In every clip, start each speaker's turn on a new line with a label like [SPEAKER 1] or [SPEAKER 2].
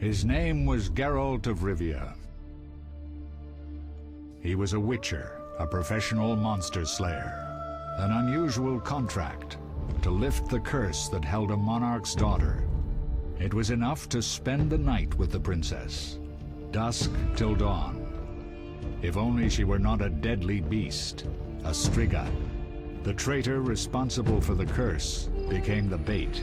[SPEAKER 1] His name was Geralt of Rivia. He was a witcher, a professional monster slayer. An unusual contract to lift the curse that held a monarch's daughter. It was enough to spend the night with the princess, dusk till dawn. If only she were not a deadly beast, a Striga. The traitor responsible for the curse became the bait.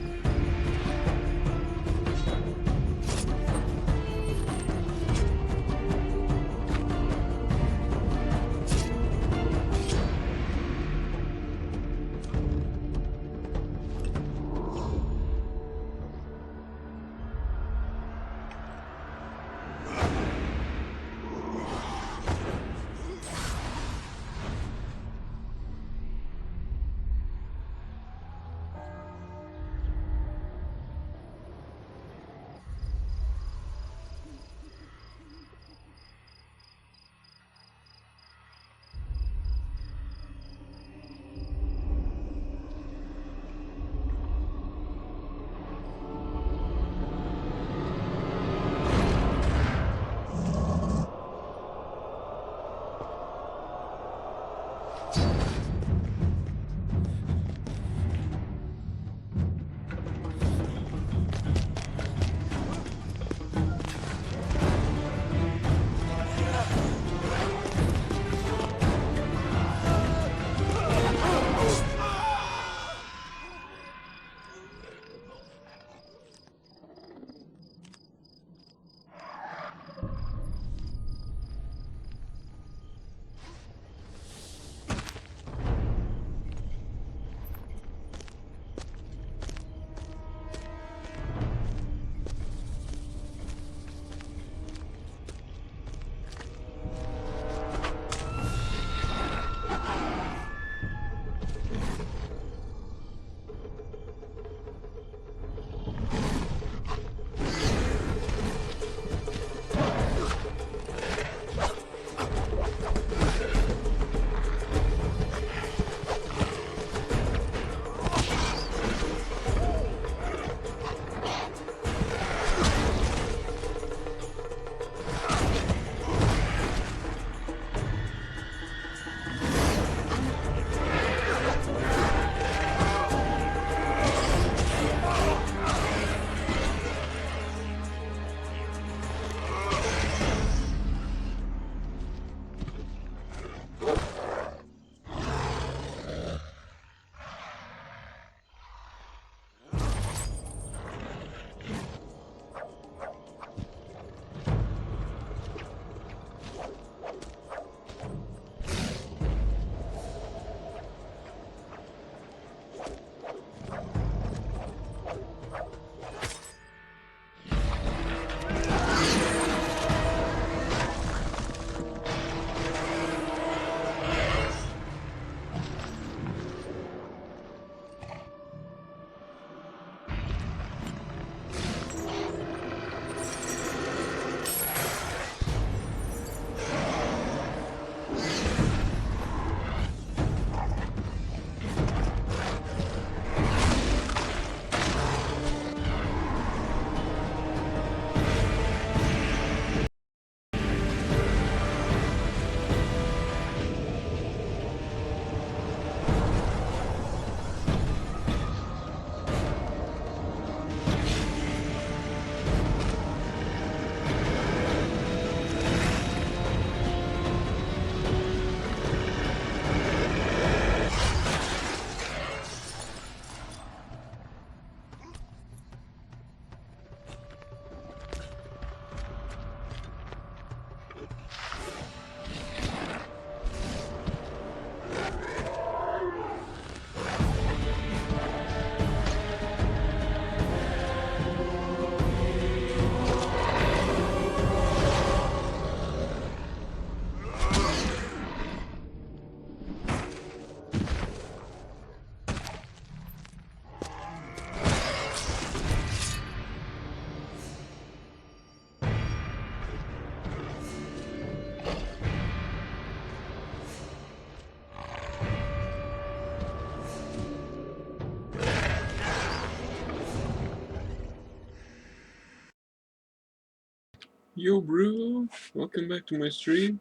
[SPEAKER 2] Yo bro, welcome back to my stream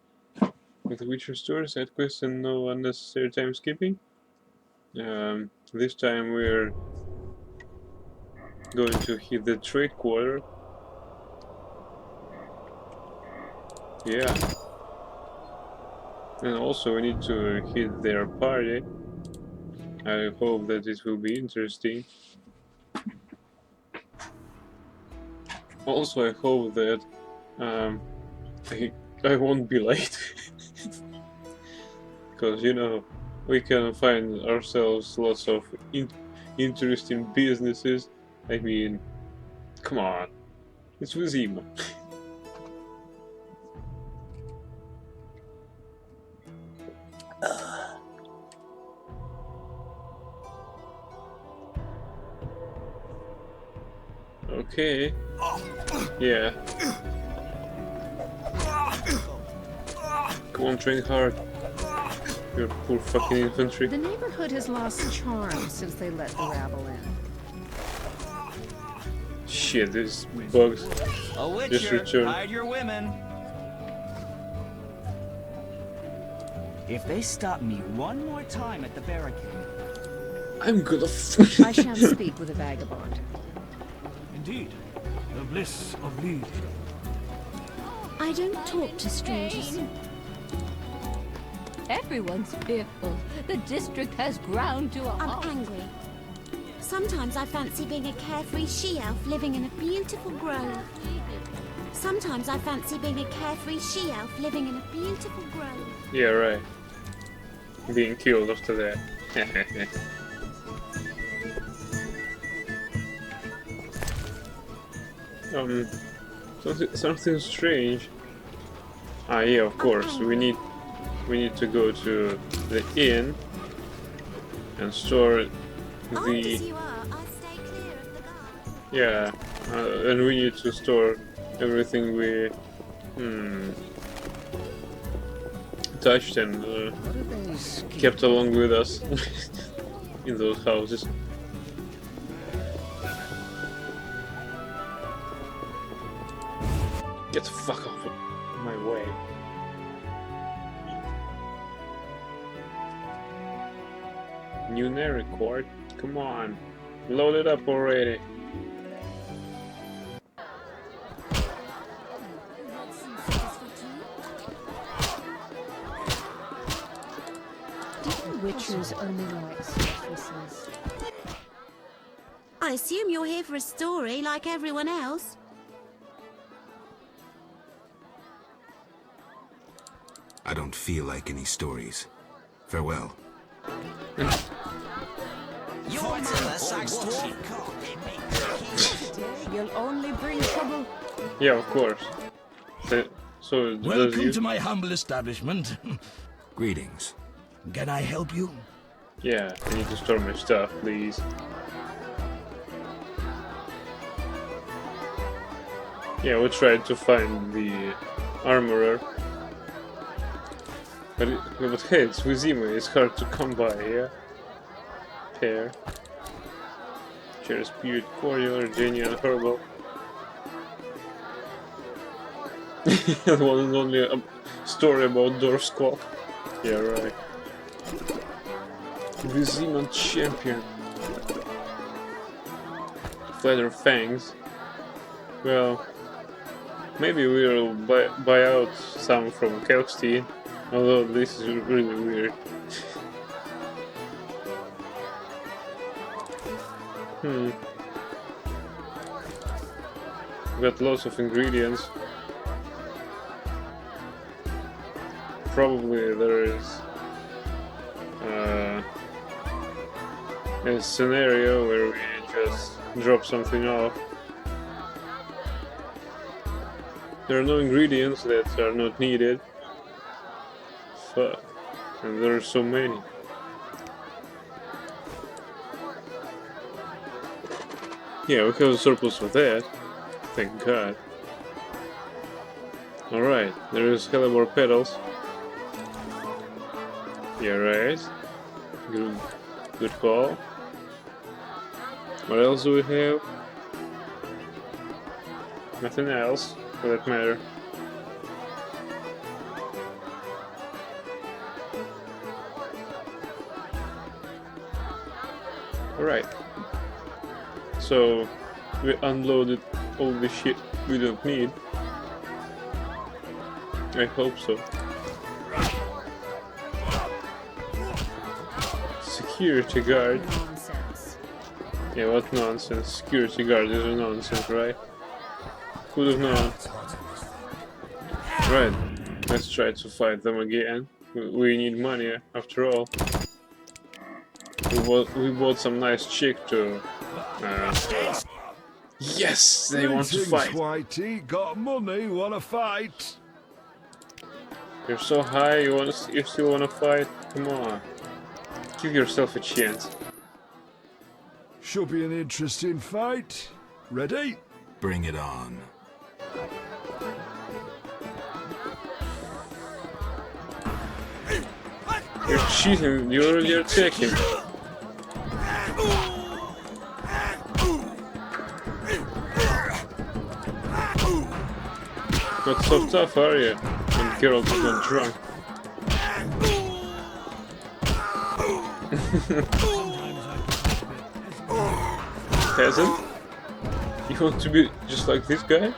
[SPEAKER 2] with the Witcher story, side quests and no unnecessary time skipping. This time we're going to hit the trade quarter. Yeah. And also we need to hit their party. I hope that it will be interesting. Also I hope that I won't be late. Because, you know, we can find ourselves lots of interesting businesses. I mean, come on, it's Vizima. Okay. Yeah. Come on, train hard. Your poor fucking infantry.
[SPEAKER 3] The neighborhood has lost charm since they let the rabble in.
[SPEAKER 2] Shit, these bugs
[SPEAKER 4] A Witcher,
[SPEAKER 2] just returned.
[SPEAKER 4] hide your women. If they stop me one more time at the barricade,
[SPEAKER 2] I'm gonna
[SPEAKER 3] I shan't speak with a vagabond.
[SPEAKER 5] Indeed, the bliss of lead.
[SPEAKER 6] I don't talk to strangers.
[SPEAKER 7] Everyone's fearful. The district has ground to a
[SPEAKER 6] I'm
[SPEAKER 7] halt.
[SPEAKER 6] angry. Sometimes I fancy being a carefree she-elf living in a beautiful grove. Sometimes I fancy being a carefree she-elf living in a beautiful grove.
[SPEAKER 2] Yeah, right. Being killed after that. Something strange. Ah, yeah, of course. We need to go to the inn and store
[SPEAKER 6] Old as
[SPEAKER 2] the
[SPEAKER 6] you are, I stay clear of the guards.
[SPEAKER 2] yeah, and we need to store everything we touched and
[SPEAKER 3] What are those?
[SPEAKER 2] kept along with us in those houses. Get the fuck off my way. New record? Come on. Load it up already.
[SPEAKER 3] Do you witchers only like sorceresses?
[SPEAKER 6] I assume you're here for a story like everyone else.
[SPEAKER 8] I don't feel like any stories. Farewell.
[SPEAKER 3] You'll only bring trouble.
[SPEAKER 2] Yeah, of course. So does
[SPEAKER 5] Welcome
[SPEAKER 2] you?
[SPEAKER 5] to my humble establishment.
[SPEAKER 8] Greetings.
[SPEAKER 5] Can I help you?
[SPEAKER 2] Yeah, I need to store my stuff, please. Yeah, we tried to find the armorer. But hey, it's Vizima, it's hard to come by, yeah? Pear. Cherry Spirit, Cordial, Genial, Herbal. That one is only a story about Dwarf Squawk. Yeah, right. Vizima Champion. Feather Fangs. Well, maybe we'll buy out some from Kelkstein, although this is really weird. Got lots of ingredients. Probably there is a scenario where we just drop something off. There are no ingredients that are not needed. Fuck. And there are so many. Yeah, we have a surplus of that. Thank God. Alright, there is Hellebore petals. Yeah, right. Good call. What else do we have? Nothing else. for that matter. Alright. So we unloaded all the shit we don't need. I hope so. Security guard.
[SPEAKER 3] Nonsense.
[SPEAKER 2] Yeah, what nonsense. Security guard is a nonsense, right? Who'd have known? Right, let's try to fight them again. We need money, after all. We bought some nice chick to... yes! They want to fight!
[SPEAKER 9] Whitey, got money, wanna fight?
[SPEAKER 2] You're so high, you still wanna fight? Come on. Give yourself a chance.
[SPEAKER 9] Should be an interesting fight. Ready?
[SPEAKER 8] Bring it on.
[SPEAKER 2] You're cheating, you're already attacking. Not so tough, are you? When Geralt is not drunk. Peasant? You want to be just like this guy?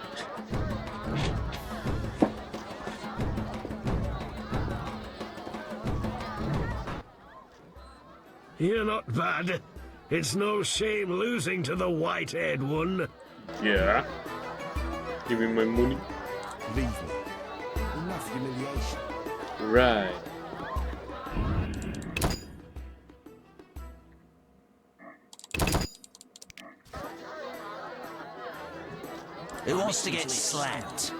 [SPEAKER 5] You're not bad. It's no shame losing to the white-haired one.
[SPEAKER 2] Yeah. Give me my money.
[SPEAKER 4] Leave me. Enough humiliation.
[SPEAKER 2] Right.
[SPEAKER 4] Who wants to get slapped?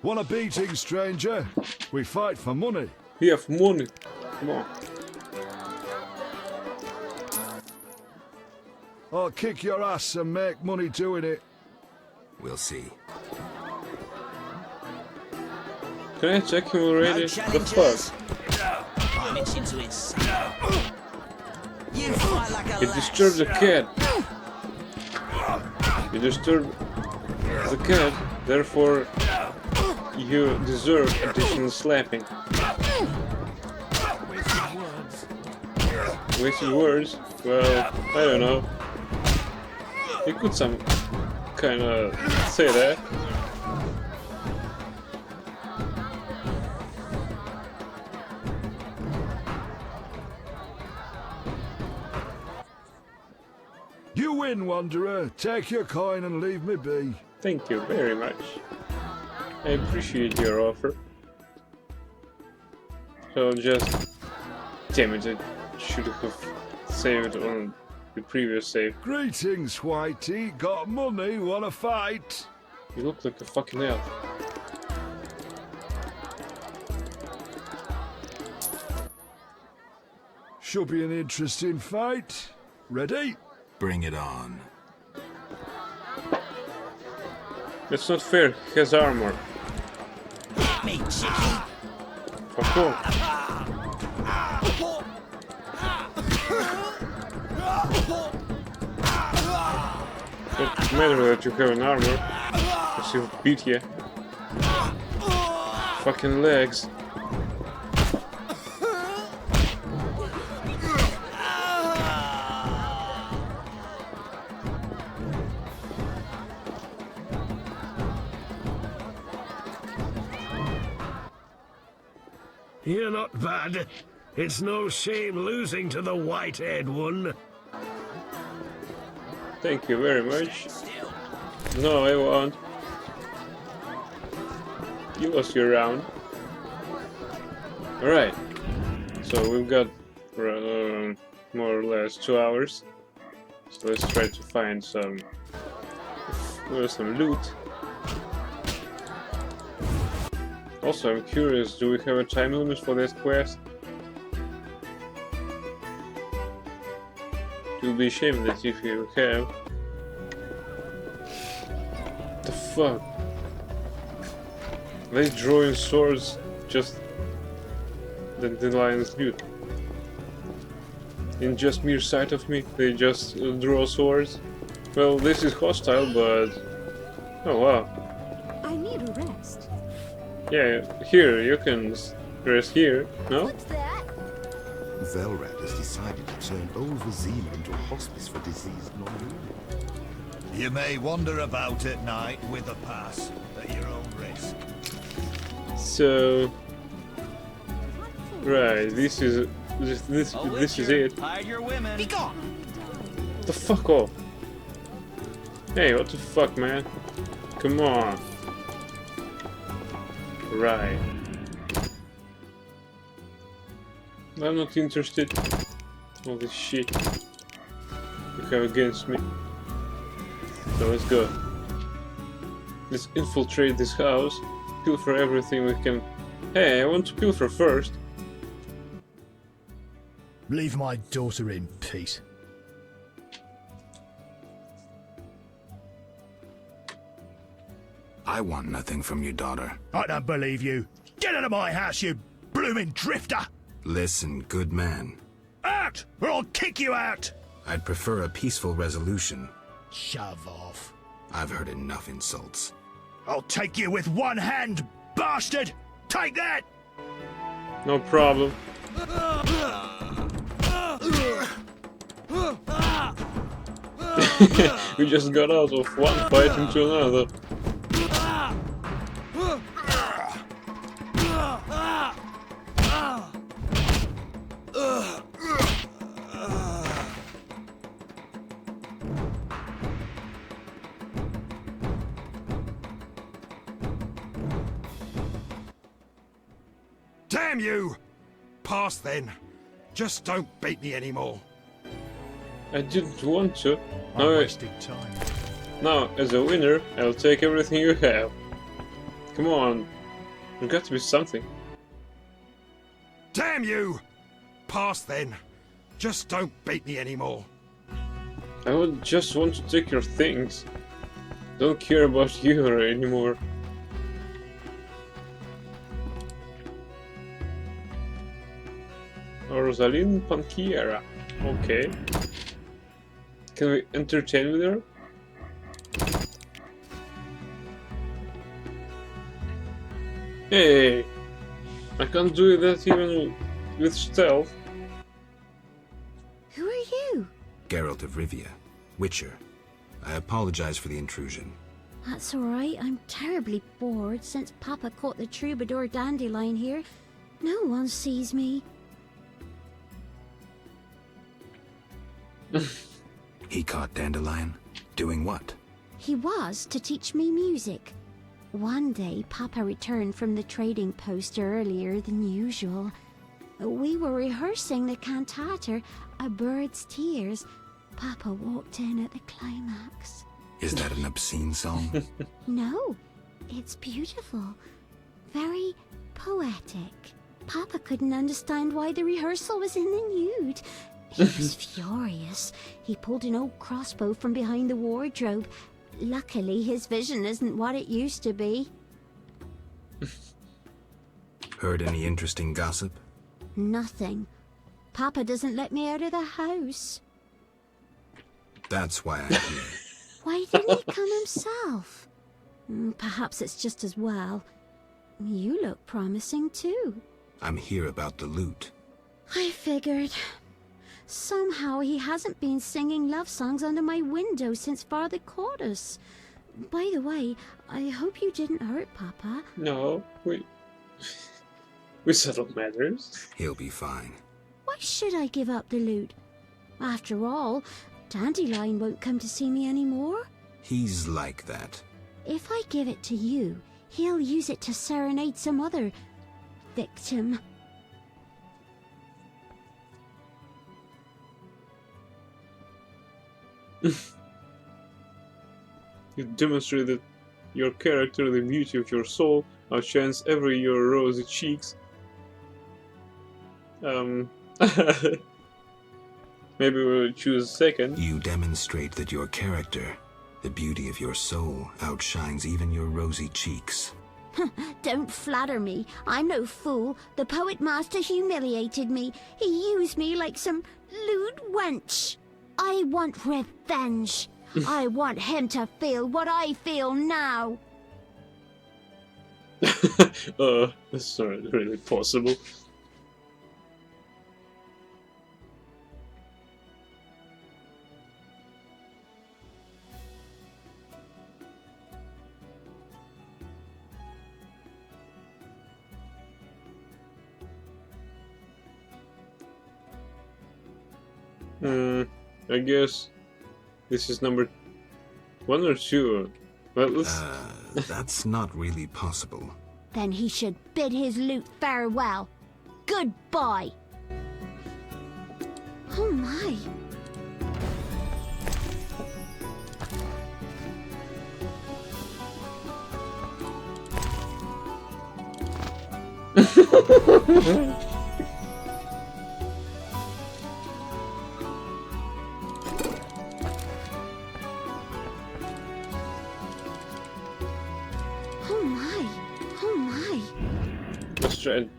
[SPEAKER 9] Want a beating, stranger? We fight for money.
[SPEAKER 2] We have money. Come on.
[SPEAKER 9] I'll kick your ass and make money doing it.
[SPEAKER 8] We'll see.
[SPEAKER 2] Can I check him already? The fuck?
[SPEAKER 4] I'm itching to it. You fight like a
[SPEAKER 2] You disturbed the cat. You disturbed the cat, therefore you deserve additional slapping. Wasted words? Well, I don't know. You could some kinda say that.
[SPEAKER 9] You win, Wanderer. Take your coin and leave me be.
[SPEAKER 2] Thank you very much. I appreciate your offer. So just... Damn it, I should have saved on the previous save.
[SPEAKER 9] Greetings, Whitey. Got money, wanna fight?
[SPEAKER 2] You look like a fucking elf.
[SPEAKER 9] Should be an interesting fight. Ready?
[SPEAKER 8] Bring it on.
[SPEAKER 2] That's not fair, he has armor.
[SPEAKER 4] me, chicken.
[SPEAKER 2] Fuck off. Doesn't matter that you have an armor, because he'll beat you. Fucking legs.
[SPEAKER 5] You're not bad. It's no shame losing to the white-haired one.
[SPEAKER 2] Thank you very much. No, I won't. You lost your round. Alright. So we've got more or less 2 hours. So let's try to find some loot. Also, I'm curious, do we have a time limit for this quest? It will be a shame that if you have. What the fuck? They drawing swords just the lion's loot. In just mere sight of me, they just draw swords. Well, this is hostile, but Oh wow.
[SPEAKER 6] I need a rest.
[SPEAKER 2] Yeah, here, you can rest here, no?
[SPEAKER 6] What's that?
[SPEAKER 8] Velrad has decided to turn Old Vizima into a hospice for diseased non-humans.
[SPEAKER 10] You may wander about at night with a pass, at your own risk.
[SPEAKER 2] So... Right, this is it.
[SPEAKER 4] Hide your women. Be gone.
[SPEAKER 2] The fuck off. Hey, what the fuck, man? Come on. Right. I'm not interested. All this shit you have against me. So let's go. Let's infiltrate this house. Pilfer everything we can. Hey, I want to pilfer first.
[SPEAKER 11] Leave my daughter in peace.
[SPEAKER 8] I want nothing from your daughter.
[SPEAKER 11] I don't believe you. Get out of my house, you blooming drifter!
[SPEAKER 8] Listen, good man.
[SPEAKER 11] Out, or I'll kick you out!
[SPEAKER 8] I'd prefer a peaceful resolution.
[SPEAKER 11] Shove off.
[SPEAKER 8] I've heard enough insults.
[SPEAKER 11] I'll take you with one hand, bastard! Take that!
[SPEAKER 2] No problem. We just got out of one fight into another.
[SPEAKER 9] Damn you! Pass then. Just don't beat me anymore.
[SPEAKER 2] I didn't want to.
[SPEAKER 11] I wasted time.
[SPEAKER 2] Now, as a winner, I'll take everything you have. Come on. There's got to be something.
[SPEAKER 9] Damn you! Pass then. Just don't beat me anymore.
[SPEAKER 2] I would just want to take your things. Don't care about you anymore. Rosalind Panquiera. Okay. Can we entertain with her? Hey! I can't do that even with stealth.
[SPEAKER 6] Who are you?
[SPEAKER 8] Geralt of Rivia, Witcher. I apologize for the intrusion.
[SPEAKER 6] That's alright. I'm terribly bored since Papa caught the troubadour Dandelion here. No one sees me.
[SPEAKER 8] He caught Dandelion? Doing what?
[SPEAKER 6] He was to teach me music. One day, Papa returned from the trading post earlier than usual. We were rehearsing the cantata, A Bird's Tears. Papa walked in at the climax.
[SPEAKER 8] Is that an obscene song?
[SPEAKER 6] No, it's beautiful. Very poetic. Papa couldn't understand why the rehearsal was in the nude. He was furious. He pulled an old crossbow from behind the wardrobe. Luckily, his vision isn't what it used to be.
[SPEAKER 8] Heard any interesting gossip?
[SPEAKER 6] Nothing. Papa doesn't let me out of the house.
[SPEAKER 8] That's why I'm here.
[SPEAKER 6] Why didn't he come himself? Perhaps it's just as well. You look promising too.
[SPEAKER 8] I'm here about the loot.
[SPEAKER 6] I figured. Somehow he hasn't been singing love songs under my window since Father caught us. By the way, I hope you didn't hurt Papa.
[SPEAKER 2] No, we settled matters.
[SPEAKER 8] He'll be fine.
[SPEAKER 6] Why should I give up the loot? After all, Dandelion won't come to see me anymore.
[SPEAKER 8] He's like that.
[SPEAKER 6] If I give it to you, he'll use it to serenade some other victim.
[SPEAKER 2] You demonstrated your character, the beauty of your soul, outshines every your rosy cheeks. Maybe we'll choose second.
[SPEAKER 8] You demonstrate that your character, the beauty of your soul, outshines even your rosy cheeks.
[SPEAKER 6] Don't flatter me. I'm no fool. The poet master humiliated me. He used me like some lewd wench. I want revenge. I want him to feel what I feel now.
[SPEAKER 2] That's not really possible. I guess this is number 1 or 2. Well, let's...
[SPEAKER 8] That's not really possible.
[SPEAKER 6] Then he should bid his lute farewell. Goodbye. Oh my. Oh my. Oh my.
[SPEAKER 2] Let's try and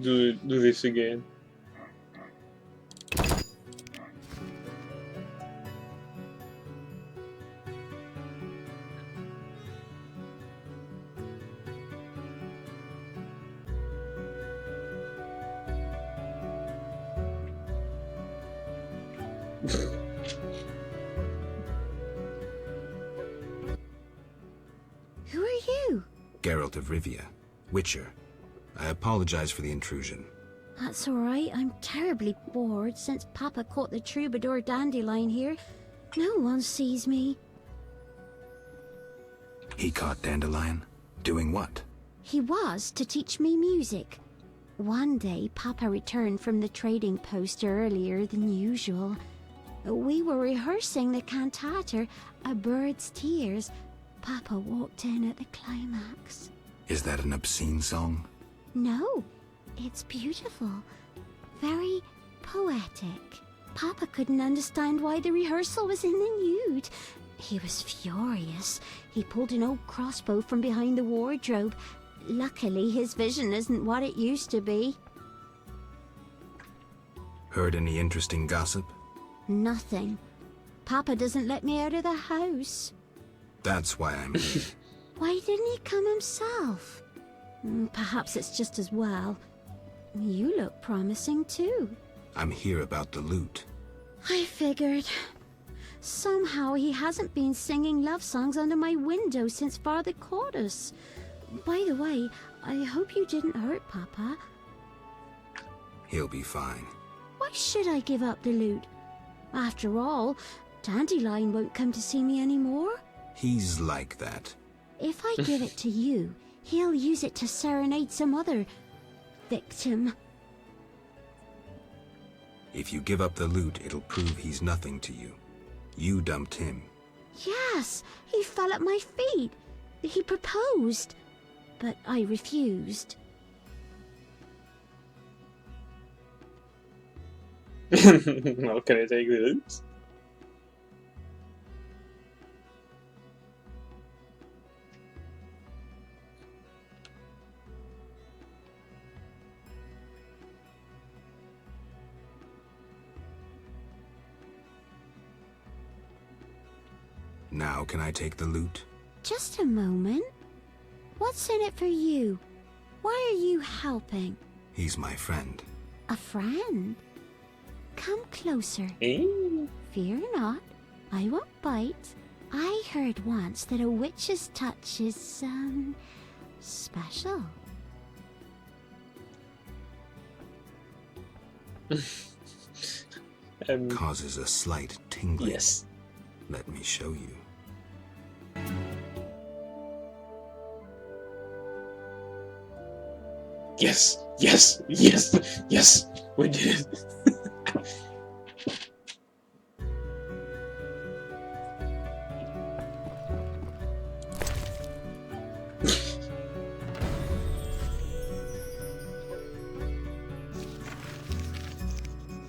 [SPEAKER 2] do this again.
[SPEAKER 6] Who are you?
[SPEAKER 8] Geralt of Rivia, Witcher. I apologize for the intrusion.
[SPEAKER 6] That's alright. I'm terribly bored since Papa caught the troubadour Dandelion here. No one sees me.
[SPEAKER 8] He caught Dandelion? Doing what?
[SPEAKER 6] He was to teach me music. One day, Papa returned from the trading post earlier than usual. We were rehearsing the cantata, A Bird's Tears. Papa walked in at the climax.
[SPEAKER 8] Is that an obscene song?
[SPEAKER 6] No, it's beautiful. Very poetic. Papa couldn't understand why the rehearsal was in the nude. He was furious. He pulled an old crossbow from behind the wardrobe. Luckily, his vision isn't what it used to be.
[SPEAKER 8] Heard any interesting gossip?
[SPEAKER 6] Nothing. Papa doesn't let me out of the house.
[SPEAKER 8] That's why I'm here.
[SPEAKER 6] Why didn't he come himself? Perhaps it's just as well. You look promising too.
[SPEAKER 8] I'm here about the lute.
[SPEAKER 6] I figured. Somehow he hasn't been singing love songs under my window since Father caught us. By the way, I hope you didn't hurt Papa.
[SPEAKER 8] He'll be fine.
[SPEAKER 6] Why should I give up the lute? After all, Dandelion won't come to see me anymore.
[SPEAKER 8] He's like that.
[SPEAKER 6] If I give it to you, he'll use it to serenade some other victim.
[SPEAKER 8] If you give up the lute, it'll prove he's nothing to you. You dumped him.
[SPEAKER 6] Yes, he fell at my feet. He proposed, but I refused.
[SPEAKER 2] Well, can I take this?
[SPEAKER 8] Now can I take the lute?
[SPEAKER 6] Just a moment. What's in it for you? Why are you helping?
[SPEAKER 8] He's my friend.
[SPEAKER 6] A friend? Come closer.
[SPEAKER 2] Eh?
[SPEAKER 6] Fear not. I won't bite. I heard once that a witch's touch is, special.
[SPEAKER 8] Causes a slight tingling.
[SPEAKER 2] Yes.
[SPEAKER 8] Let me show you.
[SPEAKER 2] Yes! Yes! Yes! Yes! We did it!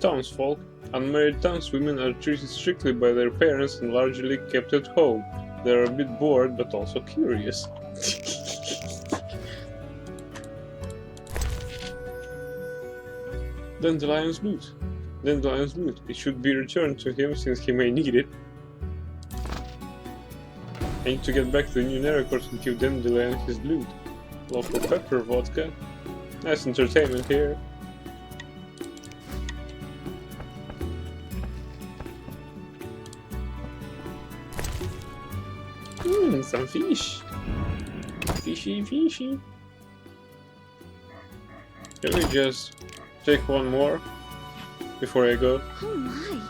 [SPEAKER 2] Townsfolk. Unmarried townswomen are treated strictly by their parents and largely kept at home. They are a bit bored, but also curious. Dandelion's lute. Dandelion's lute. It should be returned to him since he may need it. I need to get back to the new Nerecourse and give Dandelion his loot. Local pepper vodka. Nice entertainment here. Some fish. Fishy, fishy. Can we just take one more before I go?
[SPEAKER 6] Oh my.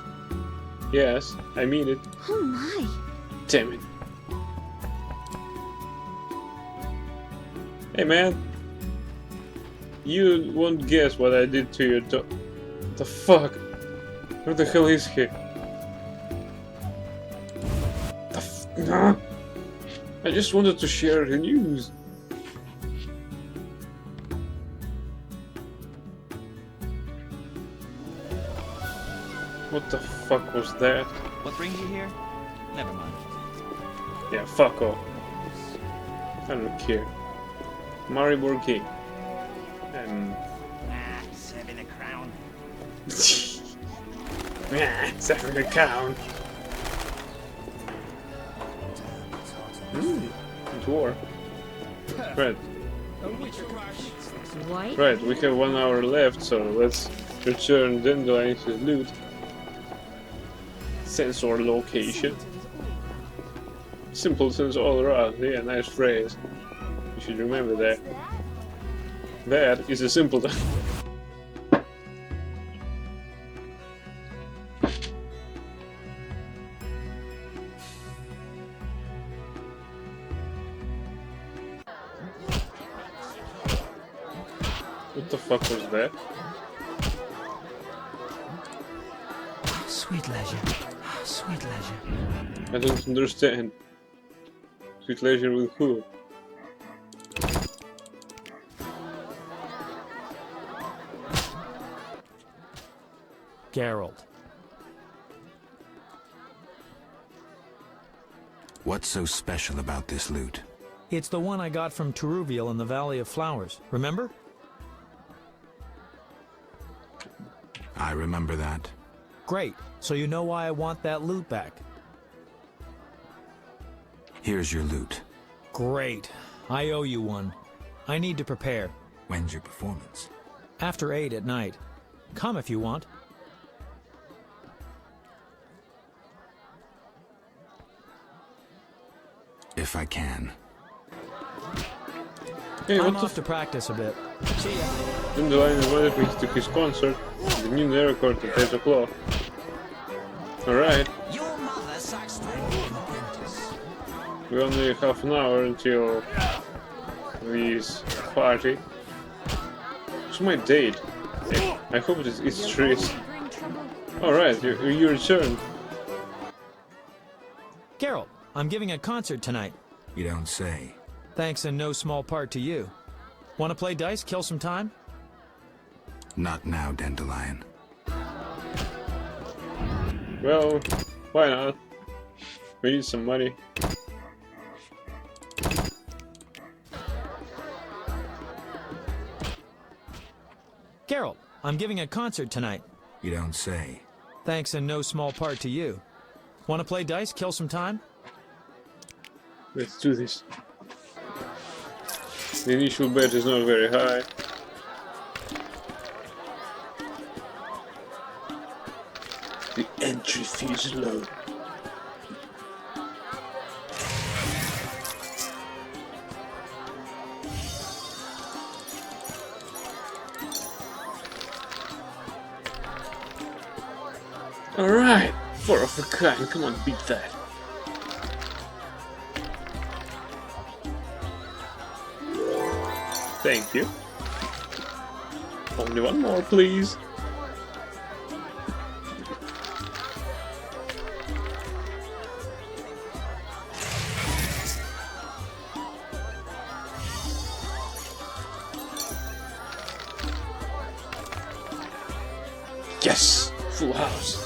[SPEAKER 2] Yes, I mean it.
[SPEAKER 6] Oh my.
[SPEAKER 2] Damn it. Hey man. You won't guess what I did to your dog. The fuck? Where the hell is he? Nah. I just wanted to share the news. What the fuck was that?
[SPEAKER 4] What brings you here? Never mind.
[SPEAKER 2] Yeah, fuck off. I don't care. Maribor King.
[SPEAKER 4] Serving a crown.
[SPEAKER 2] Serving a crown. Dwarf. Right.
[SPEAKER 3] White?
[SPEAKER 2] Right, we have 1 hour left, so let's return Dandelion his loot. Sensor location. Simpletons all around. Yeah, nice phrase. You should remember that. That is a simpleton. What the fuck was that?
[SPEAKER 4] Sweet leisure. Sweet leisure.
[SPEAKER 2] I don't understand. Sweet leisure with who?
[SPEAKER 12] Geralt.
[SPEAKER 8] What's so special about this loot?
[SPEAKER 12] It's the one I got from Teruviel in the Valley of Flowers. Remember?
[SPEAKER 8] I remember that.
[SPEAKER 12] Great. So you know why I want that loot back.
[SPEAKER 8] Here's your loot.
[SPEAKER 12] Great. I owe you one. I need to prepare.
[SPEAKER 8] When's your performance?
[SPEAKER 12] After 8 at night. Come if you want.
[SPEAKER 8] If I can.
[SPEAKER 2] Hey,
[SPEAKER 12] I'm
[SPEAKER 2] what
[SPEAKER 12] off to practice a bit. See ya.
[SPEAKER 2] Dandelion invited me to his concert, the new Nerecourse at 8 o'clock. Alright.
[SPEAKER 4] Your mother sucks
[SPEAKER 2] We only have half an hour until this party. What's my date? I hope it's Tris. Alright, you returned.
[SPEAKER 12] Geralt, I'm giving a concert tonight.
[SPEAKER 8] You don't say.
[SPEAKER 12] Thanks in no small part to you. Want to play dice, kill some time?
[SPEAKER 8] Not now, Dandelion.
[SPEAKER 2] Well, why not? We need some money.
[SPEAKER 12] Geralt, I'm giving a concert tonight.
[SPEAKER 8] You don't say.
[SPEAKER 12] Thanks in no small part to you. Want to play dice, kill some time?
[SPEAKER 2] Let's do this. The initial bet is not very high. The entry fee is low. Alright, 4 of a kind, come on, beat that. Thank you. Only one more, please. Yes! Full house.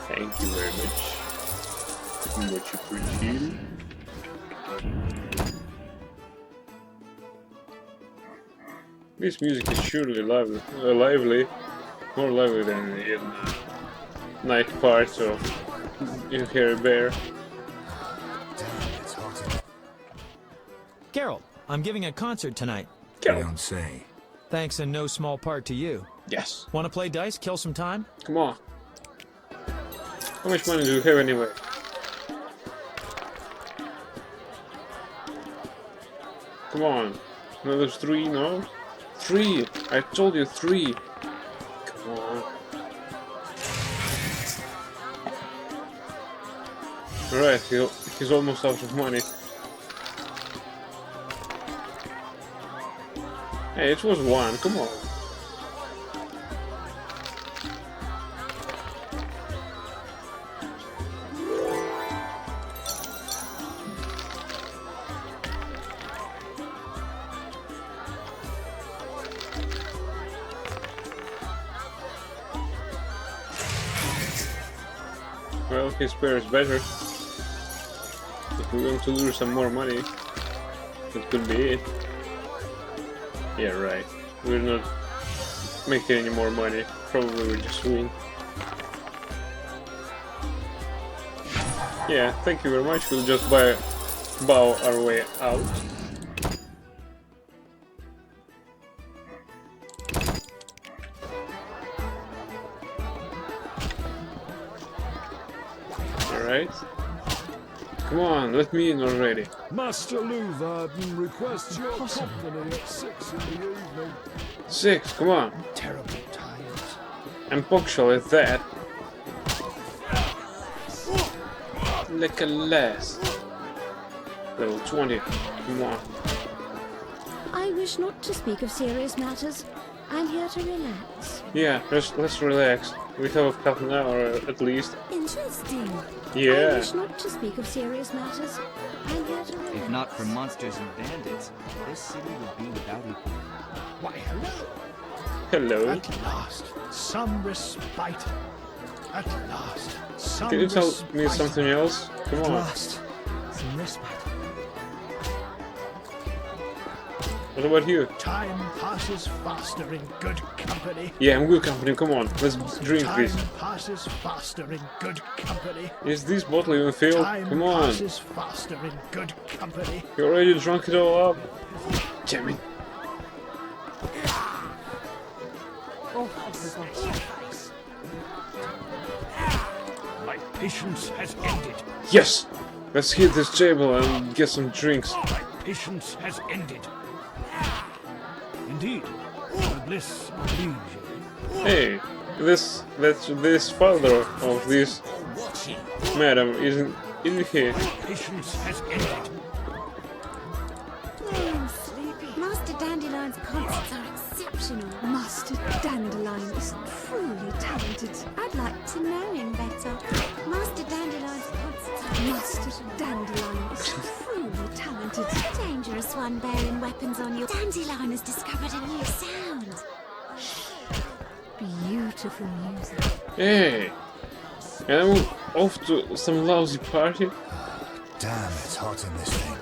[SPEAKER 2] Thank you very much. Much appreciated. This music is surely lively. more lively than in night parts of in Hairy Bear.
[SPEAKER 12] Geralt, I'm giving a concert tonight.
[SPEAKER 8] You don't say.
[SPEAKER 12] Thanks in no small part to you.
[SPEAKER 2] Yes.
[SPEAKER 12] Want to play dice, kill some time?
[SPEAKER 2] Come on. How much money do you have anyway? Come on. Another 3, no? 3! I told you 3! Come on. Alright, he's almost out of money. Hey, it was 1, come on. Well, his pair is better. If we're going to lose some more money, that could be it. Yeah, right. We're not making any more money. Probably we just win. Yeah, thank you very much. We'll just bow our way out. Alright. Come on, let me in already.
[SPEAKER 9] Master Luvarden requests your company at 6 in the evening.
[SPEAKER 2] 6, come on.
[SPEAKER 11] I'm terribly tired.
[SPEAKER 2] I'm punctual at that. Like a lass. Level 20. Come on.
[SPEAKER 6] I wish not to speak of serious matters. I'm here to relax.
[SPEAKER 2] Yeah, let's relax. We have half an hour at least.
[SPEAKER 6] Interesting.
[SPEAKER 2] Yeah.
[SPEAKER 6] I wish not to speak of serious matters. I'm here to relax.
[SPEAKER 4] If not for monsters and bandits, this city would be without equal.
[SPEAKER 11] Why, hello.
[SPEAKER 2] Hello.
[SPEAKER 11] At last, some respite. At last, some
[SPEAKER 2] Can you tell
[SPEAKER 11] respite.
[SPEAKER 2] me something else? Come
[SPEAKER 11] At
[SPEAKER 2] on.
[SPEAKER 11] last, some respite.
[SPEAKER 2] What about you?
[SPEAKER 11] Time passes faster in good company.
[SPEAKER 2] Yeah, I'm good company. Come on, let's drink this.
[SPEAKER 11] Time passes faster in good company.
[SPEAKER 2] Is this bottle even filled?
[SPEAKER 11] Time
[SPEAKER 2] Come on.
[SPEAKER 11] passes faster in good company.
[SPEAKER 2] You already drunk it all up? Damn it.
[SPEAKER 3] Oh, I forgot.
[SPEAKER 5] My patience has ended.
[SPEAKER 2] Yes! Let's hit this table and get some drinks.
[SPEAKER 5] My patience has ended. Indeed, the bliss of leisure.
[SPEAKER 2] Hey, this father of this madam isn't he?
[SPEAKER 5] Patience has ended.
[SPEAKER 6] I'm sleepy. Master Dandelion's concerts are exceptional. Master Dandelion is truly talented. I'd like to know him better. Master Dandelion's concerts are... Master Dandelion is truly talented. Dangerous one bearing weapons on you. Dandelion has discovered a new sound. Beautiful music.
[SPEAKER 2] Hey! And I'm off to some lousy party?
[SPEAKER 10] Damn, it's hot in this thing.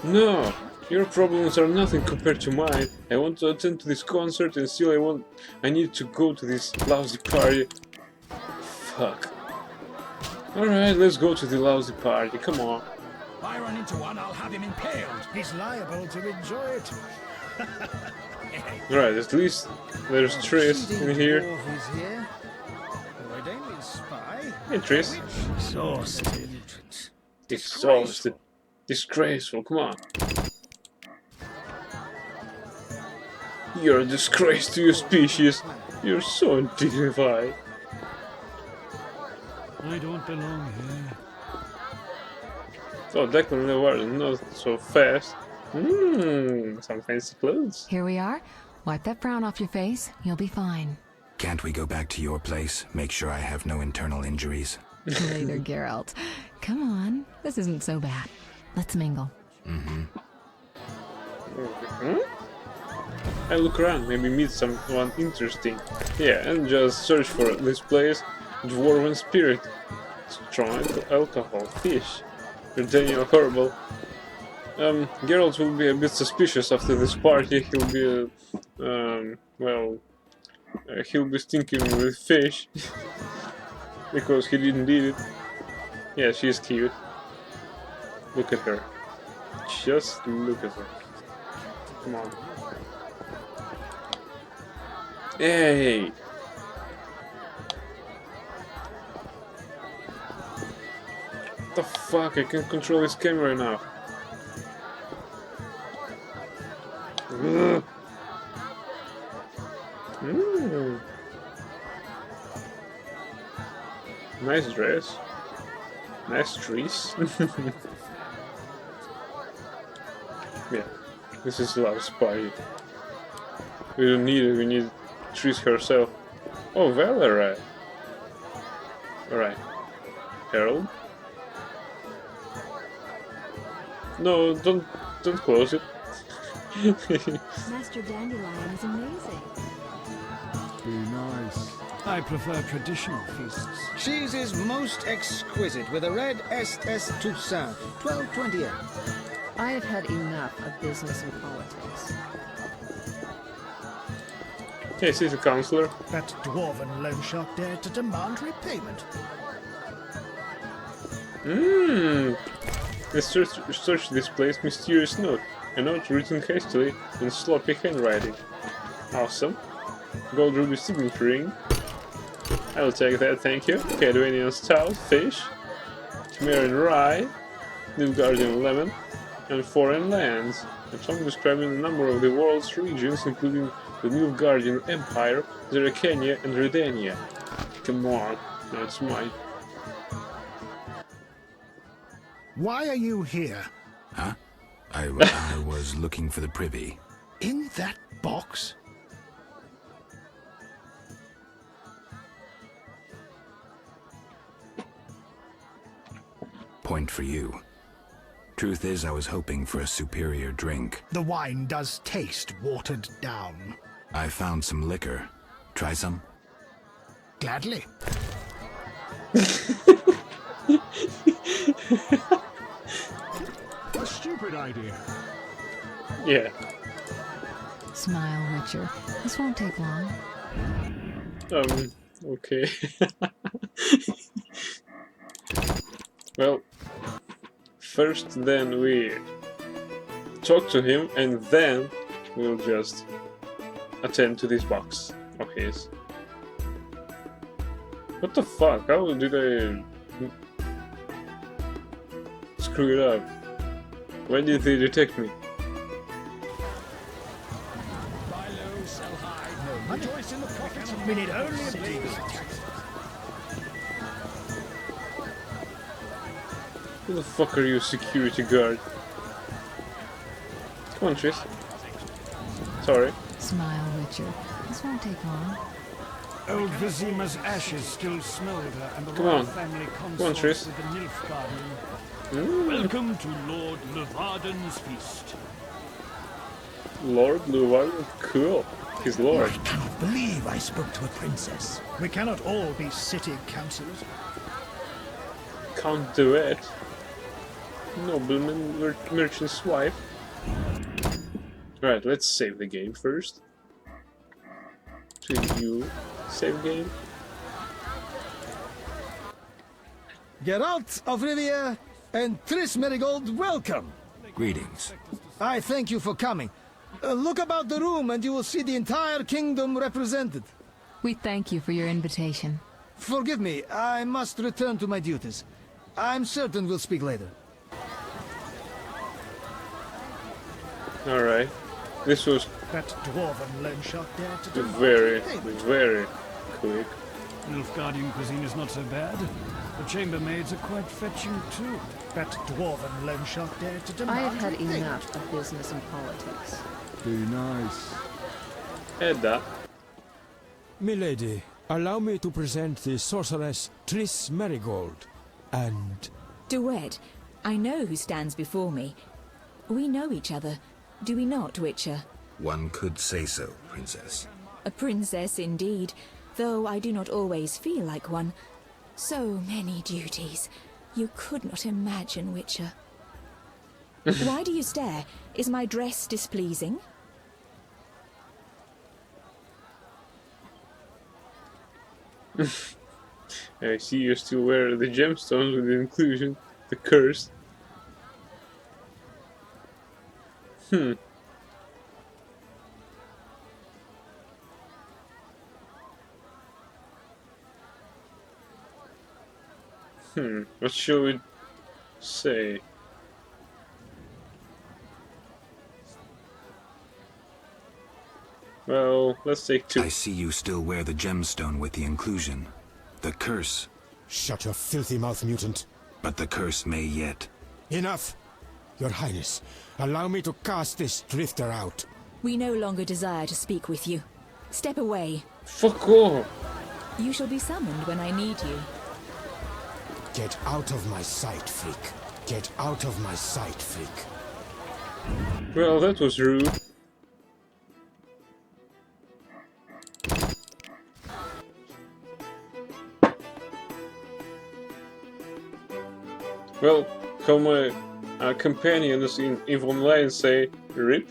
[SPEAKER 2] No! Your problems are nothing compared to mine. I want to attend to this concert and still I need to go to this lousy party. Fuck. Alright, let's go to the lousy party, come on.
[SPEAKER 11] If I run into one, I'll have him impaled. He's liable to enjoy it.
[SPEAKER 2] Right, at least there's Triss in here.
[SPEAKER 11] here. I'd only spy.
[SPEAKER 2] Hey Triss.
[SPEAKER 11] Exhausted.
[SPEAKER 2] Exhausted. Disgraceful, come on. You're a disgrace to your species. You're so undignified.
[SPEAKER 5] I don't belong here.
[SPEAKER 2] Oh, Declan Leonard, not so fast. Some fancy clothes.
[SPEAKER 3] Here we are. Wipe that frown off your face. You'll be fine.
[SPEAKER 8] Can't we go back to your place? Make sure I have no internal injuries.
[SPEAKER 3] Later, Geralt. Come on. This isn't so bad. Let's mingle.
[SPEAKER 2] I look around, maybe meet someone interesting. Yeah, and just search for this place. Dwarven spirit. Strong alcohol. Fish. Daniel horrible. Geralt will be a bit suspicious after this party. He'll be, well, he'll be stinking with fish because he didn't eat it. Yeah, she's cute. Look at her. Just look at her. Come on. Hey! What the fuck? I can control this camera now. Ugh. Nice dress. Nice trees. Yeah, this is Love Spy. We don't need it, we need Triss herself. Oh, Valera. Alright. Harold? No, don't close it.
[SPEAKER 13] Master Dandelion is amazing.
[SPEAKER 9] Be nice.
[SPEAKER 11] I prefer traditional feasts.
[SPEAKER 14] Cheese is most exquisite with a red SS Toussaint, 1228.
[SPEAKER 15] I have had enough of business and politics.
[SPEAKER 2] Yes, he's a counselor.
[SPEAKER 11] That dwarven loan shark dared to demand repayment.
[SPEAKER 2] Let's search displays mysterious note. A note written hastily in sloppy handwriting. Awesome. Gold ruby signature ring. I will take that, thank you. Cadwanian stout, fish. Temerian rye. Nilfgaardian lemon. And foreign lands. A song describing a number of the world's regions, including the Nilfgaardian Empire, Zeracania, and Redania. Come on, that's mine.
[SPEAKER 11] Why are you here?
[SPEAKER 8] Huh? I was looking for the privy.
[SPEAKER 11] In that box?
[SPEAKER 8] Point for you. Truth is, I was hoping for a superior drink.
[SPEAKER 11] The wine does taste watered down.
[SPEAKER 8] I found some liquor. Try some?
[SPEAKER 11] Gladly.
[SPEAKER 9] A stupid idea.
[SPEAKER 2] Yeah.
[SPEAKER 3] Smile, Witcher. This won't take long.
[SPEAKER 2] Okay. Well, first then we talk to him, and then we'll just attend to this box of his. What the fuck? How did I screw it up? Why did they detect me?
[SPEAKER 11] Rejoice in the profits. We need only a deal.
[SPEAKER 2] Who the fuck are you, security guard? Come on, Triss. Sorry.
[SPEAKER 3] Smile, Witcher. This won't take long.
[SPEAKER 5] Old Vizima's ashes still smolder, and the
[SPEAKER 2] Come
[SPEAKER 5] royal
[SPEAKER 2] on.
[SPEAKER 5] family
[SPEAKER 2] Come on,
[SPEAKER 5] consorts
[SPEAKER 2] Triss.
[SPEAKER 5] with the Nilfgaardian. Welcome to Lord Levarden's feast.
[SPEAKER 2] Lord Luvarden? Cool. He's Lord.
[SPEAKER 11] I cannot believe I spoke to a princess. We cannot all be city councillors.
[SPEAKER 2] Can't do it. Nobleman merchant's wife. Right, let's save the game first. To you, save game.
[SPEAKER 14] Geralt of Rivia and Triss Merigold, welcome.
[SPEAKER 8] Greetings.
[SPEAKER 14] I thank you for coming. Look about the room and you will see the entire kingdom represented.
[SPEAKER 3] We thank you for your invitation.
[SPEAKER 14] Forgive me, I must return to my duties. I'm certain we'll speak later.
[SPEAKER 2] Alright. This was
[SPEAKER 11] That dwarven loan shark dared to demand
[SPEAKER 2] very,
[SPEAKER 11] repayment.
[SPEAKER 2] very quick.
[SPEAKER 5] Nilfgaardian cuisine is not so bad. The chambermaids are quite fetching too.
[SPEAKER 11] That dwarven loan shark dared to
[SPEAKER 15] I
[SPEAKER 11] demand
[SPEAKER 15] have had
[SPEAKER 11] repayment.
[SPEAKER 15] enough of business and politics.
[SPEAKER 9] Be nice.
[SPEAKER 2] Edda.
[SPEAKER 16] Milady, allow me to present the sorceress Triss Merigold, and...
[SPEAKER 13] Duet, I know who stands before me. We know each other, do we not, Witcher?
[SPEAKER 8] One could say so, Princess.
[SPEAKER 13] A princess indeed, though I do not always feel like one. So many duties. You could not imagine, Witcher. Why do you stare? Is my dress displeasing?
[SPEAKER 2] I see you still wear the gemstones with the inclusion, the curse. What shall we say? Well, let's take 2.
[SPEAKER 8] I see you still wear the gemstone with the inclusion. The curse.
[SPEAKER 16] Shut your filthy mouth, mutant.
[SPEAKER 8] But the curse may yet.
[SPEAKER 16] Enough! Your Highness, allow me to cast this drifter out.
[SPEAKER 13] We no longer desire to speak with you. Step away.
[SPEAKER 2] Fuck off!
[SPEAKER 13] You shall be summoned when I need you.
[SPEAKER 16] Get out of my sight, freak. Get out of my sight, freak.
[SPEAKER 2] Well, that was rude. Well, how my companions in Evil Online say, RIP.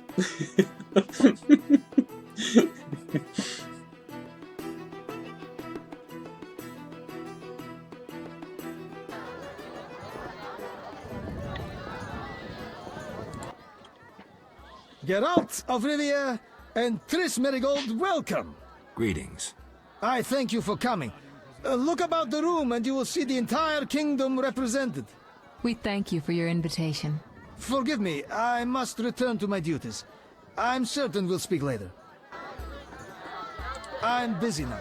[SPEAKER 14] Geralt of Rivia and Triss Merigold, welcome!
[SPEAKER 8] Greetings.
[SPEAKER 14] I thank you for coming. Look about the room and you will see the entire kingdom represented.
[SPEAKER 3] We thank you for your invitation.
[SPEAKER 14] Forgive me, I must return to my duties. I'm certain we'll speak later. I'm busy now.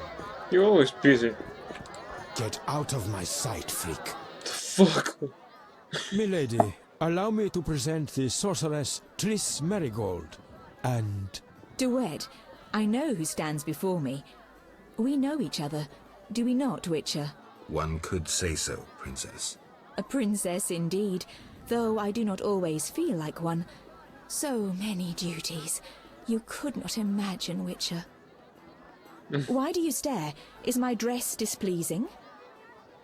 [SPEAKER 2] You're always busy.
[SPEAKER 16] Get out of my sight, freak.
[SPEAKER 2] Fuck.
[SPEAKER 16] Milady, allow me to present the sorceress Triss Merigold, and...
[SPEAKER 13] Duet, I know who stands before me. We know each other, do we not, Witcher?
[SPEAKER 8] One could say so, Princess.
[SPEAKER 13] A princess indeed, though I do not always feel like one. So many duties. You could not imagine, Witcher. Why do you stare? Is my dress displeasing?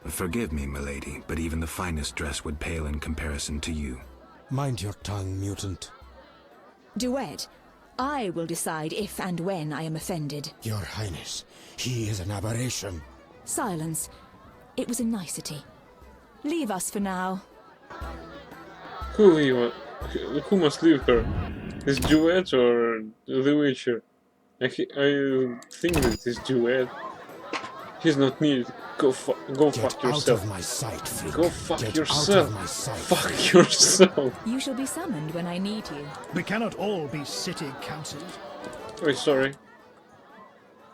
[SPEAKER 8] Forgive me, milady, but even the finest dress would pale in comparison to you.
[SPEAKER 16] Mind your tongue, mutant.
[SPEAKER 13] Duet, I will decide if and when I am offended.
[SPEAKER 16] Your Highness, he is an aberration.
[SPEAKER 13] Silence. It was a nicety. Leave us for now.
[SPEAKER 2] Who must leave her? Is Duet or the Witcher? I think that it's Duet. He's not needed. Go fuck yourself.
[SPEAKER 16] Get out of my sight, freak.
[SPEAKER 2] Go fuck
[SPEAKER 16] Get
[SPEAKER 2] yourself.
[SPEAKER 16] Out of my sight,
[SPEAKER 2] fuck
[SPEAKER 16] freak.
[SPEAKER 2] yourself.
[SPEAKER 13] You shall be summoned when I need you.
[SPEAKER 11] We cannot all be city councillors.
[SPEAKER 2] Oh, sorry.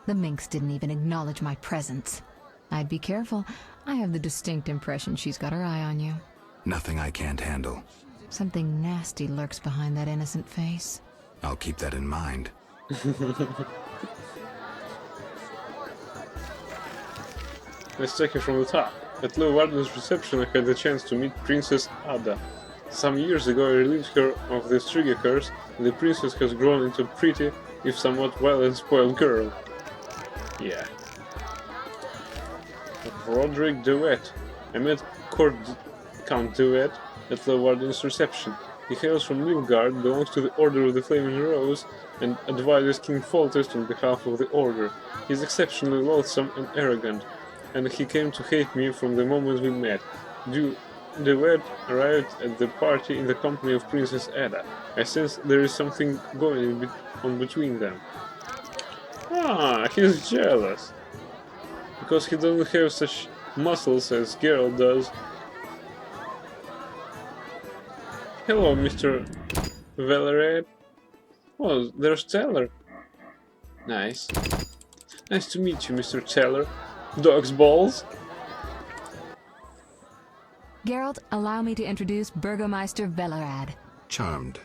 [SPEAKER 3] The minx didn't even acknowledge my presence. I'd be careful. I have the distinct impression she's got her eye on you.
[SPEAKER 8] Nothing I can't handle.
[SPEAKER 3] Something nasty lurks behind that innocent face.
[SPEAKER 8] I'll keep that in mind.
[SPEAKER 2] Let's take it from the top. At Leeuwarden's reception, I had the chance to meet Princess Ada. Some years ago, I relieved her of the Striga curse, and the princess has grown into a pretty, if somewhat wild and spoiled girl. Yeah. Roderick Duet. I met Count Duet at Leeuwarden's reception. He hails from Nilfgaard, belongs to the Order of the Flaming Rose, and advises King Foltest on behalf of the Order. He is exceptionally loathsome and arrogant, and he came to hate me from the moment we met. Duet arrived at the party in the company of Princess Ada. I sense there is something going on between them. Ah, he's jealous. Because he doesn't have such muscles as Geralt does. Hello, Mr. Valered. Oh, there's Teller. Nice. Nice to meet you, Mr. Teller. Dog's balls.
[SPEAKER 3] Geralt, allow me to introduce Burgomeister Velerad.
[SPEAKER 8] Charmed.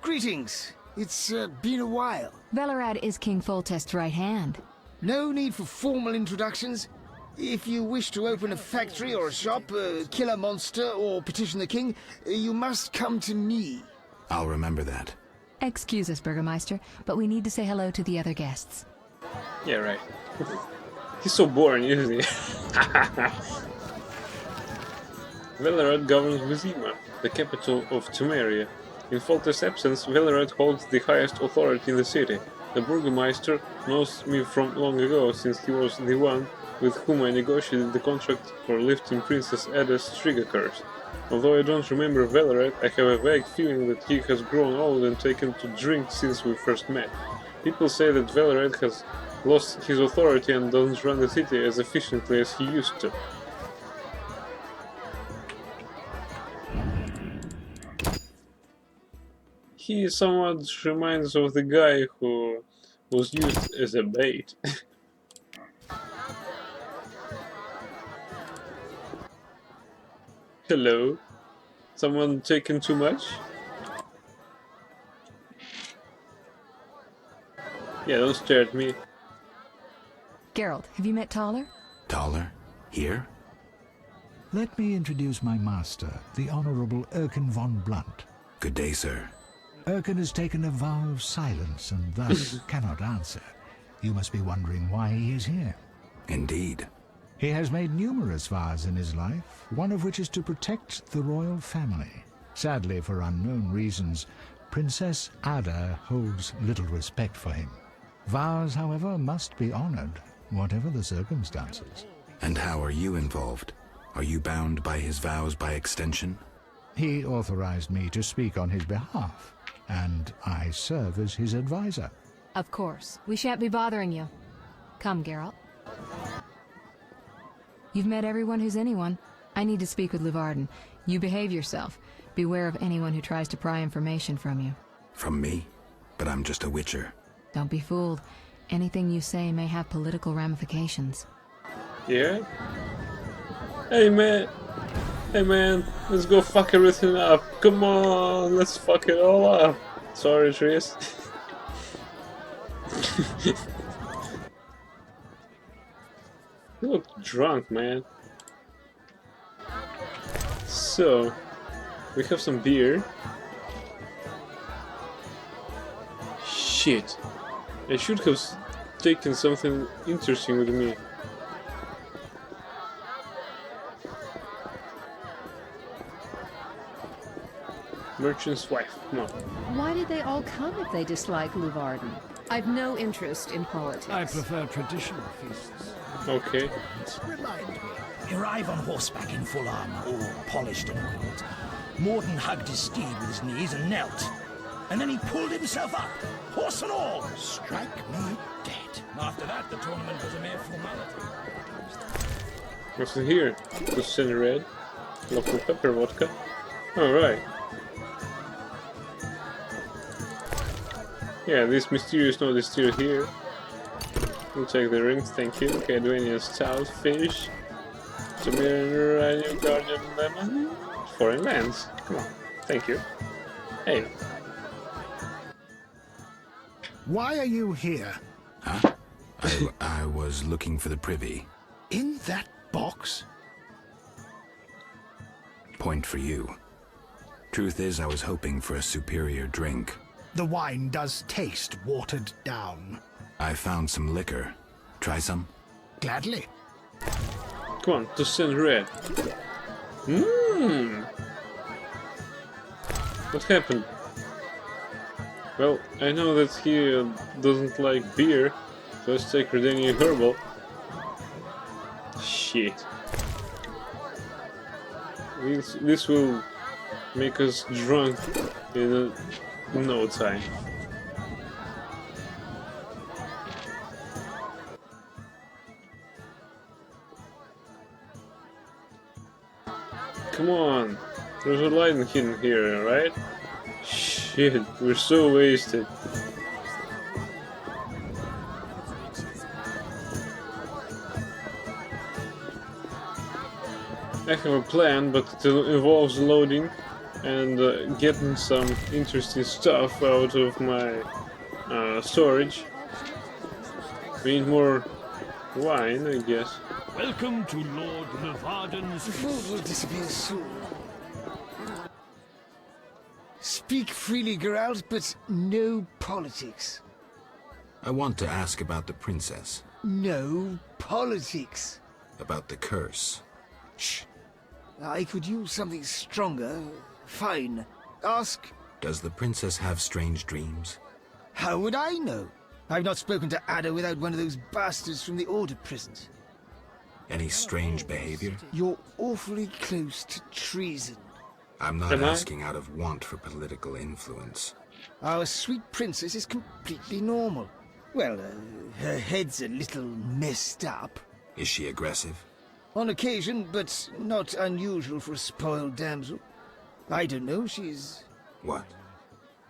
[SPEAKER 14] Greetings. It's been a while.
[SPEAKER 3] Velerad is King Foltest's right hand.
[SPEAKER 14] No need for formal introductions. If you wish to open a factory or a shop, kill a monster, or petition the king, you must come to me.
[SPEAKER 8] I'll remember that.
[SPEAKER 3] Excuse us, Burgomeister, but we need to say hello to the other guests.
[SPEAKER 2] Yeah, right. He's so boring, isn't he? Velerad governs Vizima, the capital of Temeria. In Foltest's absence, Velerad holds the highest authority in the city. The Burgomeister knows me from long ago, since he was the one with whom I negotiated the contract for lifting Princess Ada's trigger curse. Although I don't remember Valoret, I have a vague feeling that he has grown old and taken to drink since we first met. People say that Valoret has lost his authority and doesn't run the city as efficiently as he used to. He somewhat reminds of the guy who was used as a bait. Hello? Someone taken too much? Yeah, don't stare at me.
[SPEAKER 3] Geralt, have you met Taller?
[SPEAKER 8] Taller? Here?
[SPEAKER 1] Let me introduce my master, the Honorable Erkin von Blunt.
[SPEAKER 8] Good day, sir.
[SPEAKER 1] Erkin has taken a vow of silence and thus cannot answer. You must be wondering why he is here.
[SPEAKER 8] Indeed.
[SPEAKER 1] He has made numerous vows in his life, one of which is to protect the royal family. Sadly, for unknown reasons, Princess Ada holds little respect for him. Vows, however, must be honored, whatever the circumstances.
[SPEAKER 8] And how are you involved? Are you bound by his vows by extension?
[SPEAKER 1] He authorized me to speak on his behalf, and I serve as his advisor.
[SPEAKER 3] Of course. We shan't be bothering you. Come, Geralt. You've met everyone who's anyone. I need to speak with Luvarden. You behave yourself. Beware of anyone who tries to pry information from you.
[SPEAKER 8] From me? But I'm just a witcher.
[SPEAKER 3] Don't be fooled. Anything you say may have political ramifications.
[SPEAKER 2] Yeah? Hey man! Hey man, let's go fuck everything up. Come on, let's fuck it all up. Sorry, Tris. You look drunk, man. So, we have some beer. Shit. I should have taken something interesting with me. Merchant's wife, come on.
[SPEAKER 15] Why did they all come if they dislike Luvarden? I've no interest in politics.
[SPEAKER 11] I prefer traditional feasts.
[SPEAKER 2] Okay.
[SPEAKER 11] Remind me. Arrive on horseback in full armor, all polished and oiled. Morden hugged his steed with his knees and knelt. And then he pulled himself up, horse and all. Strike me dead. After that, the tournament was a mere formality.
[SPEAKER 2] What's in here? Just in red. Local pepper vodka. Alright. Yeah, this mysterious note is still here. We'll take the rings, thank you. Cadwanian stout, fish. Sumerian guardian lemon. Foreign lands. Come on, thank you. Hey.
[SPEAKER 14] Why are you here?
[SPEAKER 8] Huh? I was looking for the privy.
[SPEAKER 14] In that box?
[SPEAKER 8] Point for you. Truth is, I was hoping for a superior drink.
[SPEAKER 14] The wine does taste watered down.
[SPEAKER 8] I found some liquor. Try some?
[SPEAKER 14] Gladly.
[SPEAKER 2] Come on, to send red. Mmm. What happened? Well, I know that he doesn't like beer, so let's take Redanian Herbal. Shit. This will make us drunk in no time. Come on, there's a light hidden here, right? Shit, we're so wasted. I have a plan, but it involves loading and getting some interesting stuff out of my storage. We need more wine, I guess.
[SPEAKER 5] Welcome to Lord Luvarden's
[SPEAKER 14] The food will disappear soon. Speak freely, Geralt, but no politics.
[SPEAKER 8] I want to ask about the princess.
[SPEAKER 14] No politics.
[SPEAKER 8] About the curse.
[SPEAKER 14] Shh. I could use something stronger. Fine. Ask.
[SPEAKER 8] Does the princess have strange dreams?
[SPEAKER 14] How would I know? I've not spoken to Ada without one of those bastards from the Order prisons.
[SPEAKER 8] Any strange behavior?
[SPEAKER 14] You're awfully close to treason.
[SPEAKER 8] I'm not asking out of want for political influence.
[SPEAKER 14] Our sweet princess is completely normal. Well, her head's a little messed up.
[SPEAKER 8] Is she aggressive?
[SPEAKER 14] On occasion, but not unusual for a spoiled damsel. I don't know, she's...
[SPEAKER 8] What?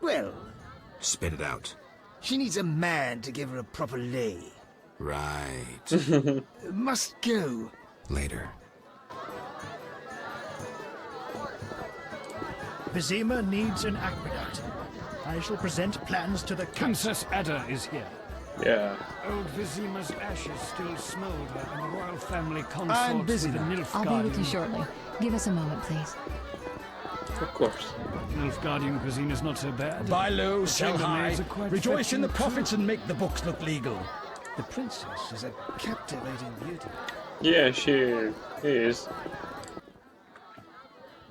[SPEAKER 14] Well...
[SPEAKER 8] Spit it out.
[SPEAKER 14] She needs a man to give her a proper lay.
[SPEAKER 8] Right.
[SPEAKER 14] Must go.
[SPEAKER 8] Later.
[SPEAKER 11] Vizima needs an aqueduct. I shall present plans to the
[SPEAKER 5] Princess Ada is here.
[SPEAKER 2] Yeah.
[SPEAKER 5] Old Vizima's ashes still smolder, and the royal family consorts
[SPEAKER 14] I'm busy
[SPEAKER 5] with the
[SPEAKER 14] now.
[SPEAKER 3] I'll be with you shortly. Give us a moment, please.
[SPEAKER 2] Of course.
[SPEAKER 5] Nilfgaardian cuisine is not so bad.
[SPEAKER 11] Buy low, sell high.
[SPEAKER 5] chambermaids are quite
[SPEAKER 11] Rejoice in the
[SPEAKER 5] fetching
[SPEAKER 11] profits and make the books look legal.
[SPEAKER 14] The princess is a captivating beauty.
[SPEAKER 2] Yeah, she is.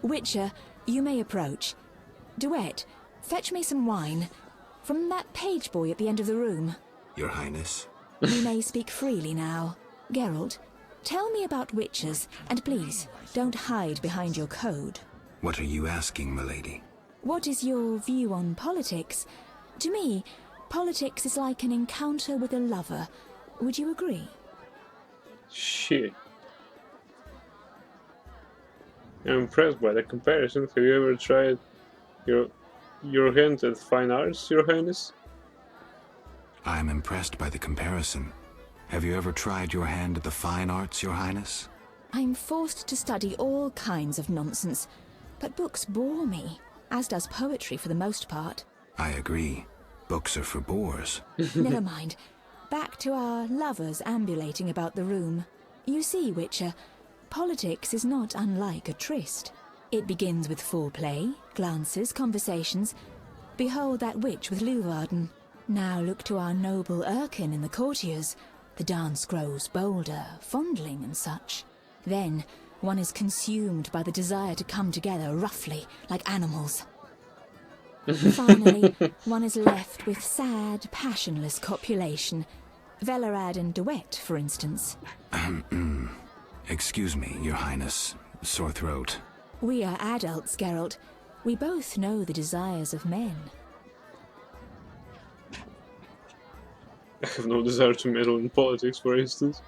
[SPEAKER 13] Witcher, you may approach. Duet, fetch me some wine. From that page boy at the end of the room.
[SPEAKER 8] Your Highness?
[SPEAKER 13] You may speak freely now. Geralt, tell me about witches, and please, don't hide behind your code.
[SPEAKER 8] What are you asking, milady?
[SPEAKER 13] What is your view on politics? To me, politics is like an encounter with a lover. Would you agree?
[SPEAKER 2] Shit. I'm impressed by the comparison. Have you ever tried your hand at fine arts, Your Highness?
[SPEAKER 8] I am impressed by the comparison. Have you ever tried your hand at the fine arts, Your Highness?
[SPEAKER 13] I'm forced to study all kinds of nonsense, but books bore me, as does poetry for the most part.
[SPEAKER 8] I agree. Books are for bores.
[SPEAKER 13] Never mind. Back to our lovers ambulating about the room. You see, Witcher, politics is not unlike a tryst. It begins with foreplay, glances, conversations. Behold that witch with Luvarden. Now look to our noble Erkin and the courtiers. The dance grows bolder, fondling and such. Then one is consumed by the desire to come together roughly, like animals. Finally, one is left with sad, passionless copulation. Velerad and Duet, for instance.
[SPEAKER 8] Excuse me, Your Highness. Sore throat.
[SPEAKER 13] We are adults, Geralt. We both know the desires of men.
[SPEAKER 2] I have no desire to meddle in politics, for instance.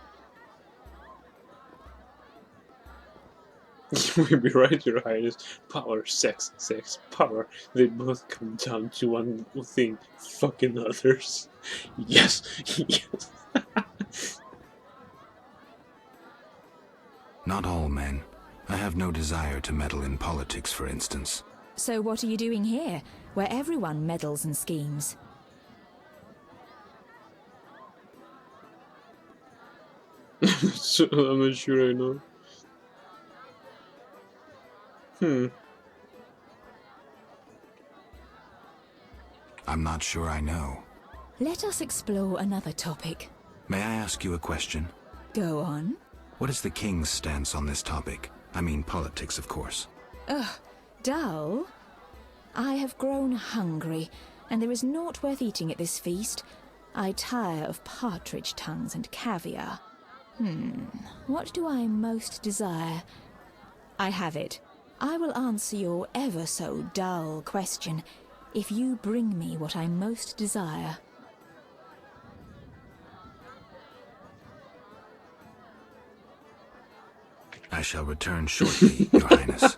[SPEAKER 2] You may be right, Your Highness. Power, sex, power. They both come down to one thing. Fucking others. Yes! Yes!
[SPEAKER 8] Not all men. I have no desire to meddle in politics, for instance.
[SPEAKER 13] So what are you doing here, where everyone meddles and schemes?
[SPEAKER 2] I'm not sure I know.
[SPEAKER 8] I'm not sure I know.
[SPEAKER 13] Let us explore another topic.
[SPEAKER 8] May I ask you a question?
[SPEAKER 13] Go on.
[SPEAKER 8] What is the king's stance on this topic? I mean politics, of course.
[SPEAKER 13] Ugh, dull? I have grown hungry, and there is naught worth eating at this feast. I tire of partridge tongues and caviar. What do I most desire? I have it. I will answer your ever so dull question if you bring me what I most desire.
[SPEAKER 8] I shall return shortly, Your Highness.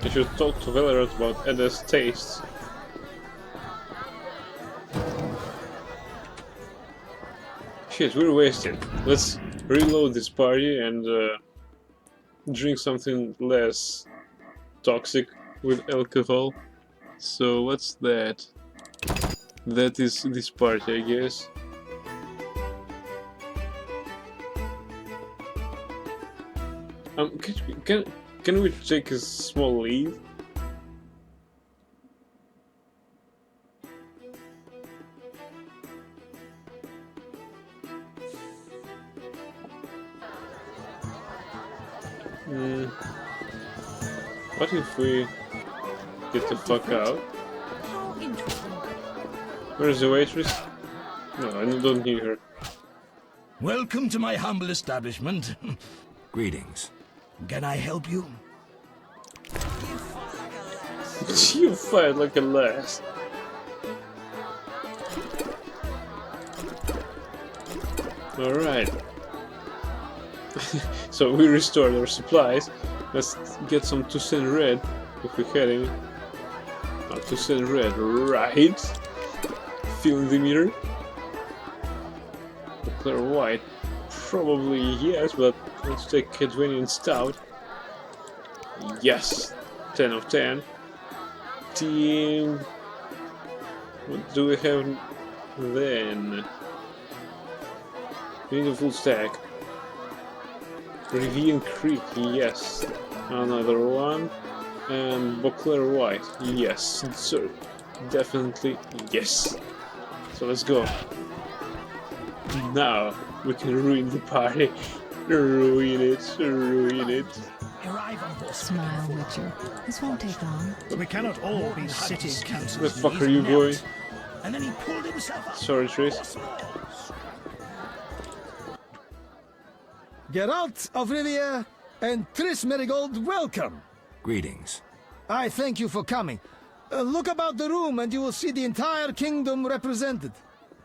[SPEAKER 2] I should talk to Velerad about Eda's tastes. Shit, we're wasting. Let's reload this party and drink something less toxic with alcohol. So what's that? That is this party, I guess. Can we take a small leave? What if we get the fuck out?
[SPEAKER 7] How interesting.
[SPEAKER 2] Where's the waitress? No, I don't need her.
[SPEAKER 11] Welcome to my humble establishment.
[SPEAKER 8] Greetings.
[SPEAKER 11] Can I help you?
[SPEAKER 2] You fight like a lass. Alright. So we restored our supplies. Let's get some Toussaint Red if we're heading. Toussaint Red, right? Feeling the meter? Clear White. Probably yes, but let's take Cadwanian Stout. Yes! 10 of 10. Team... What do we have then? We need a full stack. Rivian Creek, yes. Another one. And Beauclair White, yes. So, definitely yes. So let's go. Now we can ruin the party. Ruin it, ruin it.
[SPEAKER 3] Smile, Witcher. This won't take long.
[SPEAKER 11] We cannot all be city councillors.
[SPEAKER 2] Where the fuck are you going?
[SPEAKER 11] And then he pulled himself up.
[SPEAKER 2] Sorry, Triss.
[SPEAKER 14] Geralt of Rivia and Triss Merigold, welcome.
[SPEAKER 8] Greetings.
[SPEAKER 14] I thank you for coming. Look about the room and you will see the entire kingdom represented.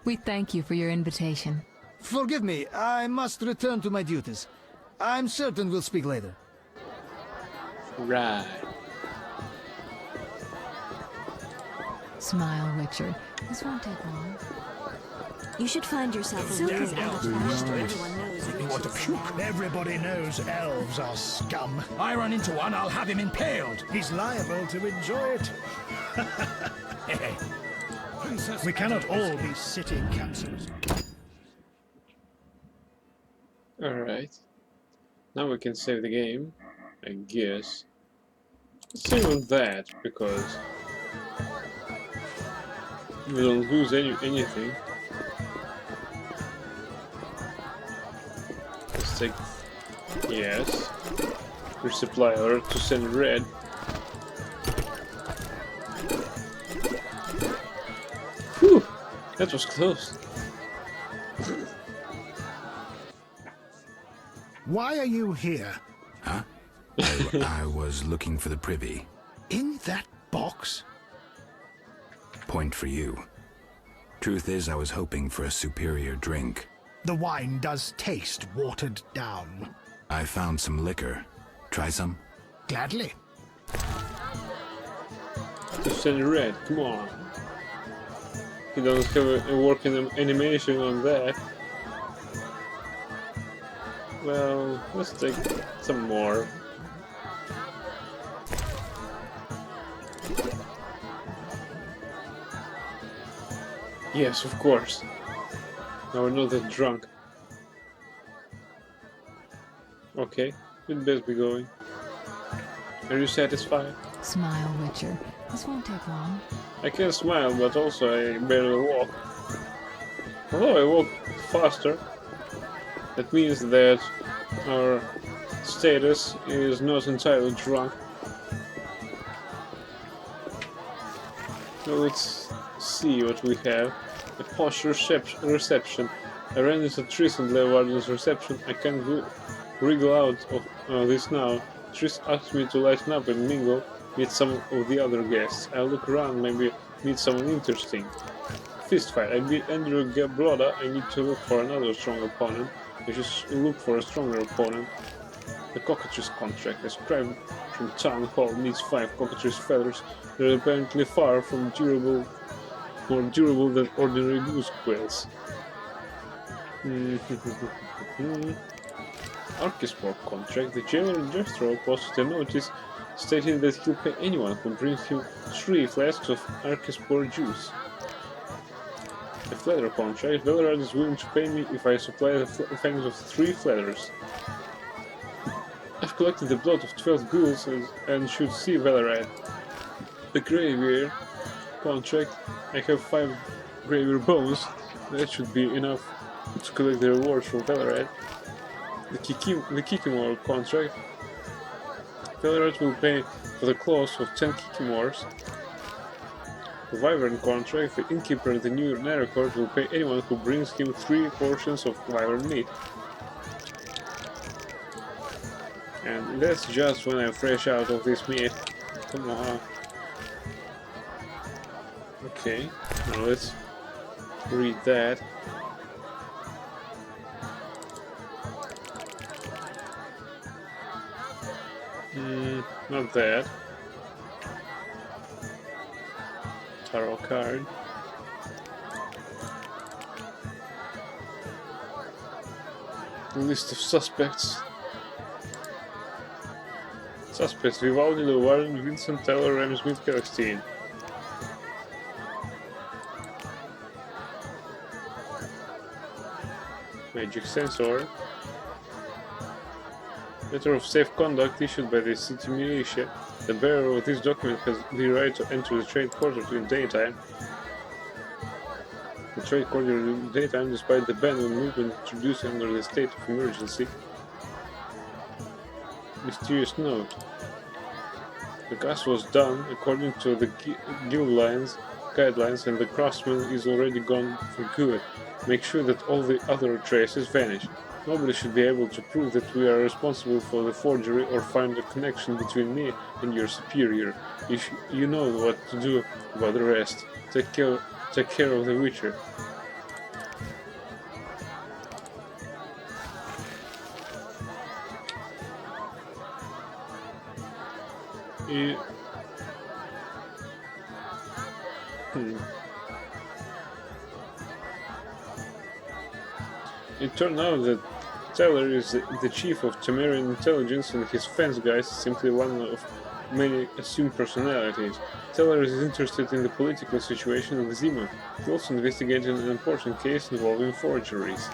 [SPEAKER 3] We thank you for your invitation.
[SPEAKER 14] Forgive me, I must return to my duties. I'm certain we'll speak later.
[SPEAKER 2] Right.
[SPEAKER 3] Smile, Witcher. This won't take long.
[SPEAKER 6] You should find yourself a
[SPEAKER 11] Damn
[SPEAKER 6] little
[SPEAKER 11] elves
[SPEAKER 6] out of
[SPEAKER 11] these
[SPEAKER 6] fashion.
[SPEAKER 11] days.
[SPEAKER 6] Everyone knows
[SPEAKER 11] Make me
[SPEAKER 6] which
[SPEAKER 11] want to
[SPEAKER 6] is
[SPEAKER 11] puke.
[SPEAKER 6] now.
[SPEAKER 11] Everybody knows elves are scum. I run into one, I'll have him impaled. He's liable to enjoy it. We cannot all be city councillors.
[SPEAKER 2] Alright. Now we can save the game, I guess. Let's save on that, because we don't lose anything. Let's take... yes. Resupply order to send red. Whew! That was close.
[SPEAKER 11] Why are you here?
[SPEAKER 8] Huh? I was looking for the privy.
[SPEAKER 11] In that box?
[SPEAKER 8] Point for you. Truth is, I was hoping for a superior drink.
[SPEAKER 11] The wine does taste watered down.
[SPEAKER 8] I found some liquor. Try some?
[SPEAKER 11] Gladly.
[SPEAKER 2] To send red, come on. He doesn't have a working animation on that. Well, let's take some more. Yes, of course. Now we're not that drunk. Okay, we'd best be going. Are you satisfied?
[SPEAKER 3] Smile, Witcher. This won't take long.
[SPEAKER 2] I can smile, but also I barely walk. Although I walk faster, that means that our status is not entirely drunk. So let's see what we have. A posh reception. I ran into Triss and Leeuwarden's reception. I can't wriggle out of this now. Triss asked me to lighten up and mingle, meet some of the other guests. I look around, maybe meet someone interesting. Fist fight. I beat Andrew Gabloda. I need to look for another strong opponent. I just look for a stronger opponent. The cockatrice contract. A scribe from Town Hall needs 5 cockatrice feathers. They're apparently far from more durable than ordinary goose quills. Archisport contract. The jailer in Jethro posted a notice stating that he'll pay anyone who brings him 3 flasks of Archisport juice. The Flather contract. Velerad is willing to pay me if I supply the fangs of 3 Flathers. I've collected the blood of 12 ghouls and should see Velerad. The Gravier contract. I have 5 Gravier bones. That should be enough to collect the rewards from Velerad. The Kikimor contract. Velerad will pay for the claws of 10 Kikimors. The Wyvern contract, the innkeeper of the new Narrow Court will pay anyone who brings him 3 portions of wyvern meat. And that's just when I'm fresh out of this meat. Come on. Okay, now let's read that. Not that. Tarot card. List of suspects. Suspects: Vivaldi, Llewellyn, Vincent, Taylor, Ramsmith, Calistine. Magic sensor. Letter of safe conduct issued by the city militia. The bearer of this document has the right to enter the trade quarter in daytime. The trade quarter in daytime, despite the ban on movement introduced under the state of emergency. Mysterious note. The cast was done according to the guild guidelines, and the craftsman is already gone for good. Make sure that all the other traces vanish. Nobody should be able to prove that we are responsible for the forgery or find a connection between me and your superior. You know what to do about the rest. Take care of the Witcher. It turned out that Taylor is the chief of Temerian intelligence, and his fence guy is simply one of many assumed personalities. Taylor is interested in the political situation of Zima. He also investigated an important case involving forgeries.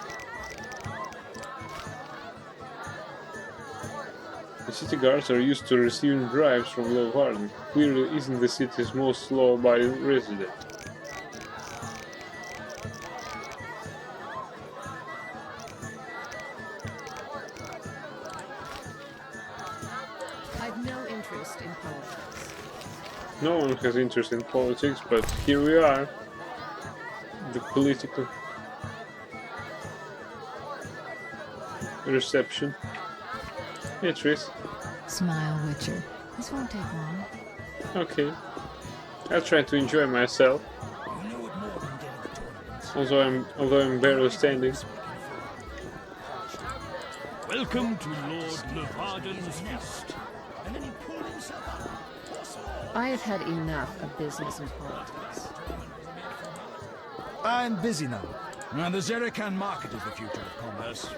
[SPEAKER 2] The city guards are used to receiving bribes from Llewellyn. Clearly isn't the city's most law-abiding resident.
[SPEAKER 15] I've no interest in politics.
[SPEAKER 2] No one has interest in politics, but here we are. The political reception. Hey Triss.
[SPEAKER 3] Smile, Witcher. This won't take long.
[SPEAKER 2] Okay. I'll try to enjoy myself. Although I'm barely standing.
[SPEAKER 5] Welcome to Lord Llewellyn's nest.
[SPEAKER 15] I have had enough of business and politics.
[SPEAKER 10] I'm busy now. And the Zerican market is the future of commerce.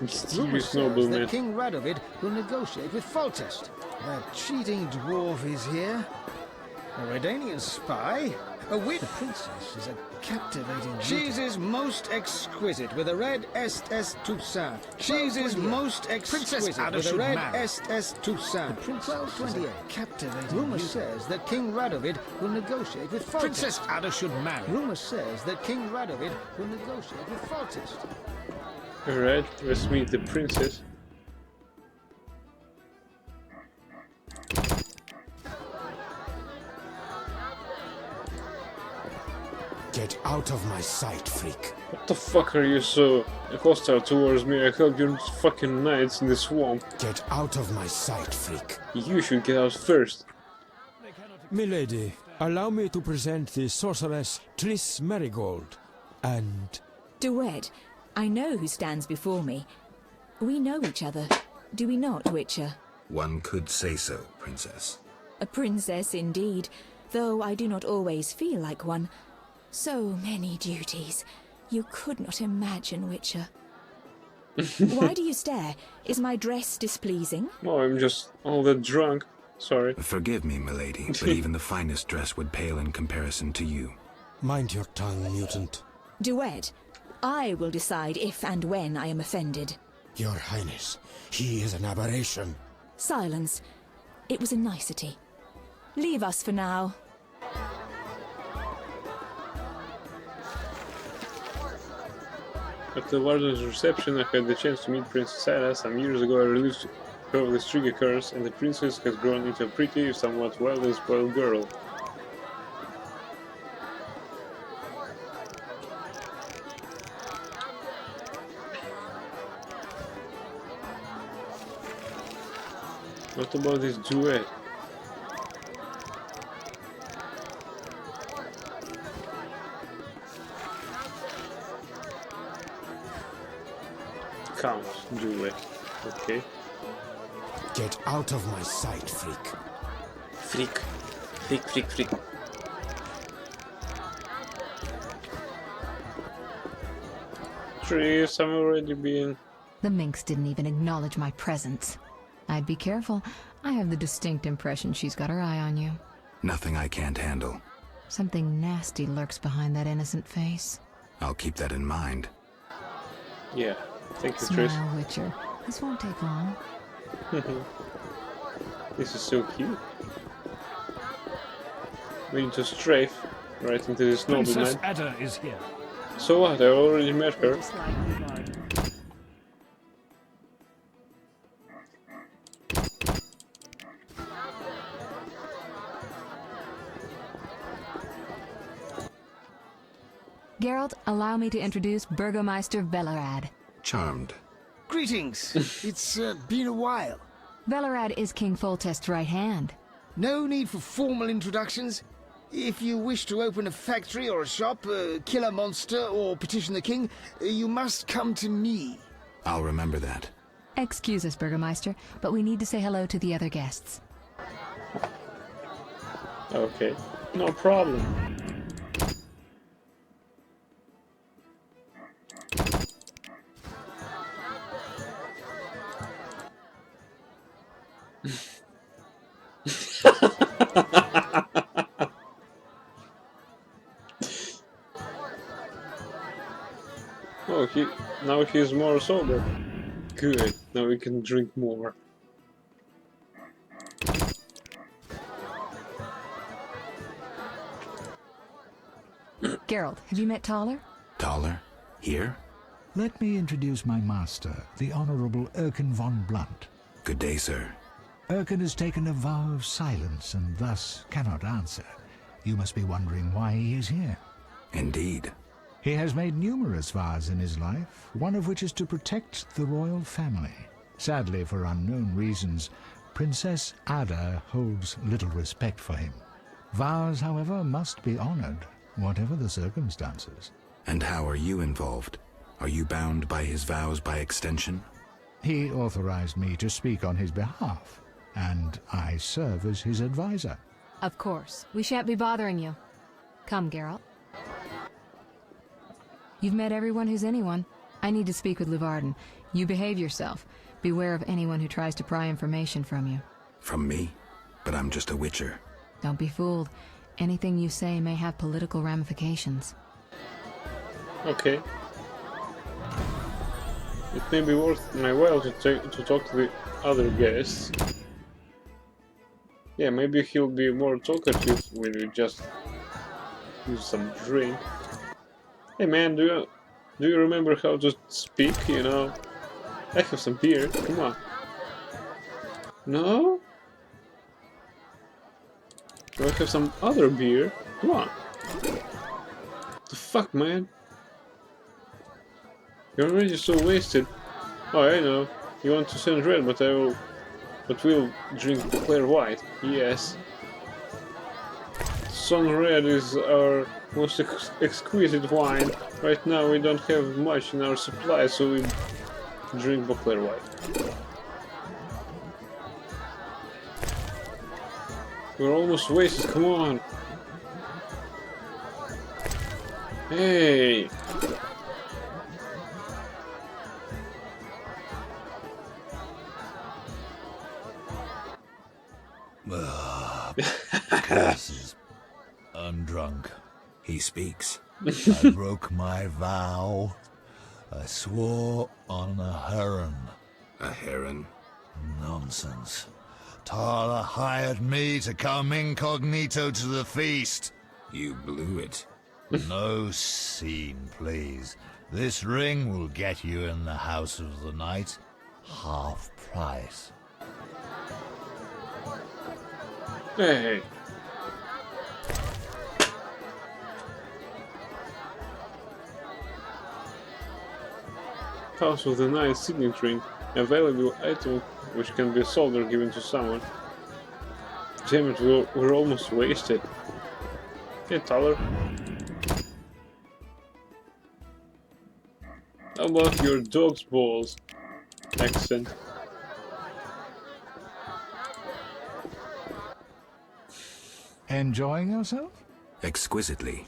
[SPEAKER 14] Rumour says that King Radovid will negotiate with Foltest. That cheating dwarf is here. A Redanian spy. A wit. The princess is a captivating. She's his most exquisite with a red Est Toussaint. She's his most exquisite with a red Est Toussaint. 1228. Captivating. Rumour says that King Radovid will negotiate with Foltest.
[SPEAKER 10] Princess Ada should marry.
[SPEAKER 14] Rumour says that King Radovid will negotiate with Foltest.
[SPEAKER 2] Alright, let's meet the princess.
[SPEAKER 16] Get out of my sight, freak.
[SPEAKER 2] What the fuck are you so hostile towards me? I helped your fucking knights in the swamp.
[SPEAKER 16] Get out of my sight, freak.
[SPEAKER 2] You should get out first.
[SPEAKER 16] Milady, allow me to present the sorceress Triss Merigold, and...
[SPEAKER 13] Duet, I know who stands before me. We know each other, do we not, Witcher?
[SPEAKER 8] One could say so, Princess.
[SPEAKER 13] A princess indeed, though I do not always feel like one. So many duties. You could not imagine, Witcher. Why do you stare? Is my dress displeasing?
[SPEAKER 2] Oh, I'm just all that drunk. Sorry.
[SPEAKER 8] Forgive me, milady, but even the finest dress would pale in comparison to you.
[SPEAKER 16] Mind your tongue, mutant.
[SPEAKER 13] Duet, I will decide if and when I am offended.
[SPEAKER 16] Your Highness, he is an aberration.
[SPEAKER 13] Silence. It was a nicety. Leave us for now.
[SPEAKER 2] At the warden's reception, I had the chance to meet Princess Ada. Some years ago, I released her of the Striga curse, and the princess has grown into a pretty, somewhat wild and spoiled girl. What about this duet? Count duet. Okay.
[SPEAKER 16] Get out of my sight, freak.
[SPEAKER 2] Freak. Freak, freak, freak. Trees have already been.
[SPEAKER 3] The minx didn't even acknowledge my presence. I'd be careful. I have the distinct impression she's got her eye on you.
[SPEAKER 8] Nothing I can't handle.
[SPEAKER 3] Something nasty lurks behind that innocent face.
[SPEAKER 8] I'll keep that in mind.
[SPEAKER 2] Yeah, thank you, Triss.
[SPEAKER 3] Smile, Witcher. This won't take long.
[SPEAKER 2] This is so cute. We need to strafe right into this nobleman.
[SPEAKER 5] Princess Ada is here.
[SPEAKER 2] So what? I already met her.
[SPEAKER 3] Geralt, allow me to introduce Burgomeister Velerad.
[SPEAKER 8] Charmed.
[SPEAKER 14] Greetings. It's been a while.
[SPEAKER 3] Velerad is King Foltest's right hand.
[SPEAKER 14] No need for formal introductions. If you wish to open a factory or a shop, kill a monster, or petition the king, you must come to me.
[SPEAKER 8] I'll remember that.
[SPEAKER 3] Excuse us, Burgomeister, but we need to say hello to the other guests.
[SPEAKER 2] Okay, no problem. Oh, now he's more sober. Good. Now we can drink more.
[SPEAKER 3] Geralt, have you met Taller?
[SPEAKER 8] Taller? Here?
[SPEAKER 1] Let me introduce my master, the Honorable Erkin von Blunt.
[SPEAKER 8] Good day, sir.
[SPEAKER 1] Erkin has taken a vow of silence and thus cannot answer. You must be wondering why he is here.
[SPEAKER 8] Indeed.
[SPEAKER 1] He has made numerous vows in his life, one of which is to protect the royal family. Sadly, for unknown reasons, Princess Ada holds little respect for him. Vows, however, must be honored, whatever the circumstances.
[SPEAKER 8] And how are you involved? Are you bound by his vows by extension?
[SPEAKER 1] He authorized me to speak on his behalf, and I serve as his advisor.
[SPEAKER 3] Of course. We shan't be bothering you. Come, Geralt. You've met everyone who's anyone. I need to speak with Luvarden. You behave yourself. Beware of anyone who tries to pry information from you.
[SPEAKER 8] From me? But I'm just a witcher.
[SPEAKER 3] Don't be fooled. Anything you say may have political ramifications.
[SPEAKER 2] Okay. It may be worth my while to talk to the other guests. Yeah, maybe he'll be more talkative when we just use some drink. Hey man, do you remember how to speak, you know? I have some beer, come on. No? Do I have some other beer? Come on. The fuck, man? You're already so wasted. Oh, I know. You want to send red, but we'll drink the clear white. Yes. Sun Red is our most exquisite wine. Right now we don't have much in our supply, so we drink Boclair White. We're almost wasted, come on! Hey!
[SPEAKER 10] Curses. I'm drunk.
[SPEAKER 8] He speaks.
[SPEAKER 10] I broke my vow. I swore on a heron.
[SPEAKER 8] A heron?
[SPEAKER 10] Nonsense. Tala hired me to come incognito to the feast.
[SPEAKER 8] You blew it.
[SPEAKER 10] No scene, please. This ring will get you in the House of the Night. Half price.
[SPEAKER 2] Hey! House of the Night signet ring. A valuable item which can be sold or given to someone. Damn it, we're almost wasted. Hey, Tyler. How about your dog's balls? Accent.
[SPEAKER 1] Enjoying yourself?
[SPEAKER 8] Exquisitely.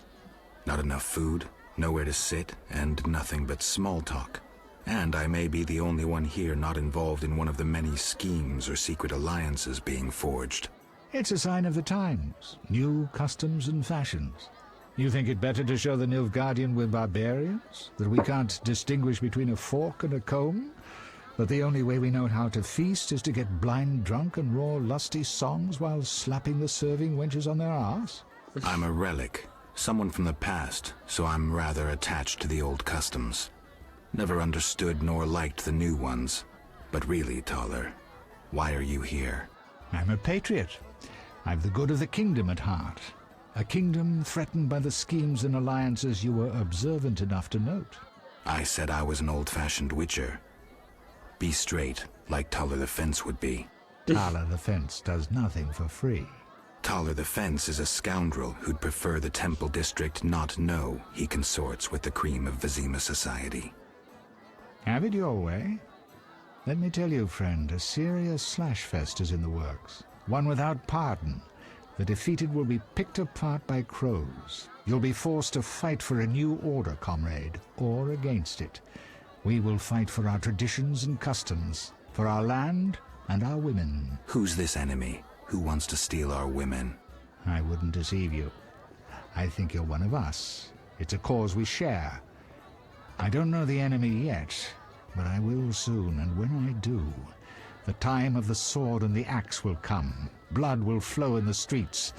[SPEAKER 8] Not enough food, nowhere to sit, and nothing but small talk. And I may be the only one here not involved in one of the many schemes or secret alliances being forged.
[SPEAKER 1] It's a sign of the times. New customs and fashions. You think it better to show the Nilfgaardian we're barbarians? That we can't distinguish between a fork and a comb? That the only way we know how to feast is to get blind drunk and roar lusty songs while slapping the serving wenches on their arse?
[SPEAKER 8] I'm a relic. Someone from the past, so I'm rather attached to the old customs. Never understood nor liked the new ones. But really, Thaler, why are you here?
[SPEAKER 1] I'm a patriot. I've the good of the kingdom at heart. A kingdom threatened by the schemes and alliances you were observant enough to note.
[SPEAKER 8] I said I was an old-fashioned witcher. Be straight, like Thaler the Fence would be.
[SPEAKER 1] Thaler the Fence does nothing for free.
[SPEAKER 8] Thaler the Fence is a scoundrel who'd prefer the Temple District not know he consorts with the cream of Vizima society.
[SPEAKER 1] Have it your way. Let me tell you, friend, a serious slashfest is in the works. One without pardon. The defeated will be picked apart by crows. You'll be forced to fight for a new order, comrade, or against it. We will fight for our traditions and customs, for our land and our women.
[SPEAKER 8] Who's this enemy? Who wants to steal our women?
[SPEAKER 1] I wouldn't deceive you. I think you're one of us. It's a cause we share. I don't know the enemy yet, but I will soon, and when I do, the time of the sword and the axe will come. Blood will flow in the streets.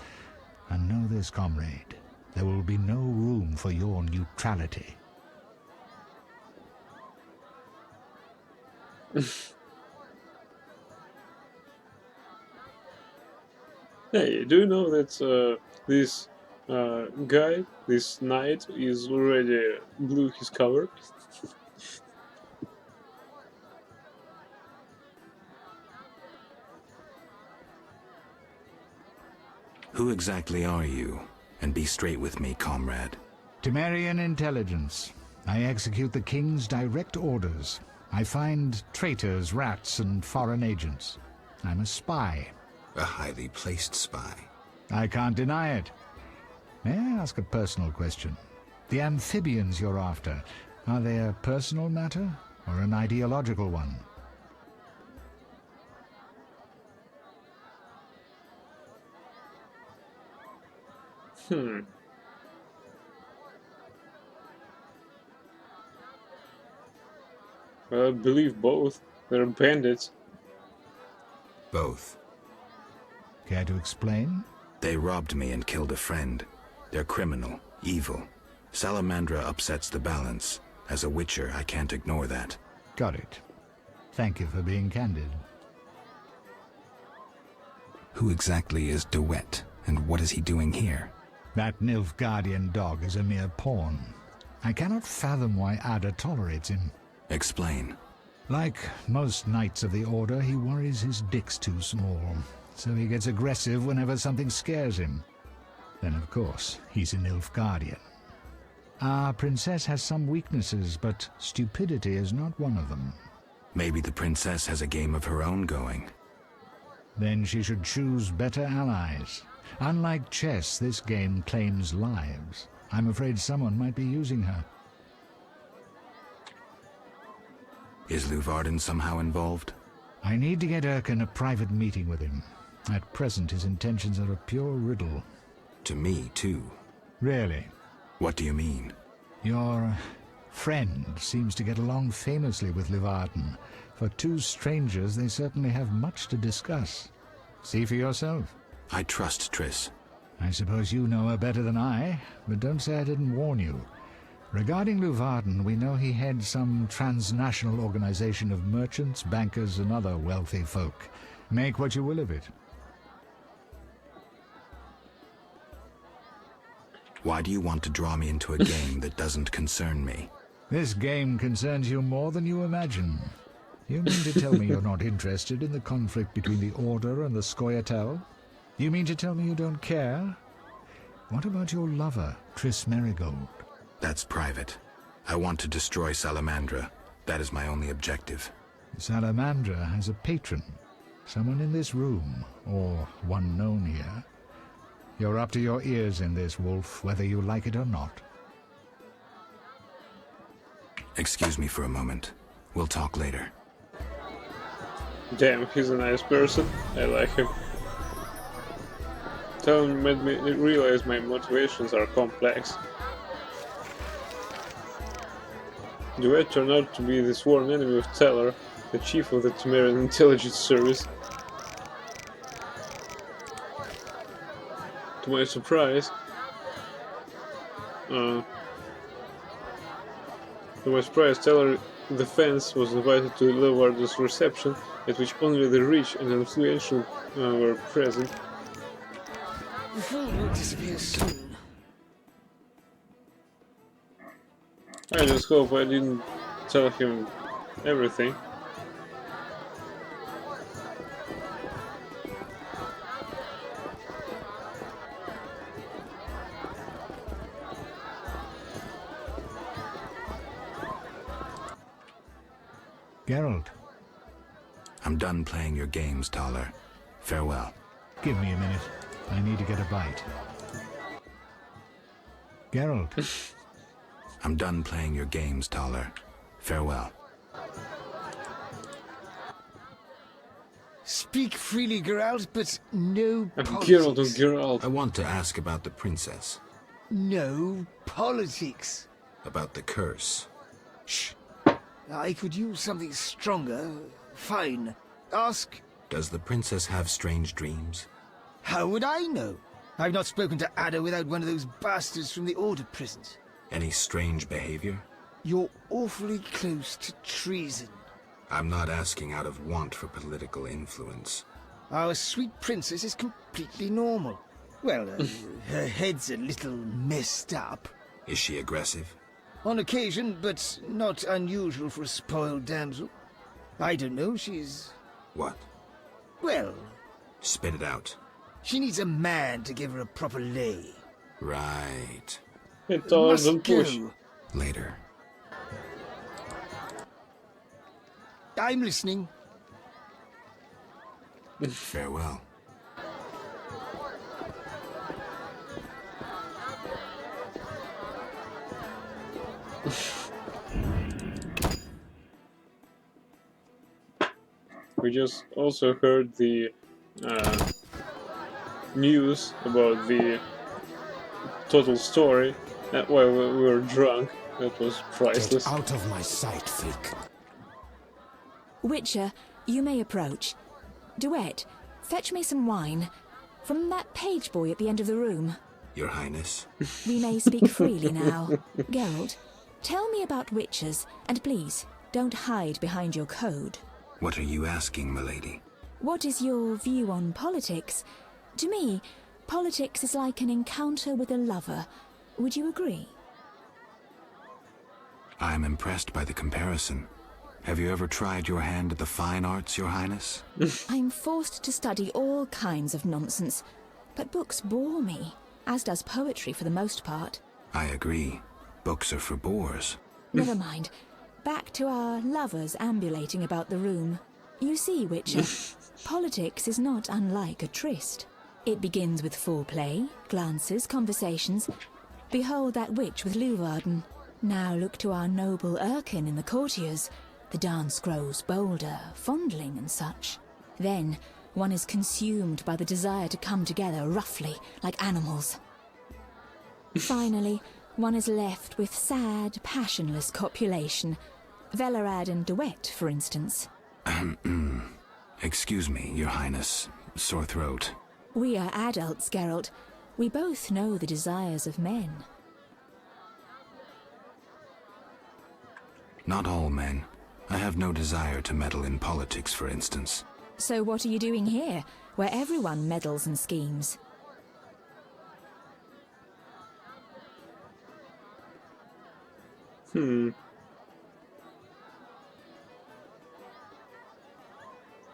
[SPEAKER 1] And know this, comrade, there will be no room for your neutrality.
[SPEAKER 2] Hey, do you know that this guy, this knight, is already blew his cover?
[SPEAKER 8] Who exactly are you? And be straight with me, comrade.
[SPEAKER 1] Temerian intelligence. I execute the king's direct orders. I find traitors, rats, and foreign agents. I'm a spy.
[SPEAKER 8] A highly placed spy.
[SPEAKER 1] I can't deny it. May I ask a personal question? The amphibians you're after, are they a personal matter or an ideological one?
[SPEAKER 2] I believe both. They're bandits.
[SPEAKER 8] Both.
[SPEAKER 1] Care to explain?
[SPEAKER 8] They robbed me and killed a friend. They're criminal, evil. Salamandra upsets the balance. As a witcher, I can't ignore that.
[SPEAKER 1] Got it. Thank you for being candid.
[SPEAKER 8] Who exactly is De Wet, and what is he doing here?
[SPEAKER 1] That Nilfgaardian dog is a mere pawn. I cannot fathom why Ada tolerates him.
[SPEAKER 8] Explain.
[SPEAKER 1] Like most knights of the Order, he worries his dick's too small, so he gets aggressive whenever something scares him. Then, of course, he's a Nilfgaardian. Our princess has some weaknesses, but stupidity is not one of them.
[SPEAKER 8] Maybe the princess has a game of her own going.
[SPEAKER 1] Then she should choose better allies. Unlike chess, this game claims lives. I'm afraid someone might be using her.
[SPEAKER 8] Is Luvarden somehow involved?
[SPEAKER 1] I need to get Erkin a private meeting with him. At present, his intentions are a pure riddle.
[SPEAKER 8] To me, too.
[SPEAKER 1] Really?
[SPEAKER 8] What do you mean?
[SPEAKER 1] Your friend seems to get along famously with Luvarden. For two strangers, they certainly have much to discuss. See for yourself.
[SPEAKER 8] I trust Triss.
[SPEAKER 1] I suppose you know her better than I, but don't say I didn't warn you. Regarding Luvarden, we know he heads some transnational organization of merchants, bankers, and other wealthy folk. Make what you will of it.
[SPEAKER 8] Why do you want to draw me into a game that doesn't concern me?
[SPEAKER 1] This game concerns you more than you imagine. You mean to tell me you're not interested in the conflict between the Order and the Scoia'tael? You mean to tell me you don't care? What about your lover, Triss Merigold?
[SPEAKER 8] That's private. I want to destroy Salamandra. That is my only objective.
[SPEAKER 1] Salamandra has a patron. Someone in this room, or one known here. You're up to your ears in this, Wolf, whether you like it or not.
[SPEAKER 8] Excuse me for a moment. We'll talk later.
[SPEAKER 2] Damn, he's a nice person. I like him. Telling him made me realize my motivations are complex. Duet turned out to be the sworn enemy of Teller, the chief of the Temerian intelligence service. To my surprise, Teller Defense was invited to Leeuwarden's reception, at which only the rich and influential were present.
[SPEAKER 14] The fool will disappear soon.
[SPEAKER 2] I just hope I didn't tell him everything.
[SPEAKER 1] Geralt.
[SPEAKER 8] I'm done playing your games, Taller. Farewell.
[SPEAKER 1] Give me a minute. I need to get a bite. Geralt.
[SPEAKER 8] I'm done playing your games, Taller. Farewell.
[SPEAKER 14] Speak freely, Geralt, but no politics.
[SPEAKER 2] Geralt and Geralt.
[SPEAKER 8] I want to ask about the princess.
[SPEAKER 14] No politics.
[SPEAKER 8] About the curse.
[SPEAKER 14] Shh. I could use something stronger. Fine. Ask.
[SPEAKER 8] Does the princess have strange dreams?
[SPEAKER 14] How would I know? I've not spoken to Ada without one of those bastards from the Order prisons.
[SPEAKER 8] Any strange behavior?
[SPEAKER 14] You're awfully close to treason.
[SPEAKER 8] I'm not asking out of want for political influence.
[SPEAKER 14] Our sweet princess is completely normal. Well, her head's a little messed up.
[SPEAKER 8] Is she aggressive?
[SPEAKER 14] On occasion, but not unusual for a spoiled damsel. I don't know, she's...
[SPEAKER 8] What?
[SPEAKER 14] Well...
[SPEAKER 8] Spit it out.
[SPEAKER 14] She needs a man to give her a proper lay.
[SPEAKER 8] Right.
[SPEAKER 2] It doesn't push.
[SPEAKER 8] Later.
[SPEAKER 14] I'm listening.
[SPEAKER 8] Farewell.
[SPEAKER 2] We just also heard the news about the total story while we were drunk. That was priceless.
[SPEAKER 16] Get out of my sight, freak.
[SPEAKER 13] Witcher, you may approach. Duet, fetch me some wine. From that page boy at the end of the room.
[SPEAKER 8] Your Highness.
[SPEAKER 13] We may speak freely now. Geralt, tell me about witchers, and please, don't hide behind your code.
[SPEAKER 8] What are you asking, milady?
[SPEAKER 13] What is your view on politics? To me, politics is like an encounter with a lover. Would you agree?
[SPEAKER 8] I'm impressed by the comparison. Have you ever tried your hand at the fine arts, Your Highness?
[SPEAKER 13] I'm forced to study all kinds of nonsense, but books bore me, as does poetry for the most part.
[SPEAKER 8] I agree. Books are for bores.
[SPEAKER 13] Never mind. Back to our lovers ambulating about the room. You see, Witcher, politics is not unlike a tryst. It begins with foreplay, glances, conversations. Behold that witch with Leeuwarden. Now look to our noble Erkin in the courtiers. The dance grows bolder, fondling and such. Then one is consumed by the desire to come together roughly, like animals. Finally, one is left with sad, passionless copulation. Velerad and Duet, for instance.
[SPEAKER 8] Excuse me, Your Highness. Sore throat.
[SPEAKER 13] We are adults, Geralt. We both know the desires of men.
[SPEAKER 8] Not all men. I have no desire to meddle in politics, for instance.
[SPEAKER 13] So what are you doing here, where everyone meddles and schemes?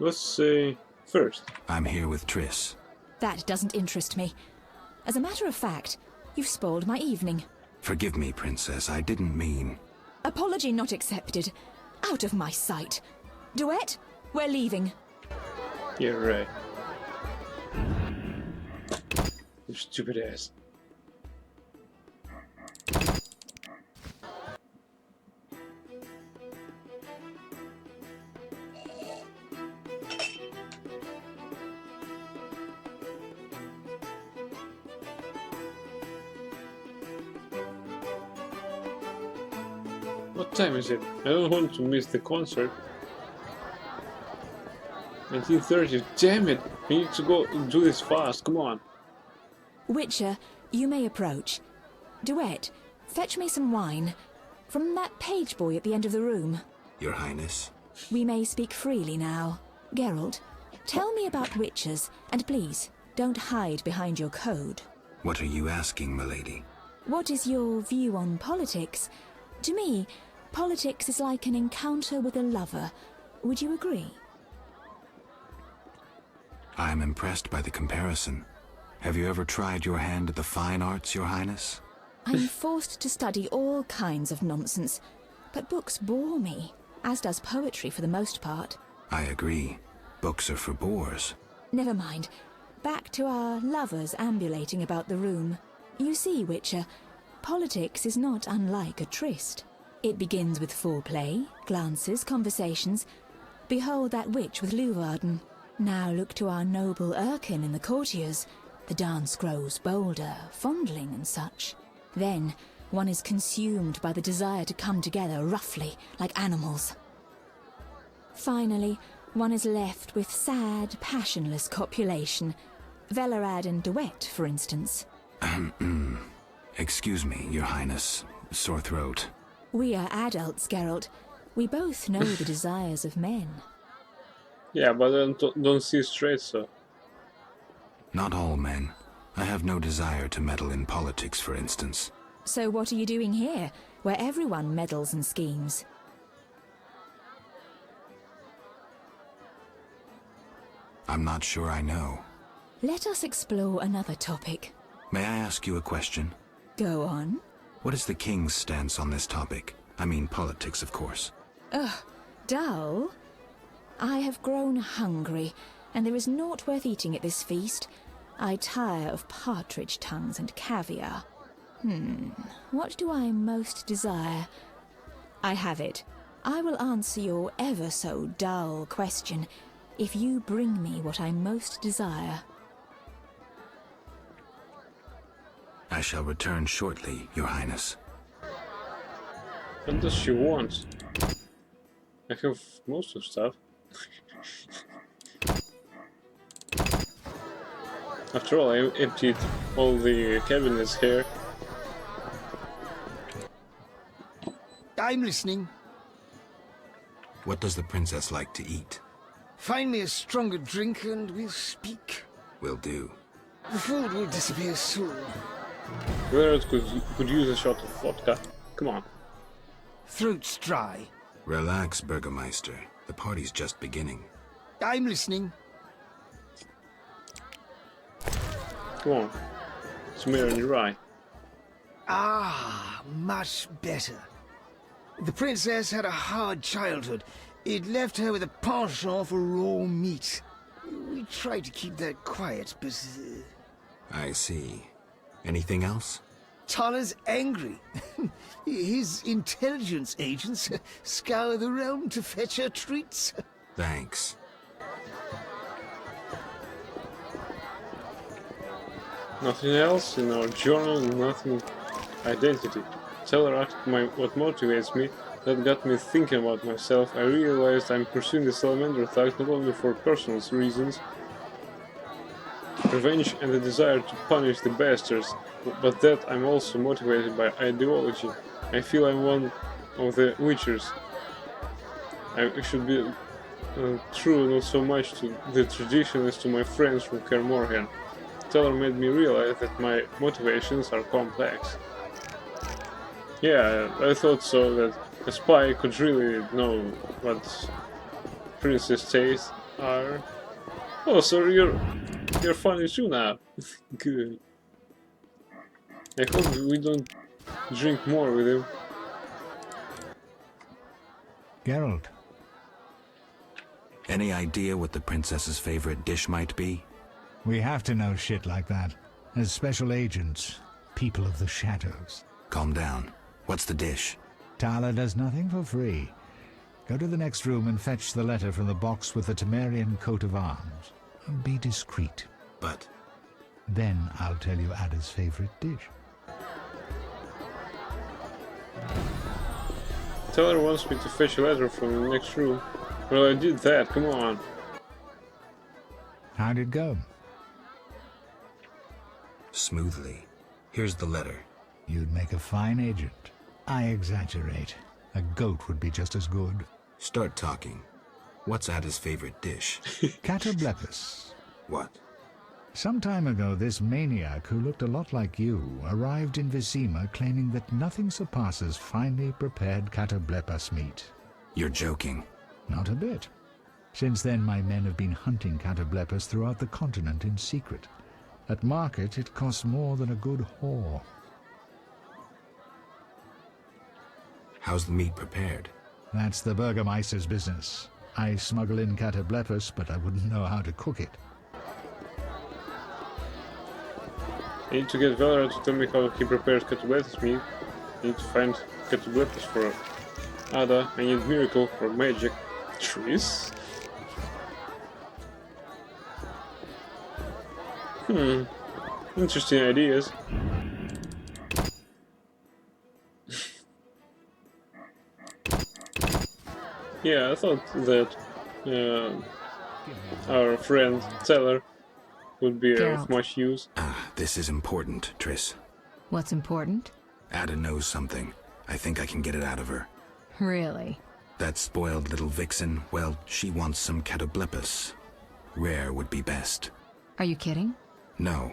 [SPEAKER 2] Let's say first.
[SPEAKER 8] I'm here with Triss.
[SPEAKER 13] That doesn't interest me. As a matter of fact, you've spoiled my evening.
[SPEAKER 8] Forgive me, Princess, I didn't mean...
[SPEAKER 13] Apology not accepted. Out of my sight. Duet, we're leaving.
[SPEAKER 2] Yeah, right. You stupid ass. What time is it? I don't want to miss the concert. 19:30. Damn it! We need to go do this fast. Come on.
[SPEAKER 13] Witcher, you may approach. Duet, fetch me some wine. From that page boy at the end of the room.
[SPEAKER 8] Your Highness?
[SPEAKER 13] We may speak freely now. Geralt, tell me about witchers, and please, don't hide behind your code.
[SPEAKER 8] What are you asking, milady?
[SPEAKER 13] What is your view on politics? To me, politics is like an encounter with a lover. Would you agree?
[SPEAKER 8] I am impressed by the comparison. Have you ever tried your hand at the fine arts, Your Highness?
[SPEAKER 13] I'm forced to study all kinds of nonsense, but books bore me, as does poetry for the most part.
[SPEAKER 8] I agree. Books are for bores.
[SPEAKER 13] Never mind. Back to our lovers ambulating about the room. You see, Witcher, politics is not unlike a tryst. It begins with foreplay, glances, conversations. Behold that witch with Luvarden. Now look to our noble Erkin and the courtiers. The dance grows bolder, fondling and such. Then one is consumed by the desire to come together roughly, like animals. Finally, one is left with sad, passionless copulation. Velerad and Duet, for instance.
[SPEAKER 8] Excuse me, Your Highness. Sore throat.
[SPEAKER 13] We are adults, Geralt. We both know the desires of men.
[SPEAKER 2] Yeah, but I don't see straight, so...
[SPEAKER 8] Not all men. I have no desire to meddle in politics, for instance.
[SPEAKER 13] So what are you doing here, where everyone meddles and schemes?
[SPEAKER 8] I'm not sure I know.
[SPEAKER 13] Let us explore another topic.
[SPEAKER 8] May I ask you a question?
[SPEAKER 13] Go on.
[SPEAKER 8] What is the king's stance on this topic? I mean politics, of course.
[SPEAKER 13] Ugh, dull? I have grown hungry, and there is naught worth eating at this feast. I tire of partridge tongues and caviar. What do I most desire? I have it. I will answer your ever so dull question if you bring me what I most desire.
[SPEAKER 8] I shall return shortly, Your Highness.
[SPEAKER 2] What does she want? I have most of stuff. After all, I emptied all the cabinets here.
[SPEAKER 14] I'm listening.
[SPEAKER 8] What does the princess like to eat?
[SPEAKER 14] Find me a stronger drink and we'll speak.
[SPEAKER 8] Will do.
[SPEAKER 14] The food will disappear soon.
[SPEAKER 2] Where could use a shot of vodka. Come on.
[SPEAKER 14] Throat's dry.
[SPEAKER 8] Relax, Burgermeister. The party's just beginning.
[SPEAKER 14] I'm listening.
[SPEAKER 2] Come on. Smear in your eye.
[SPEAKER 14] Ah, much better. The princess had a hard childhood. It left her with a penchant for raw meat. We tried to keep that quiet, but...
[SPEAKER 8] I see. Anything else?
[SPEAKER 14] Tala's angry. His intelligence agents scour the realm to fetch her treats.
[SPEAKER 8] Thanks.
[SPEAKER 2] Nothing else in our journal, nothing. Identity. Teller asked what motivates me. That got me thinking about myself. I realized I'm pursuing the salamander task not only for personal reasons, revenge and the desire to punish the bastards, but that I'm also motivated by ideology. I feel I'm one of the Witchers. I should be true not so much to the tradition as to my friends from Kaer Morhen. Teller made me realize that my motivations are complex. Yeah, I thought so, that a spy could really know what princess tastes. are... Oh, so you're funny too now. Good. I hope we don't drink more with him.
[SPEAKER 1] Geralt.
[SPEAKER 8] Any idea what the princess's favorite dish might be?
[SPEAKER 1] We have to know shit like that. As special agents, people of the shadows.
[SPEAKER 8] Calm down. What's the dish?
[SPEAKER 1] Tala does nothing for free. Go to the next room and fetch the letter from the box with the Temerian coat of arms. Be discreet.
[SPEAKER 8] But...
[SPEAKER 1] Then I'll tell you Ada's favorite dish.
[SPEAKER 2] Teller wants me to fetch a letter from the next room. Well, I did that, come on.
[SPEAKER 1] How'd it go?
[SPEAKER 8] Smoothly. Here's the letter.
[SPEAKER 1] You'd make a fine agent. I exaggerate. A goat would be just as good.
[SPEAKER 8] Start talking. What's Ada's favorite dish?
[SPEAKER 1] Catoblepus.
[SPEAKER 8] What?
[SPEAKER 1] Some time ago, this maniac who looked a lot like you arrived in Vizima claiming that nothing surpasses finely prepared Catoblepus meat.
[SPEAKER 8] You're joking.
[SPEAKER 1] Not a bit. Since then, my men have been hunting Catoblepus throughout the continent in secret. At market, it costs more than a good whore.
[SPEAKER 8] How's the meat prepared?
[SPEAKER 1] That's the Burgermeister's business. I smuggle in Catoblepus, but I wouldn't know how to cook it.
[SPEAKER 2] I need to get Valera to tell me how he prepares Catoblepus meat. I need to find Catoblepus for Ada. I need Miracle for Magic. Triss? Interesting ideas. Yeah, I thought that our friend Teller would be of much use.
[SPEAKER 8] This is important, Triss.
[SPEAKER 3] What's important?
[SPEAKER 8] Ada knows something. I think I can get it out of her.
[SPEAKER 3] Really?
[SPEAKER 8] That spoiled little vixen, well, she wants some Catoblepus. Rare would be best.
[SPEAKER 3] Are you kidding?
[SPEAKER 8] No.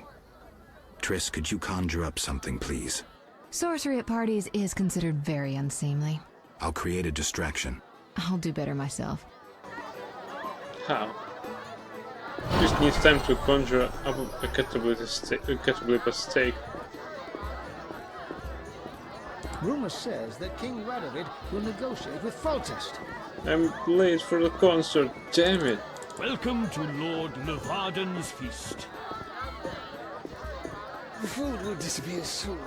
[SPEAKER 8] Triss, could you conjure up something, please?
[SPEAKER 3] Sorcery at parties is considered very unseemly.
[SPEAKER 8] I'll create a distraction.
[SPEAKER 3] I'll do better myself.
[SPEAKER 2] How? Just needs time to conjure up a Catoblepus steak.
[SPEAKER 14] Rumor says that King Radovid will negotiate with Foltest.
[SPEAKER 2] I'm late for the concert, damn it.
[SPEAKER 5] Welcome to Lord Levarden's feast.
[SPEAKER 14] The food will disappear soon.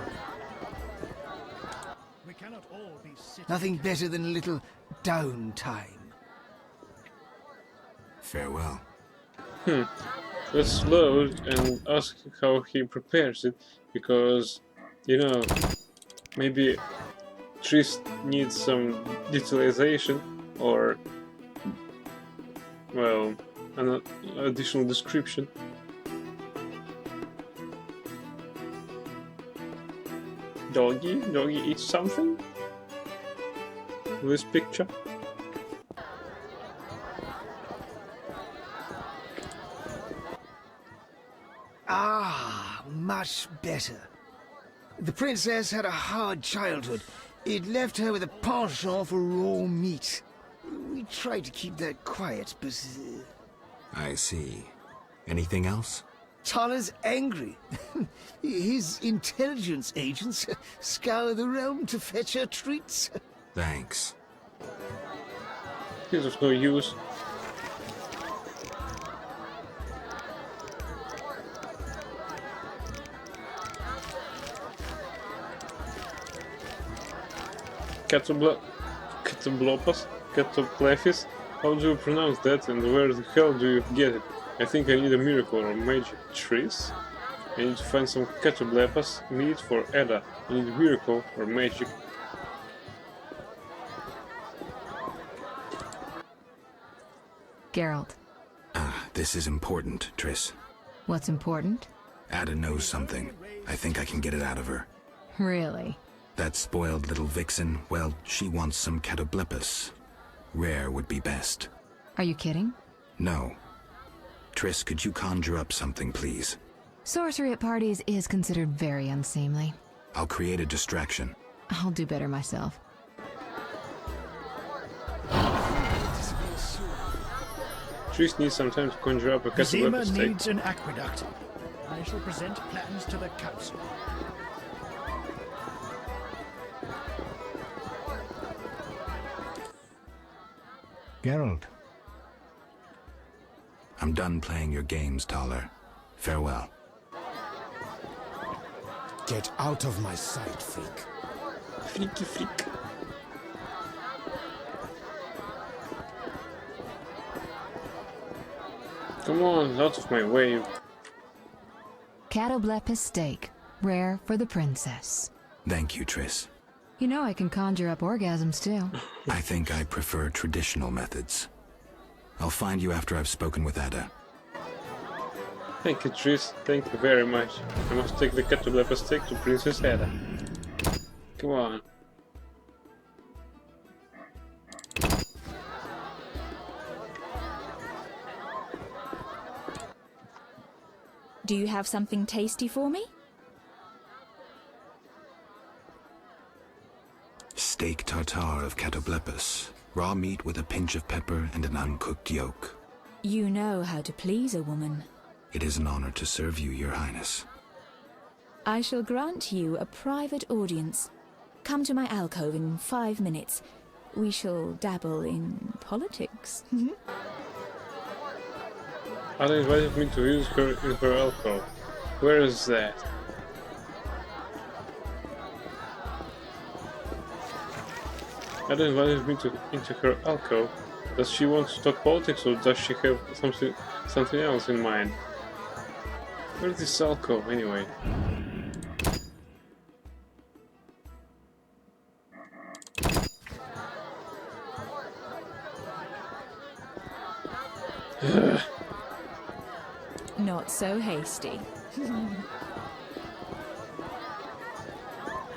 [SPEAKER 11] We cannot all be sitting.
[SPEAKER 14] Nothing better than a little downtime.
[SPEAKER 8] Farewell.
[SPEAKER 2] Let's load and ask how he prepares it, because, you know, maybe Triss needs some detailization or, well, an additional description. Doggy eats something? This picture?
[SPEAKER 14] Ah, much better. The princess had a hard childhood. It left her with a penchant for raw meat. We tried to keep that quiet, but...
[SPEAKER 8] I see. Anything else?
[SPEAKER 14] Tala's angry. His intelligence agents scour the realm to fetch her treats.
[SPEAKER 8] Thanks.
[SPEAKER 2] He's of no use. Catoblepus? How do you pronounce that and where the hell do you get it? I think I need a miracle or magic. Triss? I need to find some Catoblepus meat for Ada. I need a miracle or magic.
[SPEAKER 3] Geralt.
[SPEAKER 8] This is important, Triss.
[SPEAKER 3] What's important?
[SPEAKER 8] Ada knows something. I think I can get it out of her.
[SPEAKER 3] Really?
[SPEAKER 8] That spoiled little vixen, well, she wants some Catoblepus. Rare would be best.
[SPEAKER 3] Are you kidding?
[SPEAKER 8] No. Triss, could you conjure up something, please?
[SPEAKER 3] Sorcery at parties is considered very unseemly.
[SPEAKER 8] I'll create a distraction.
[SPEAKER 3] I'll do better myself.
[SPEAKER 2] Triss needs some time to conjure up a
[SPEAKER 11] Zima
[SPEAKER 2] Catoblepas stake.
[SPEAKER 11] needs an aqueduct. I shall present plans to the council.
[SPEAKER 1] Geralt,
[SPEAKER 8] I'm done playing your games, Taller. Farewell.
[SPEAKER 16] Get out of my sight, freak.
[SPEAKER 2] Freaky freak. Come on, out of my way.
[SPEAKER 3] Catoblepas steak, rare for the princess.
[SPEAKER 8] Thank you, Triss.
[SPEAKER 3] You know I can conjure up orgasms too.
[SPEAKER 8] I think I prefer traditional methods. I'll find you after I've spoken with Ada.
[SPEAKER 2] Thank you, Triss. Thank you very much. I must take the Catoblepas steak to Princess Ada. Come on.
[SPEAKER 13] Do you have something tasty for me?
[SPEAKER 8] Steak tartare of Catoblepas. Raw meat with a pinch of pepper and an uncooked yolk.
[SPEAKER 13] You know how to please a woman.
[SPEAKER 8] It is an honor to serve you, Your Highness.
[SPEAKER 13] I shall grant you a private audience. Come to my alcove in 5 minutes. We shall dabble in politics.
[SPEAKER 2] Ada invited me to use her in her alcove. Where is that? Ada invited me into her alcove. Does she want to talk politics or does she have something else in mind? Where's this alcove anyway?
[SPEAKER 13] Not so hasty.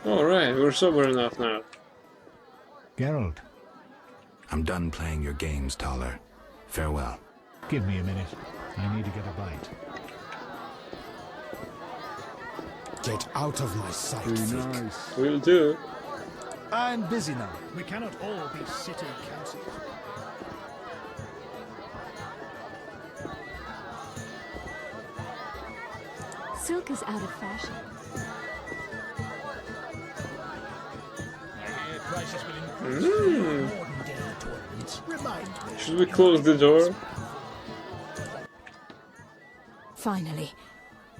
[SPEAKER 2] Alright, we're sober enough now.
[SPEAKER 1] Geralt,
[SPEAKER 8] I'm done playing your games, Taller. Farewell.
[SPEAKER 1] give me a minute. I need to get a bite.
[SPEAKER 16] Get out of my sight, freak.
[SPEAKER 9] Nice.
[SPEAKER 2] Will do.
[SPEAKER 9] I'm busy now.
[SPEAKER 11] We cannot all be city councillors.
[SPEAKER 7] Silk is out of fashion.
[SPEAKER 11] Prices will increase for modern day tournaments. Remind me.
[SPEAKER 2] Should we close the door?
[SPEAKER 13] Finally,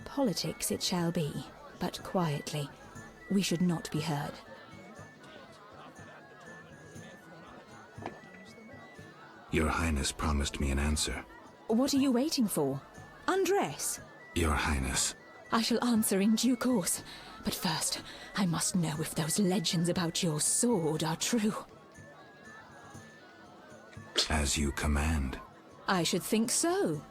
[SPEAKER 13] politics it shall be, but quietly. We should not be heard.
[SPEAKER 8] Your Highness promised me an answer.
[SPEAKER 13] What are you waiting for? Undress.
[SPEAKER 8] Your Highness.
[SPEAKER 13] I shall answer in due course. But first, I must know if those legends about your sword are true.
[SPEAKER 8] As you command.
[SPEAKER 13] I should think so.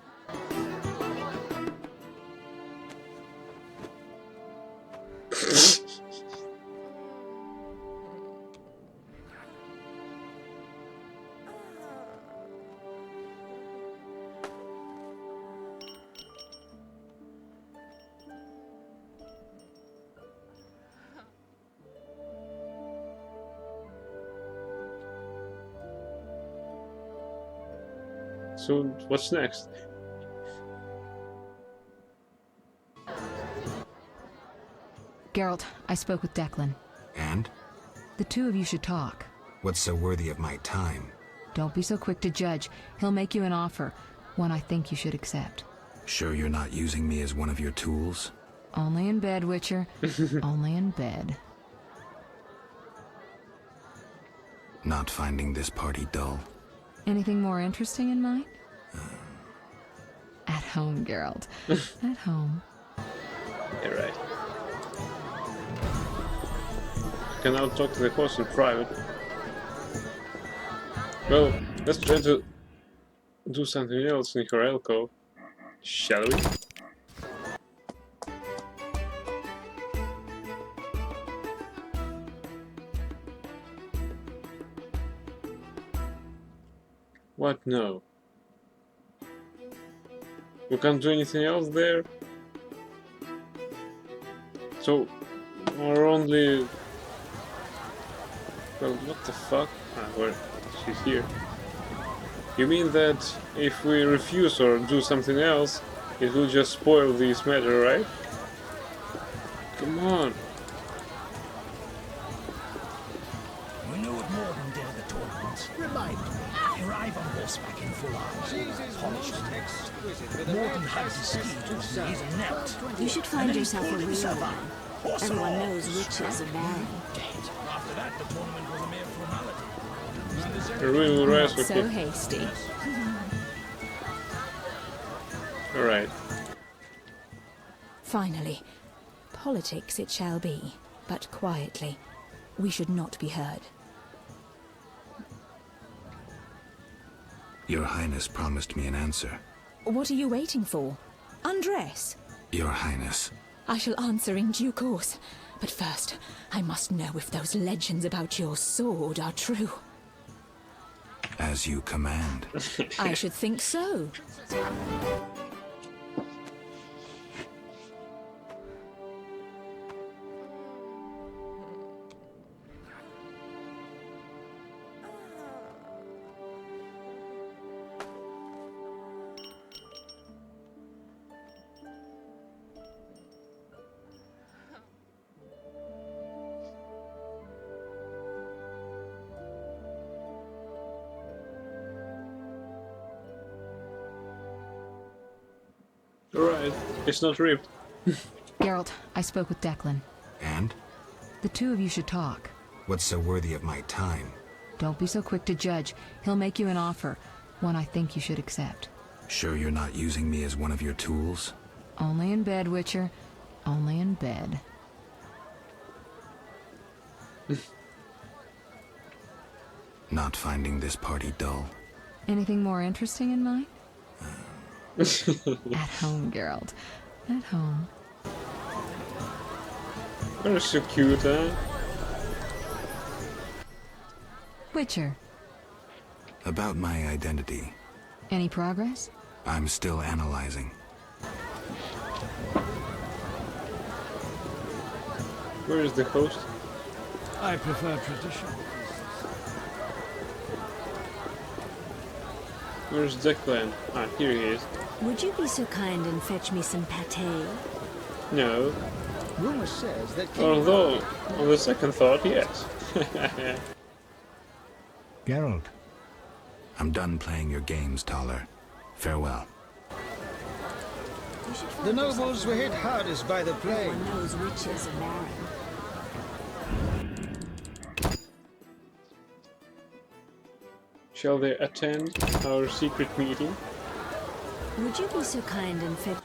[SPEAKER 2] So, what's next?
[SPEAKER 3] Geralt, I spoke with Declan.
[SPEAKER 8] And?
[SPEAKER 3] The two of you should talk.
[SPEAKER 8] What's so worthy of my time?
[SPEAKER 3] Don't be so quick to judge. He'll make you an offer, one I think you should accept.
[SPEAKER 8] Sure you're not using me as one of your tools?
[SPEAKER 3] Only in bed, Witcher. Only in bed.
[SPEAKER 8] Not finding this party dull?
[SPEAKER 3] Anything more interesting in mind? At home, Geralt. At home.
[SPEAKER 2] You're right. I can now talk to the horse in private. Well, let's try to do something else in her alcove. Shall we? What? No. We can't do anything else there? So, we're only... Well, what the fuck? Ah, where? She's here. You mean that if we refuse or do something else, it will just spoil this matter, right? Come on.
[SPEAKER 11] We know what Morden did at the tournament. Remind me. Arrive on horseback in full armor, polished and exquisite. Morden hugged his steed to his knees and knelt.
[SPEAKER 6] You should find yourself a real one. Everyone knows witches are bad.
[SPEAKER 11] After that, the tournament was a mere formality.
[SPEAKER 2] Not
[SPEAKER 13] so hasty.
[SPEAKER 2] Alright.
[SPEAKER 13] Finally, politics it shall be, but quietly. We should not be heard.
[SPEAKER 8] Your Highness promised me an answer.
[SPEAKER 13] What are you waiting for? Undress.
[SPEAKER 8] Your Highness.
[SPEAKER 13] I shall answer in due course. But first, I must know if those legends about your sword are true.
[SPEAKER 8] As you command.
[SPEAKER 13] I should think so.
[SPEAKER 2] Alright, it's not ripped.
[SPEAKER 3] Geralt, I spoke with Declan.
[SPEAKER 8] And?
[SPEAKER 3] The two of you should talk.
[SPEAKER 8] What's so worthy of my time?
[SPEAKER 3] Don't be so quick to judge. He'll make you an offer, one I think you should accept.
[SPEAKER 8] Sure you're not using me as one of your tools?
[SPEAKER 3] Only in bed, Witcher. Only in bed.
[SPEAKER 8] Not finding this party dull?
[SPEAKER 3] Anything more interesting in mind? At home, Geralt. At home.
[SPEAKER 2] They're so cute, huh?
[SPEAKER 3] Witcher.
[SPEAKER 8] About my identity.
[SPEAKER 3] Any progress?
[SPEAKER 8] I'm still analyzing.
[SPEAKER 2] Where is the host?
[SPEAKER 5] I prefer tradition.
[SPEAKER 2] Where's Declan? Ah, here he is.
[SPEAKER 6] Would you be so kind and fetch me some pâté?
[SPEAKER 2] No.
[SPEAKER 14] Rumor says that...
[SPEAKER 2] Although, on the second thought, yes.
[SPEAKER 1] Geralt.
[SPEAKER 8] I'm done playing your games, Taller. Farewell.
[SPEAKER 14] The nobles were hit hardest by the plague.
[SPEAKER 6] Everyone knows witches are barren.
[SPEAKER 2] Shall they attend our secret meeting?
[SPEAKER 6] Would you be so kind and fetch...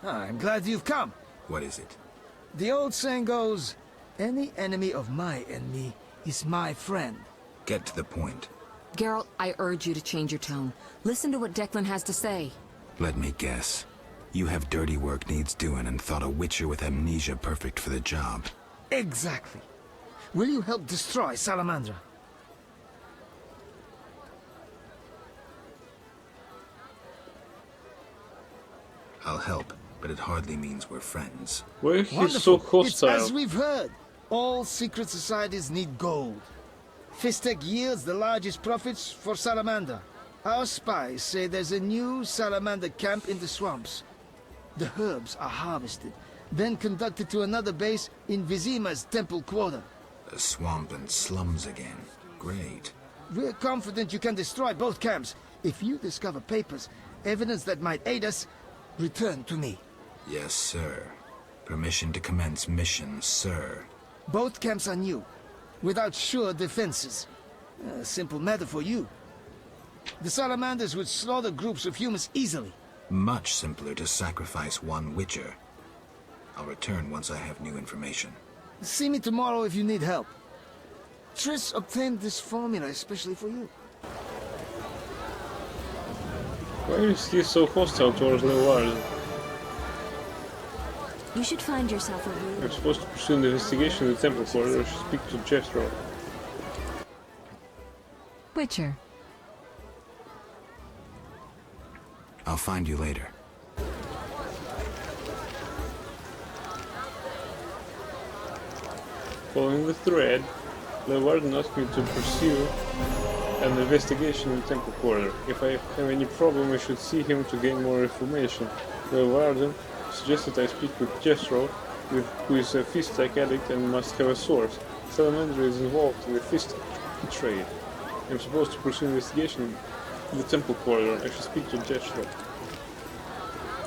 [SPEAKER 14] I'm glad you've come.
[SPEAKER 8] What is it?
[SPEAKER 14] The old saying goes, any enemy of my enemy is my friend.
[SPEAKER 8] Get to the point.
[SPEAKER 3] Geralt, I urge you to change your tone. Listen to what Declan has to say.
[SPEAKER 8] Let me guess. You have dirty work needs doing and thought a witcher with amnesia perfect for the job.
[SPEAKER 14] Exactly. Will you help destroy Salamandra?
[SPEAKER 8] I'll help, but it hardly means we're friends.
[SPEAKER 2] Why is he
[SPEAKER 14] Wonderful.
[SPEAKER 2] so hostile?
[SPEAKER 14] It's as we've heard. All secret societies need gold. Fistek yields the largest profits for Salamander. Our spies say there's a new Salamander camp in the swamps. The herbs are harvested, then conducted to another base in Vizima's temple quarter.
[SPEAKER 8] A swamp and slums again. Great.
[SPEAKER 14] We're confident you can destroy both camps. If you discover papers, evidence that might aid us, return to me.
[SPEAKER 8] Yes, sir. Permission to commence mission, sir.
[SPEAKER 14] Both camps are new, without sure defenses. A simple matter for you. The Salamanders would slaughter groups of humans easily.
[SPEAKER 8] Much simpler to sacrifice one witcher. I'll return once I have new information.
[SPEAKER 14] See me tomorrow if you need help. Triss obtained this formula especially for you.
[SPEAKER 2] Why is he so hostile towards Leeuwarden?
[SPEAKER 6] You should find yourself a room.
[SPEAKER 2] I'm supposed to pursue the investigation in the temple quarter or speak to Jethro.
[SPEAKER 3] Witcher.
[SPEAKER 8] I'll find you later.
[SPEAKER 2] Following the thread, Leeuwarden asked me to pursue an investigation in the Temple Quarter. If I have any problem, I should see him to gain more information. Warden suggested I speak with Jethro, who is a Fistech addict and must have a source. Salamander is involved in the Fist trade. I'm supposed to pursue investigation in the Temple Quarter. I should speak to Jethro.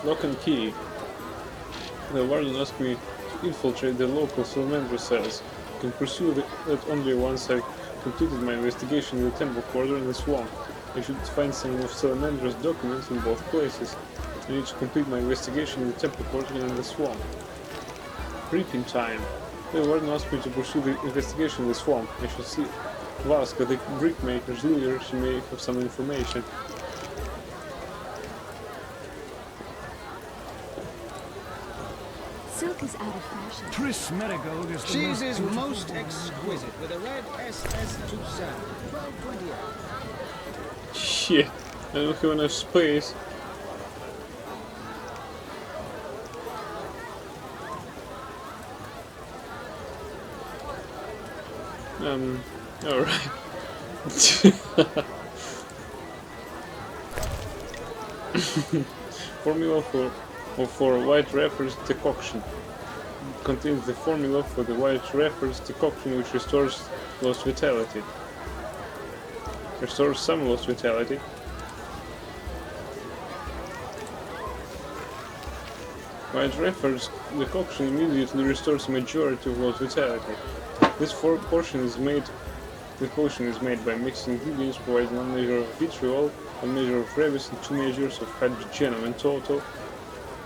[SPEAKER 2] Lock and key. The Warden asked me to infiltrate the local Salamander cells. I can pursue that only once I've completed my investigation in the Temple Quarter and the Swamp. I should find some of Salamander's documents in both places. I need to complete my investigation in the Temple Quarter and the Swamp. Reaping time. The Warden asked me to pursue the investigation in the Swamp. I should see Vasca, the brickmaker's leader. She may have some information.
[SPEAKER 15] Silk is out of fashion.
[SPEAKER 11] Triss Merigold is the
[SPEAKER 14] Cheese is most exquisite with a red SS Toussaint. 1228.
[SPEAKER 2] Shit, I don't have enough space. Alright. Formula for White Rapper's decoction. Contains the formula for the White Rapper's decoction, which restores lost vitality. Restores some lost vitality. White Rapper's decoction immediately restores a majority of lost vitality. This potion is made by mixing ingredients providing 1 measure of vitriol, 1 measure of rabies, and 2 measures of hydrogenum. In total,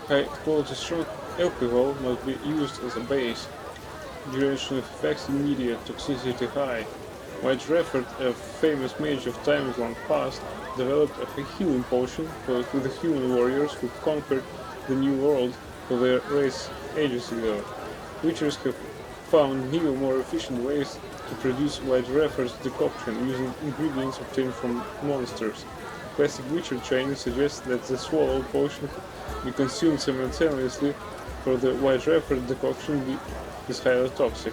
[SPEAKER 2] high-quality strong alcohol must be used as a base. Duration of effects immediate, toxicity high. White Rafford, a famous mage of times long past, developed a healing potion for the human warriors who conquered the New World for their race ages ago. Witchers have found new, more efficient ways to produce White Rafford's decoction using ingredients obtained from monsters. Classic Witcher training suggests that the swallow potion be consumed simultaneously, for the White Rafford decoction is highly toxic.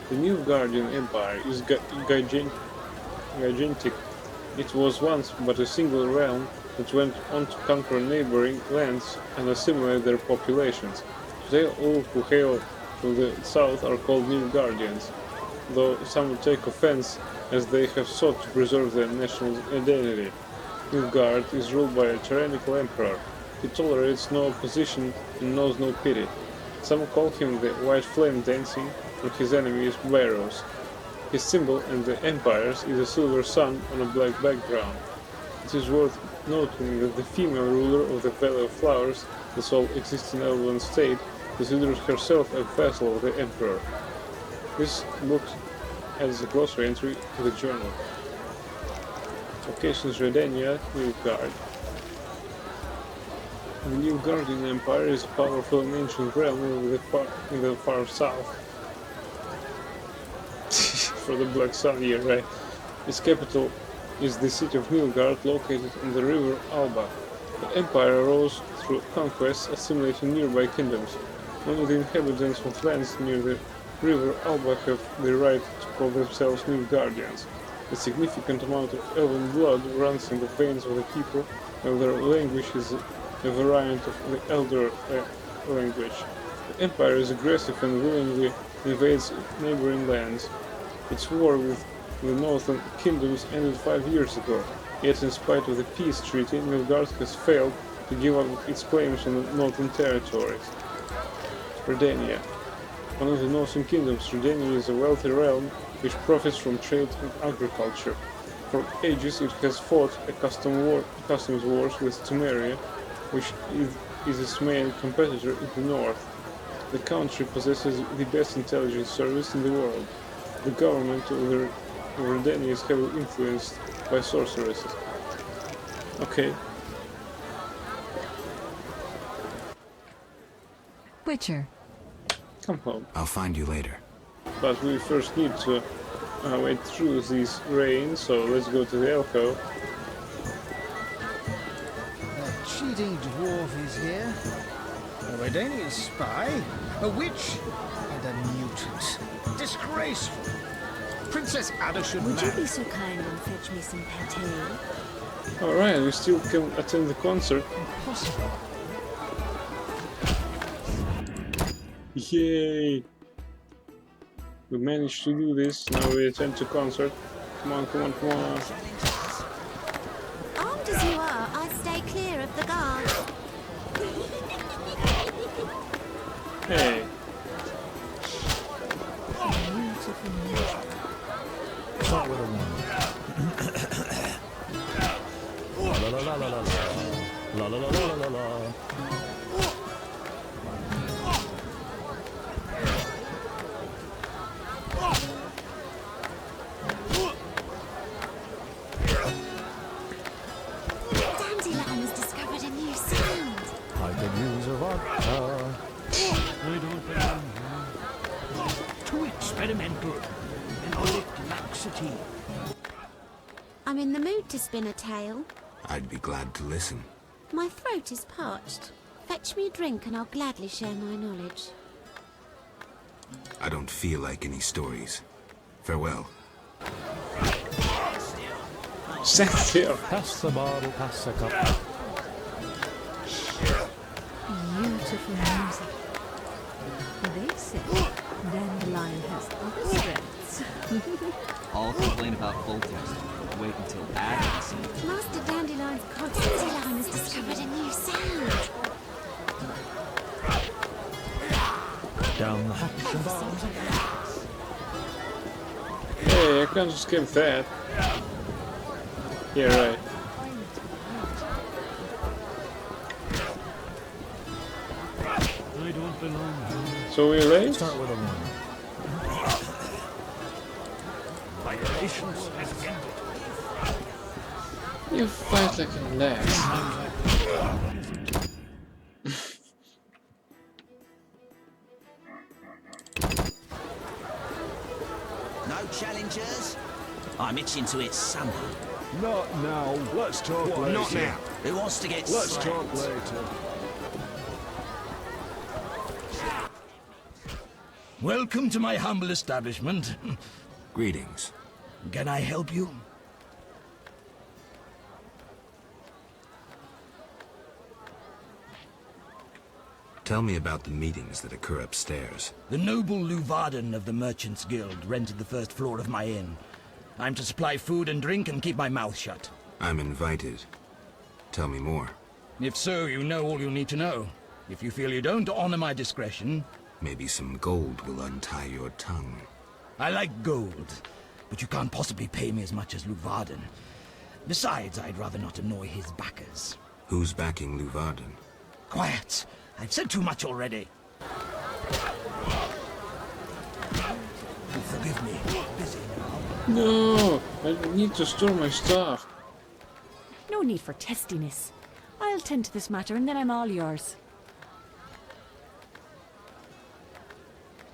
[SPEAKER 2] The Nilfgaardian Empire is gigantic. It was once but a single realm that went on to conquer neighboring lands and assimilate their populations. Today all who hail from the south are called Nilfgaardians, though some will take offense as they have sought to preserve their national identity. Nilfgaard is ruled by a tyrannical emperor. He tolerates no opposition and knows no pity. Some call him the White Flame Dancing, and his enemy is Varos. His symbol in the empires is a silver sun on a black background. It is worth noting that the female ruler of the Valley of Flowers, the sole existing Elven state, considers herself a vassal of the emperor. This book adds a glossary entry to the journal. Locations: Redania, Nilfgaard. The Nilfgaardian Empire is a powerful and ancient realm in the far south. For the Black Sun here, right? Its capital is the city of Nilfgaard, located on the river Alba. The empire arose through conquests, assimilating nearby kingdoms. Only the inhabitants of lands near the river Alba have the right to call themselves Nilfgaardians. A significant amount of elven blood runs in the veins of the people, while their language is a variant of the Elder language. The empire is aggressive and willingly invades neighboring lands. Its war with the northern kingdoms ended 5 years ago, yet in spite of the peace treaty, Nilfgaard has failed to give up its claims on the northern territories. Redania. One of the northern kingdoms, Redania is a wealthy realm which profits from trade and agriculture. For ages it has fought customs wars with Temeria, which is its main competitor in the north. The country possesses the best intelligence service in the world. The government of Redania is heavily influenced by sorceresses. Okay.
[SPEAKER 3] Witcher.
[SPEAKER 2] Come home.
[SPEAKER 8] I'll find you later.
[SPEAKER 2] But we first need to wade through these rains, so let's go to the alcove.
[SPEAKER 14] cheating dwarf is here. A Redanian spy, a witch, and a mutant. Disgraceful. Princess Ada should
[SPEAKER 6] Would you
[SPEAKER 14] marry.
[SPEAKER 6] be so kind and fetch me some pate?
[SPEAKER 2] Alright, we still can attend the concert.
[SPEAKER 14] Impossible.
[SPEAKER 2] Yay! We managed to do this. Now we attend to concert. Come on, come on, come on.
[SPEAKER 6] Armed as you are, I'd stay clear of the guards.
[SPEAKER 2] Hey.
[SPEAKER 16] Start with a 1. La la la la la la. La la la la la la.
[SPEAKER 6] Dandelion has discovered a new sound.
[SPEAKER 16] I could use a vodka.
[SPEAKER 11] Too experimental. Melodic laxity.
[SPEAKER 6] I'm in the mood to spin a tale.
[SPEAKER 8] I'd be glad to listen.
[SPEAKER 6] My throat is parched. Fetch me a drink and I'll gladly share my knowledge.
[SPEAKER 8] I don't feel like any stories. Farewell.
[SPEAKER 2] Stand still.
[SPEAKER 16] Pass the bottle, pass the cup.
[SPEAKER 15] Beautiful music. They say Dandelion has other strengths.
[SPEAKER 17] All complain about Foltest. Wait until Ada sees.
[SPEAKER 6] Master Dandelion's Dandelion has discovered a new sound.
[SPEAKER 16] Down the hatch and bars.
[SPEAKER 2] Hey, I can't just skip that. Yeah, right.
[SPEAKER 11] I don't belong here.
[SPEAKER 2] So we're late?
[SPEAKER 16] Start with a 1.
[SPEAKER 11] My patience has ended.
[SPEAKER 2] You fight like a lad.
[SPEAKER 4] No challengers? I'm itching to hit someone.
[SPEAKER 9] Not now. Let's talk later.
[SPEAKER 4] Not now. Who wants to get
[SPEAKER 9] Let's
[SPEAKER 4] slapped?
[SPEAKER 9] talk later.
[SPEAKER 11] Welcome to my humble establishment.
[SPEAKER 8] Greetings.
[SPEAKER 11] Can I help you?
[SPEAKER 8] Tell me about the meetings that occur upstairs.
[SPEAKER 11] The noble Luvarden of the Merchants Guild rented the first floor of my inn. I'm to supply food and drink and keep my mouth shut.
[SPEAKER 8] I'm invited. Tell me more.
[SPEAKER 11] If so, you know all you need to know. If you feel you don't honor my discretion...
[SPEAKER 8] Maybe some gold will untie your tongue.
[SPEAKER 11] I like gold, but you can't possibly pay me as much as Luvarden. Besides, I'd rather not annoy his backers.
[SPEAKER 8] Who's backing Luvarden?
[SPEAKER 11] Quiet! I've said too much already. Forgive me. Busy now.
[SPEAKER 2] No! I need to store my stuff.
[SPEAKER 18] No need for testiness. I'll tend to this matter and then I'm all yours.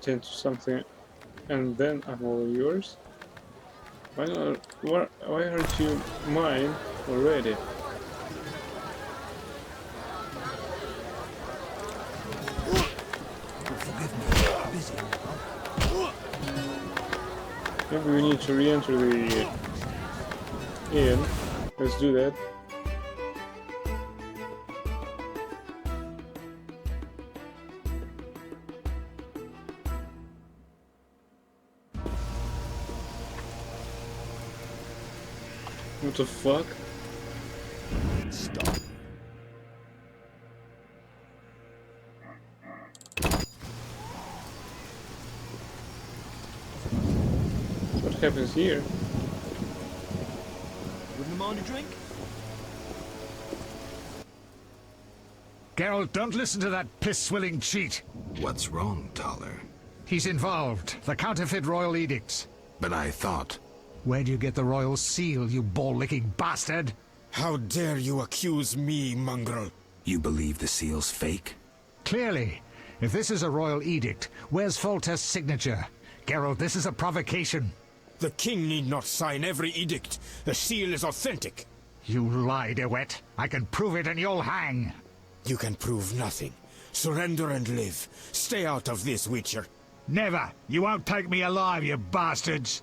[SPEAKER 2] Tend to something and then I'm all yours? Why aren't you mine already?
[SPEAKER 11] Forgive me. Busy now.
[SPEAKER 2] Maybe we need to re-enter the inn. Let's do that. What the fuck?
[SPEAKER 16] Stop.
[SPEAKER 2] What happens here?
[SPEAKER 11] Wouldn't mind a drink?
[SPEAKER 1] Geralt, don't listen to that piss-swilling cheat.
[SPEAKER 8] What's wrong, Taller?
[SPEAKER 1] He's involved. The counterfeit royal edicts.
[SPEAKER 8] But I thought...
[SPEAKER 1] Where'd you get the royal seal, you ball-licking bastard?
[SPEAKER 19] How dare you accuse me, mongrel?
[SPEAKER 8] You believe the seal's fake?
[SPEAKER 1] Clearly. If this is a royal edict, where's Foltest's signature? Geralt, this is a provocation.
[SPEAKER 19] The king need not sign every edict. The seal is authentic.
[SPEAKER 1] You lie, DeWitt. I can prove it and you'll hang.
[SPEAKER 19] You can prove nothing. Surrender and live. Stay out of this, Witcher.
[SPEAKER 1] Never. You won't take me alive, you bastards.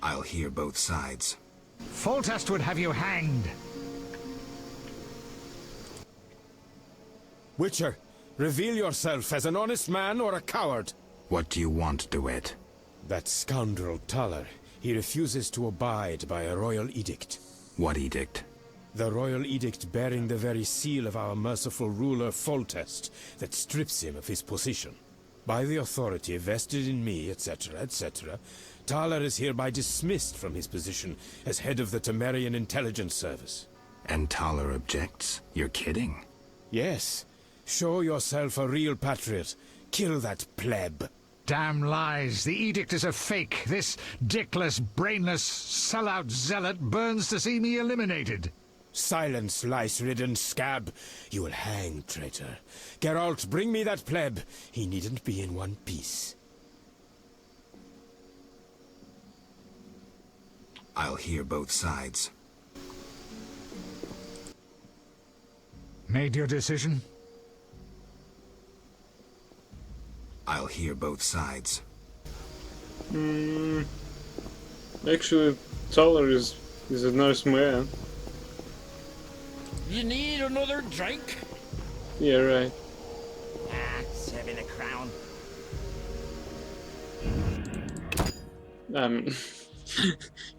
[SPEAKER 8] I'll hear both sides.
[SPEAKER 1] Foltest would have you hanged.
[SPEAKER 19] Witcher, reveal yourself as an honest man or a coward.
[SPEAKER 8] What do you want, DeWitt?
[SPEAKER 19] That scoundrel Taller. He refuses to abide by a royal edict.
[SPEAKER 8] What edict?
[SPEAKER 19] The royal edict bearing the very seal of our merciful ruler Foltest that strips him of his position. By the authority vested in me, etc., etc., Taller is hereby dismissed from his position as head of the Temerian Intelligence Service.
[SPEAKER 8] And Taller objects? You're kidding?
[SPEAKER 19] Yes. Show yourself a real patriot. Kill that pleb.
[SPEAKER 1] Damn lies. The edict is a fake. This dickless, brainless, sellout zealot burns to see me eliminated.
[SPEAKER 19] Silence, lice-ridden scab. You will hang, traitor. Geralt, bring me that pleb. He needn't be in one piece.
[SPEAKER 8] I'll hear both sides.
[SPEAKER 1] Made your decision?
[SPEAKER 8] I'll hear both sides.
[SPEAKER 2] Actually, Taller is a nice man.
[SPEAKER 11] You need another drink?
[SPEAKER 2] Yeah, right.
[SPEAKER 11] Serving a crown.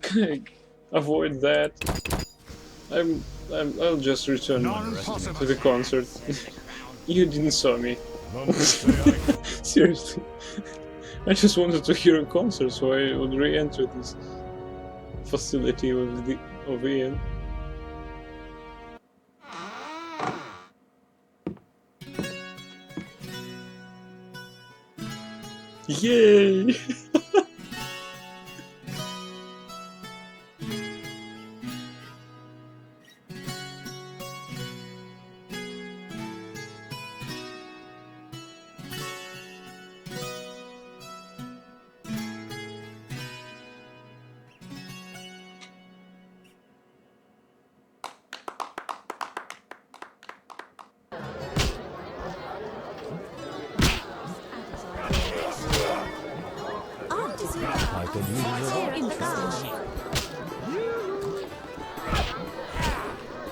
[SPEAKER 2] Can I avoid that? I'll just return to the concert. You didn't saw me. Seriously. I just wanted to hear a concert, so I would re-enter this facility of Ian. Yay!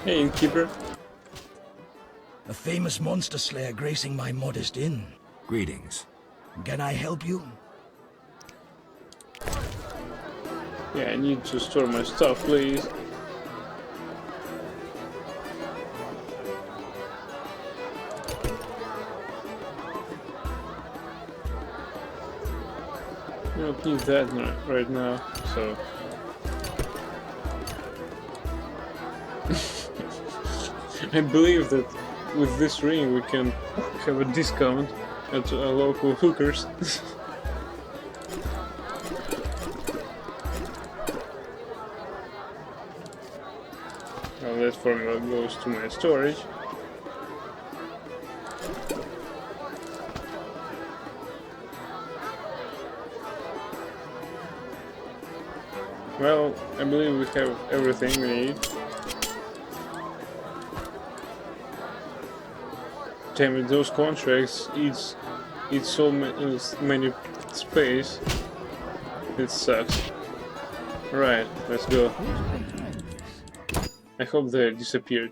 [SPEAKER 2] Hey, innkeeper.
[SPEAKER 11] A famous monster slayer gracing my modest inn.
[SPEAKER 8] Greetings.
[SPEAKER 11] Can I help you?
[SPEAKER 2] Yeah, I need to store my stuff, please. I don't need that right now, so... I believe that with this ring we can have a discount at local hookers. Now that formula goes to my storage. Well, I believe we have everything we need. Damn it, those contracts eat so many space. It sucks. Right, let's go. I hope they disappeared.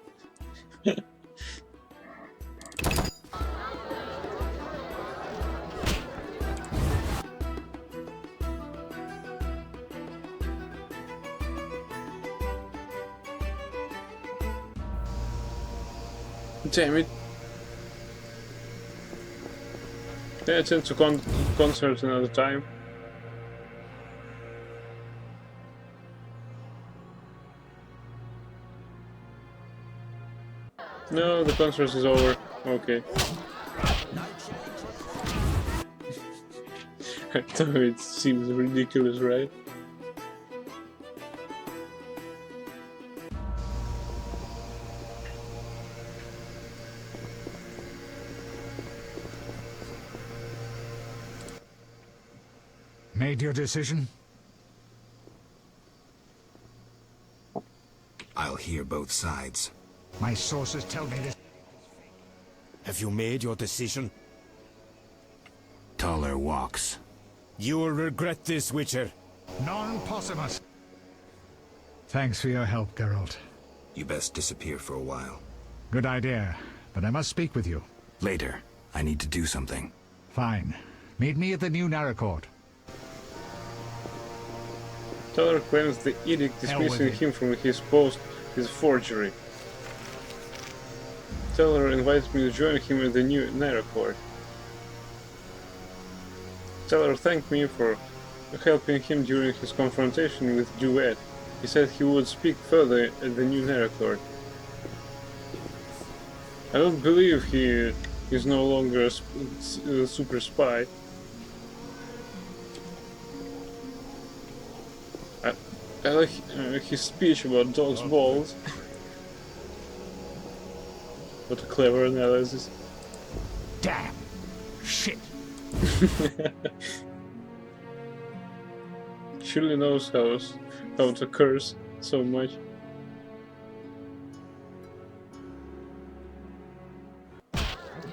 [SPEAKER 2] Damn it. Pay attention to concerts another time. No, the concert is over. Okay. I know it seems ridiculous, right?
[SPEAKER 1] Made your decision?
[SPEAKER 8] hear both sides.
[SPEAKER 1] My sources tell me this.
[SPEAKER 19] Have you made your decision?
[SPEAKER 8] Taller walks.
[SPEAKER 19] You will regret this, Witcher.
[SPEAKER 1] Non possumus. Thanks for your help, Geralt.
[SPEAKER 8] You best disappear for a while.
[SPEAKER 1] Good idea, but I must speak with you.
[SPEAKER 8] Later. I need to do something.
[SPEAKER 1] Fine. Meet me at the new Naracourt.
[SPEAKER 2] Taller claims the edict dismissing him from his post is forgery. Taller invites me to join him at the new Naracourt. Taller thanked me for helping him during his confrontation with Duet. He said he would speak further at the new Naracourt. I don't believe he is no longer a super spy. I like his speech about dog's balls. What a clever analysis.
[SPEAKER 1] Damn! Shit!
[SPEAKER 2] Surely knows how to curse so much.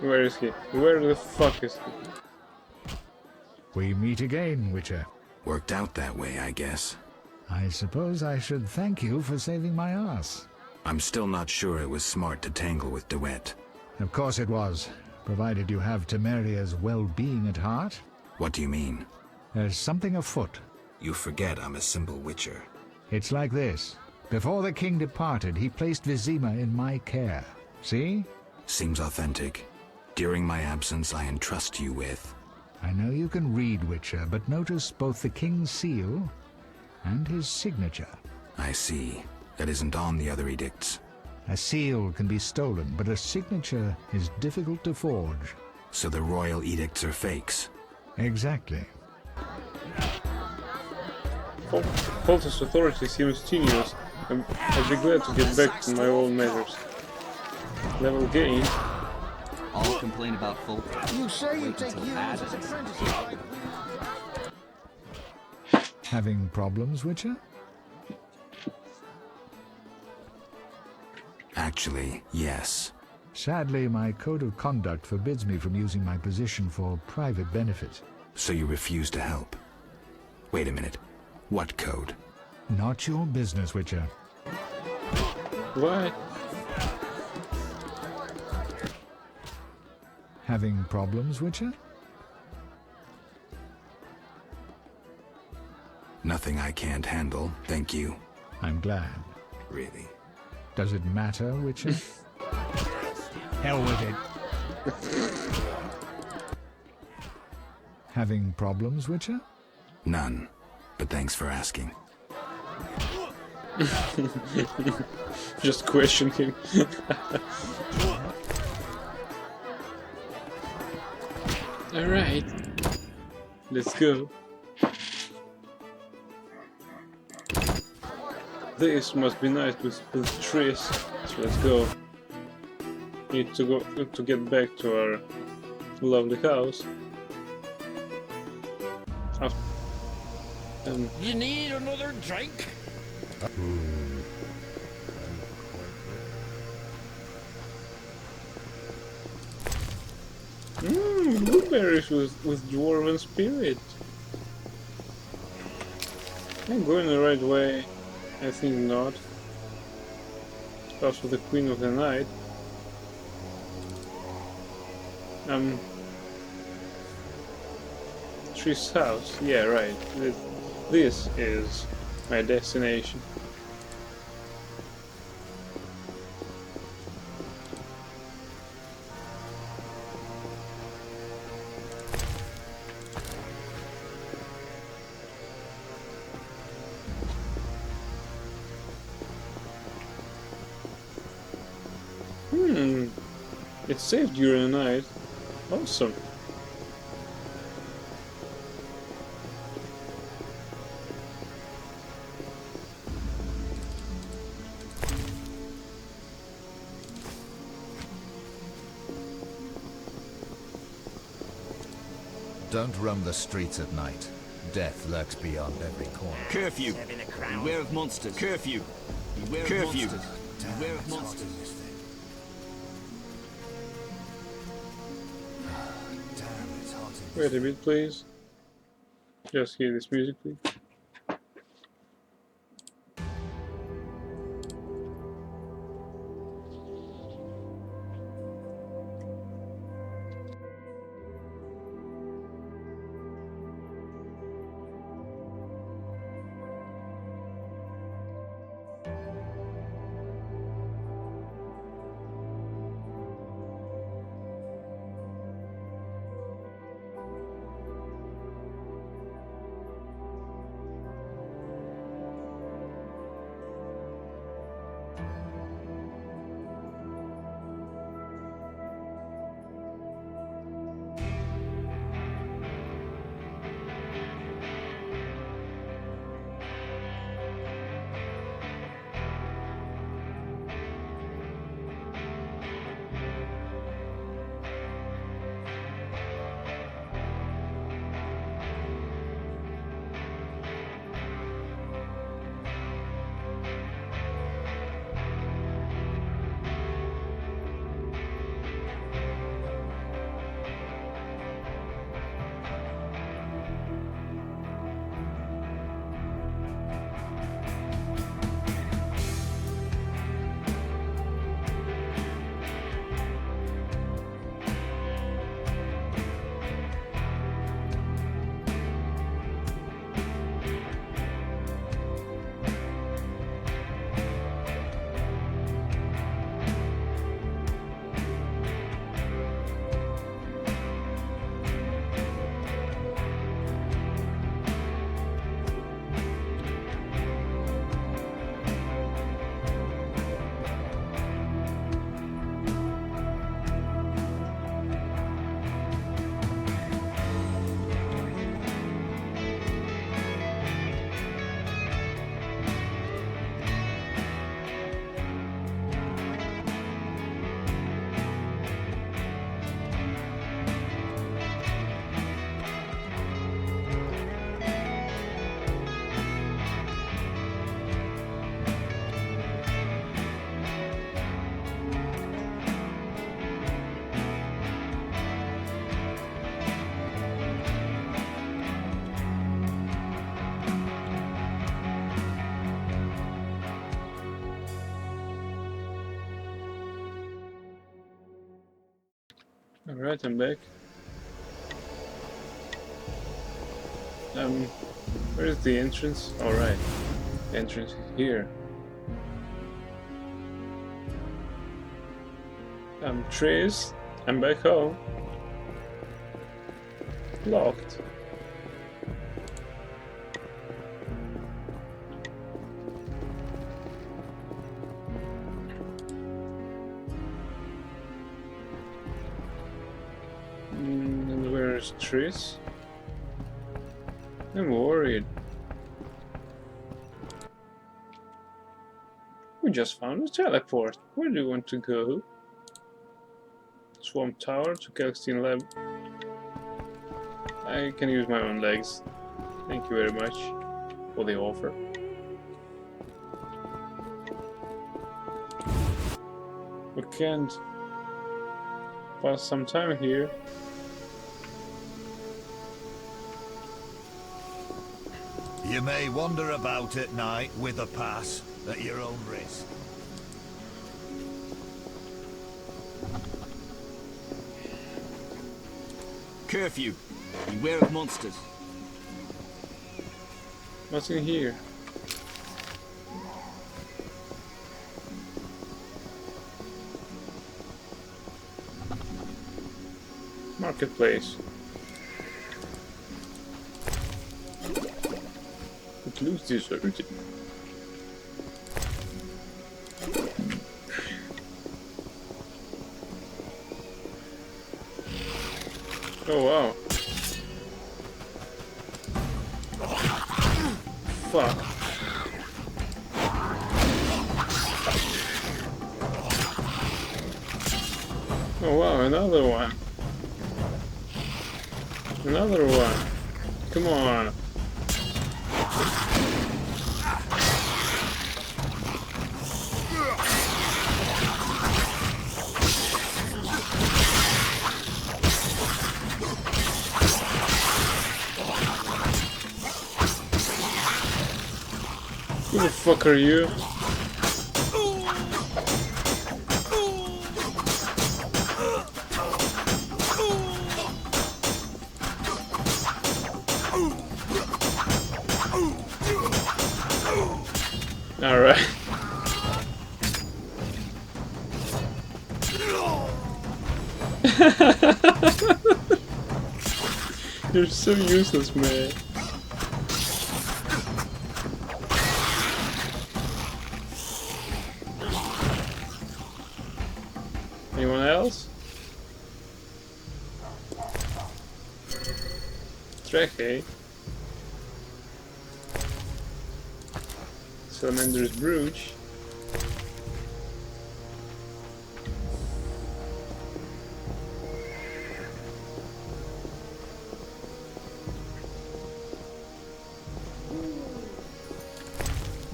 [SPEAKER 2] Where is he? Where the fuck is he?
[SPEAKER 1] We meet again, Witcher.
[SPEAKER 8] Worked out that way, I guess.
[SPEAKER 1] I suppose I should thank you for saving my ass.
[SPEAKER 8] I'm still not sure it was smart to tangle with DeWitt.
[SPEAKER 1] Of course it was, provided you have Temeria's well-being at heart.
[SPEAKER 8] What do you mean?
[SPEAKER 1] There's something afoot.
[SPEAKER 8] You forget I'm a simple witcher.
[SPEAKER 1] It's like this. Before the king departed, he placed Vizima in my care. See?
[SPEAKER 8] Seems authentic. During my absence, I entrust you with...
[SPEAKER 1] I know you can read, Witcher, but notice both the king's seal and his signature.
[SPEAKER 8] I see. That isn't on the other edicts.
[SPEAKER 1] A seal can be stolen, but a signature is difficult to forge.
[SPEAKER 8] So the royal edicts are fakes?
[SPEAKER 1] Exactly.
[SPEAKER 2] Foltest's authority seems tenuous. I'd be glad to get back to my own measures. Level gained.
[SPEAKER 17] I'll complain about Foltest.
[SPEAKER 14] You say you take
[SPEAKER 17] until
[SPEAKER 14] you
[SPEAKER 17] Ad
[SPEAKER 14] as an
[SPEAKER 17] is-
[SPEAKER 14] apprentice.
[SPEAKER 1] Having problems, Witcher?
[SPEAKER 8] Actually, yes.
[SPEAKER 1] Sadly, my code of conduct forbids me from using my position for private benefit.
[SPEAKER 8] So you refuse to help? Wait a minute. What code?
[SPEAKER 1] Not your business, Witcher.
[SPEAKER 2] Why?
[SPEAKER 1] Having problems, Witcher?
[SPEAKER 8] Nothing I can't handle, thank you.
[SPEAKER 1] I'm glad.
[SPEAKER 8] Really?
[SPEAKER 1] Does it matter, Witcher? Hell with it. Having problems, Witcher?
[SPEAKER 8] None. But thanks for asking.
[SPEAKER 2] Just question him. Alright. Let's go. This must be nice with Triss. So let's go. Need to get back to our lovely house.
[SPEAKER 11] You need another drink?
[SPEAKER 2] Blueberries with dwarven spirit. I'm going the right way. I think not. Also the Queen of the Night. Triss's house. Yeah, right. This is my destination. It's safe during the night. Awesome.
[SPEAKER 10] Don't roam the streets at night. Death lurks beyond every corner.
[SPEAKER 17] Curfew. Beware of monsters. Curfew. Curfew. Beware of monsters.
[SPEAKER 2] Wait a bit, please. Just hear this music, please. Alright, I'm back. Where's the entrance? Alright, the entrance is here. Trace, I'm back home. Locked. And where's Triss? I'm worried. We just found a teleport. Where do you want to go? Swamp Tower to Calixtine Lab. I can use my own legs. Thank you very much for the offer. We can't pass some time here.
[SPEAKER 10] You may wander about at night with a pass at your own risk.
[SPEAKER 17] Curfew. Beware of monsters.
[SPEAKER 2] What's in here? Marketplace. It looks deserted. Oh wow. Fuck. Oh wow, another one. Another one. Come on. Who the fuck are you? Alright. You're so useless, man. Anyone else? Treke. Salamander's brooch.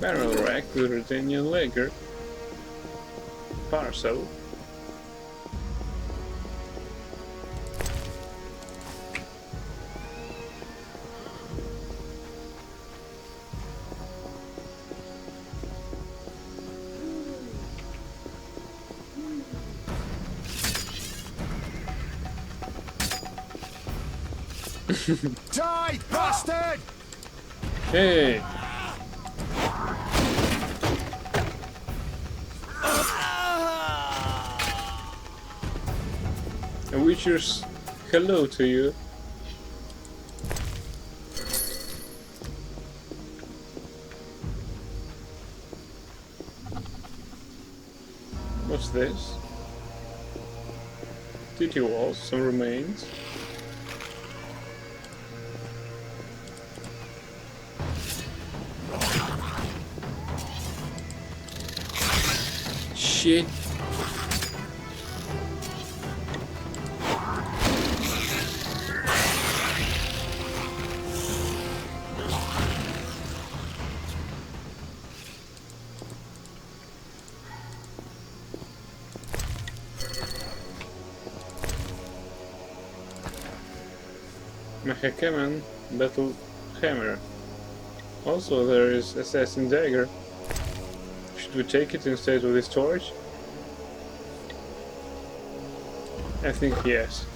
[SPEAKER 2] Barrel rack with Ruthenian lager. Parcel.
[SPEAKER 9] Die, bastard!
[SPEAKER 2] Hey! A Witcher's hello to you. What's this? City walls, some remains. Shit. Mahakaman Battle Hammer. Also there is Assassin Dagger. Should we take it instead of this torch? I think yes.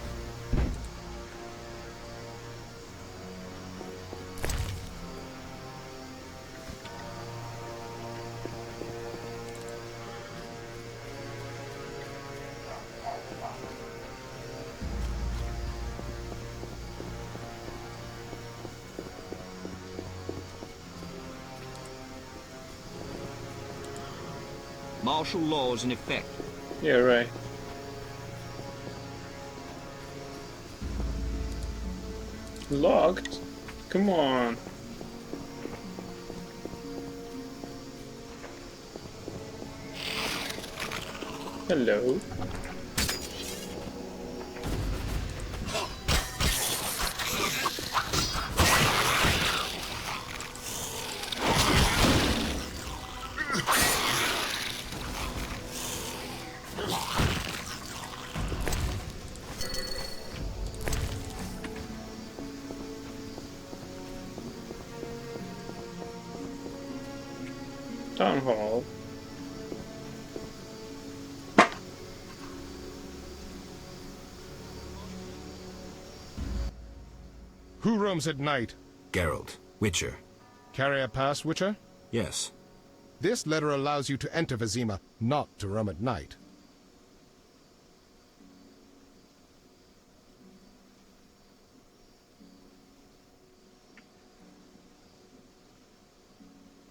[SPEAKER 17] Martial laws in effect.
[SPEAKER 2] Yeah, right. Locked? Come on. Hello. Town Hall.
[SPEAKER 20] Who roams at night?
[SPEAKER 8] Geralt, Witcher.
[SPEAKER 20] Carry a pass, Witcher?
[SPEAKER 8] Yes.
[SPEAKER 20] This letter allows you to enter Vizima, not to roam at night.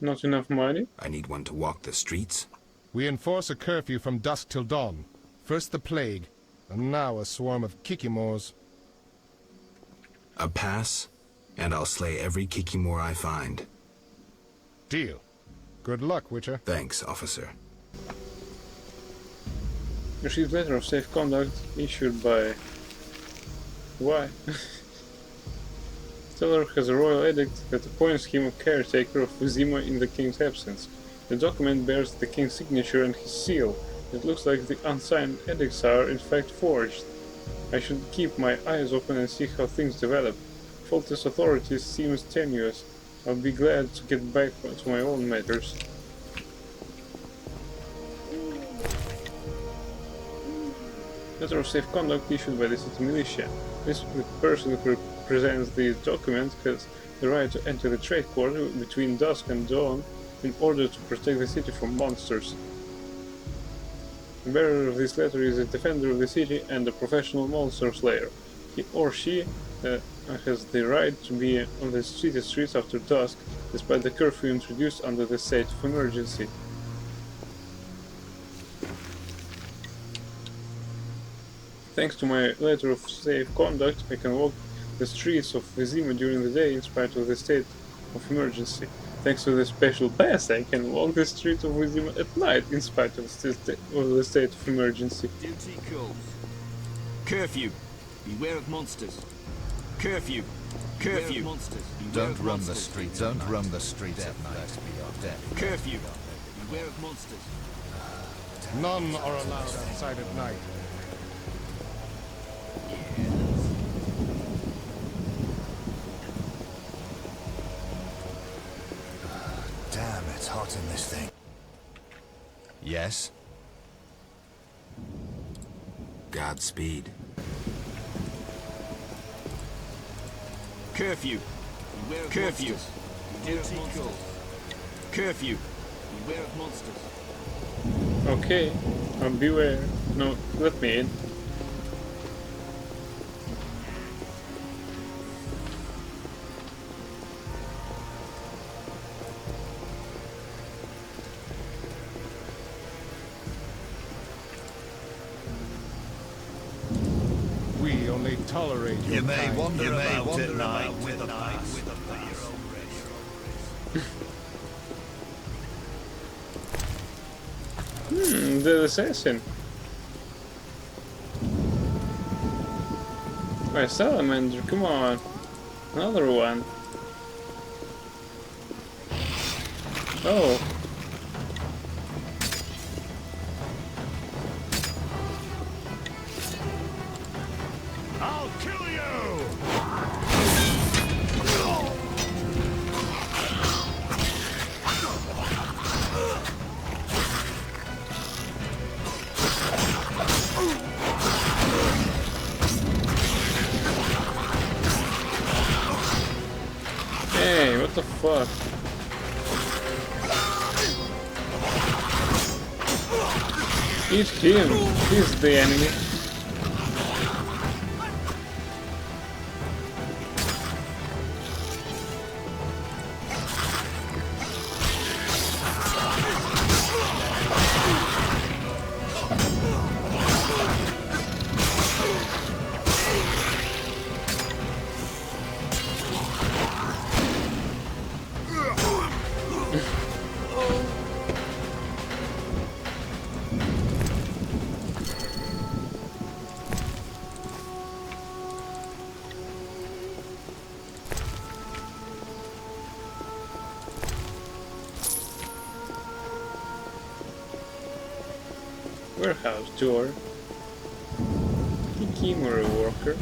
[SPEAKER 2] Not enough money?
[SPEAKER 8] I need one to walk the streets.
[SPEAKER 20] We enforce a curfew from dusk till dawn. First the plague, and now a swarm of Kikimors.
[SPEAKER 8] A pass, and I'll slay every Kikimor I find.
[SPEAKER 20] Deal. Good luck, Witcher.
[SPEAKER 8] Thanks, officer.
[SPEAKER 2] Received letter of safe conduct issued by... Why? Teller has a royal edict that appoints him a caretaker of Vizima in the king's absence. The document bears the king's signature and his seal. It looks like the unsigned edicts are in fact forged. I should keep my eyes open and see how things develop. Foltest authorities seems tenuous. I'll be glad to get back to my own matters. Letter of safe conduct issued by the city militia. The person who presents the document has the right to enter the trade quarter between dusk and dawn in order to protect the city from monsters. The bearer of this letter is a defender of the city and a professional monster slayer. He or she has the right to be on the city streets after dusk, despite the curfew introduced under the state of emergency. Thanks to my letter of safe conduct, I can walk the streets of Vizima during the day in spite of the state of emergency. Thanks to the special pass, I can walk the streets of Vizima at night in spite of the state of emergency.
[SPEAKER 4] Duty calls. Curfew. Beware of monsters. Curfew. Curfew. Monsters.
[SPEAKER 10] Don't roam the streets. Don't roam the streets at night.
[SPEAKER 4] Curfew. Beware of monsters.
[SPEAKER 20] None are allowed outside at night.
[SPEAKER 10] Damn, it's hot in this thing. Yes?
[SPEAKER 8] Godspeed.
[SPEAKER 4] Curfew. Beware of curfew. Monsters. Duty calls. Curfew. Beware of monsters.
[SPEAKER 2] Okay, beware. No, let me in.
[SPEAKER 20] We only tolerate
[SPEAKER 10] You
[SPEAKER 20] your
[SPEAKER 10] may
[SPEAKER 20] kind.
[SPEAKER 10] wander about at night with a pass.
[SPEAKER 2] The assassin. My salamander, come on. Another one. Oh.
[SPEAKER 5] I'll kill you!
[SPEAKER 2] Hey, what the fuck? Eat him. He's the enemy. Warehouse door. Kikimura worker.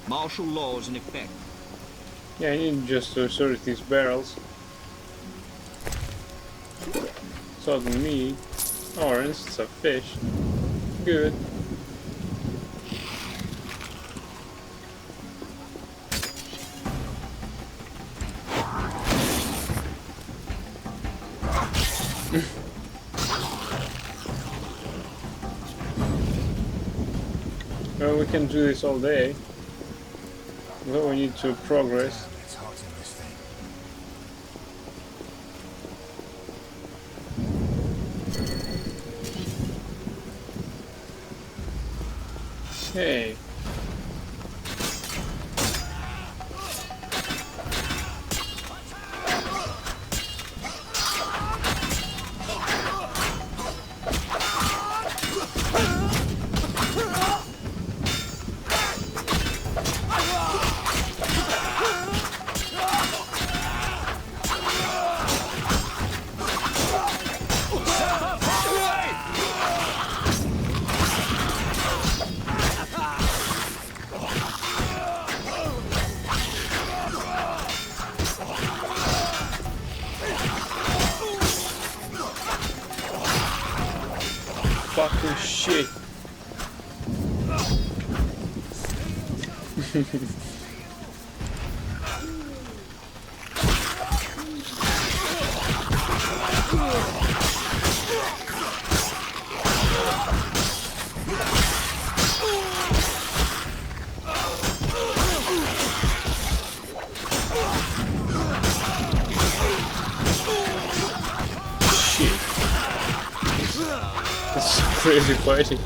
[SPEAKER 4] Martial laws in effect.
[SPEAKER 2] Yeah, I need just to sort these barrels. Sodden meat. Orange, it's a fish. Good. Well, we can do this all day. Well, we need to progress.
[SPEAKER 10] It's hot in this thing.
[SPEAKER 2] Hey. fucking shit. Shit. This is crazy fighting.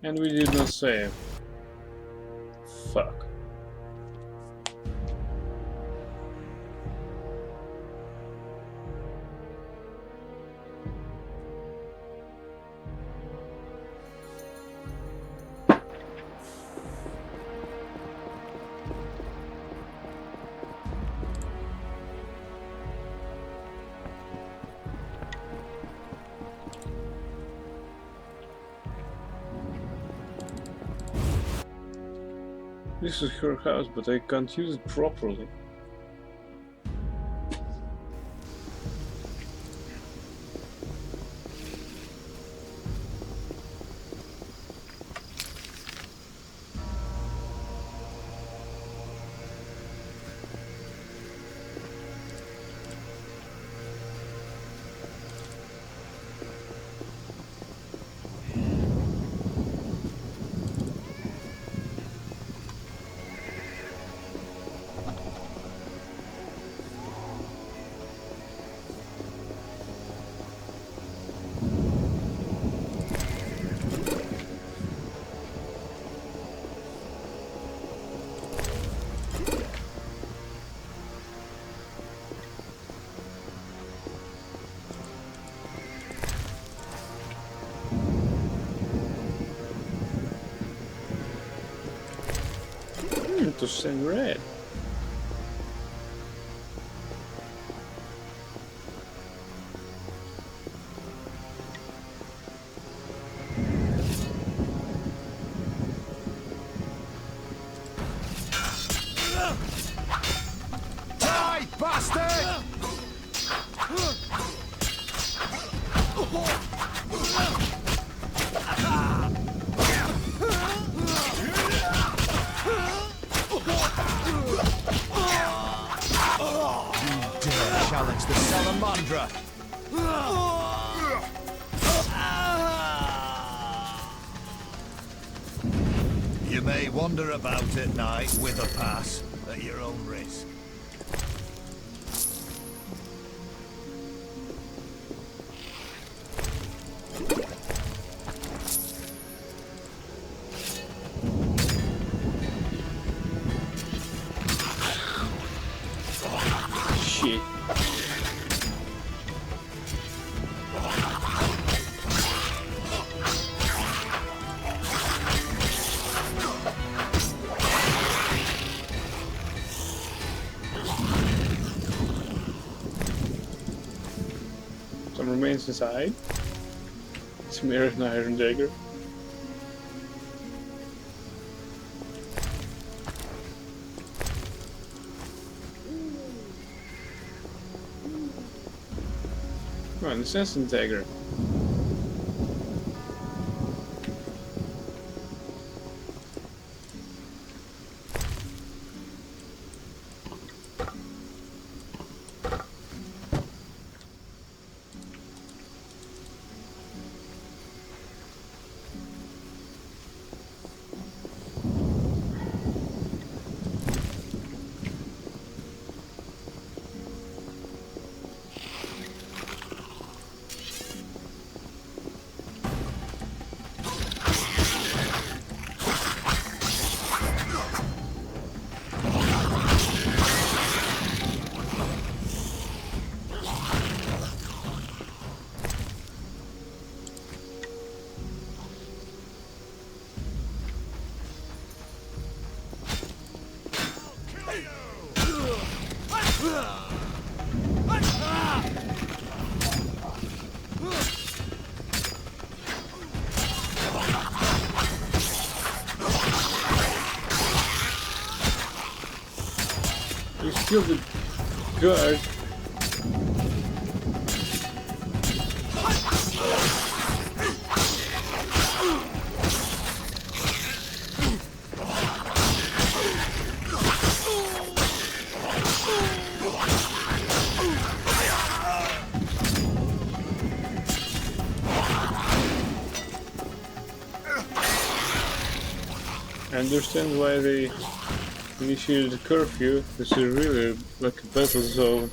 [SPEAKER 2] And we did not save. Fuck. This is her house, but I can't use it properly. To send red.
[SPEAKER 4] Die, bastard!
[SPEAKER 10] Challenge the Salamandra. You may wander about at night with a pass at your own risk.
[SPEAKER 2] Shit. Some remains inside. It's mirrored an iron dagger. Oh, an assassin dagger. You killed the god. I understand why they initiated the curfew. This is really like a battle zone.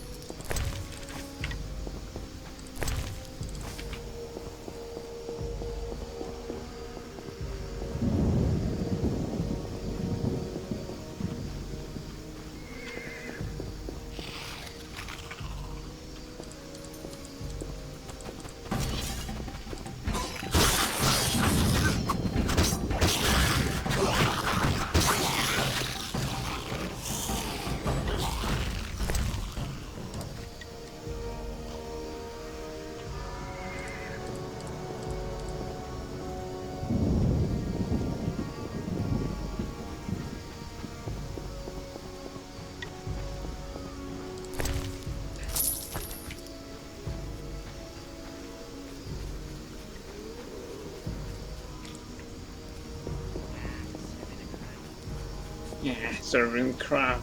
[SPEAKER 2] Yeah, serving crap.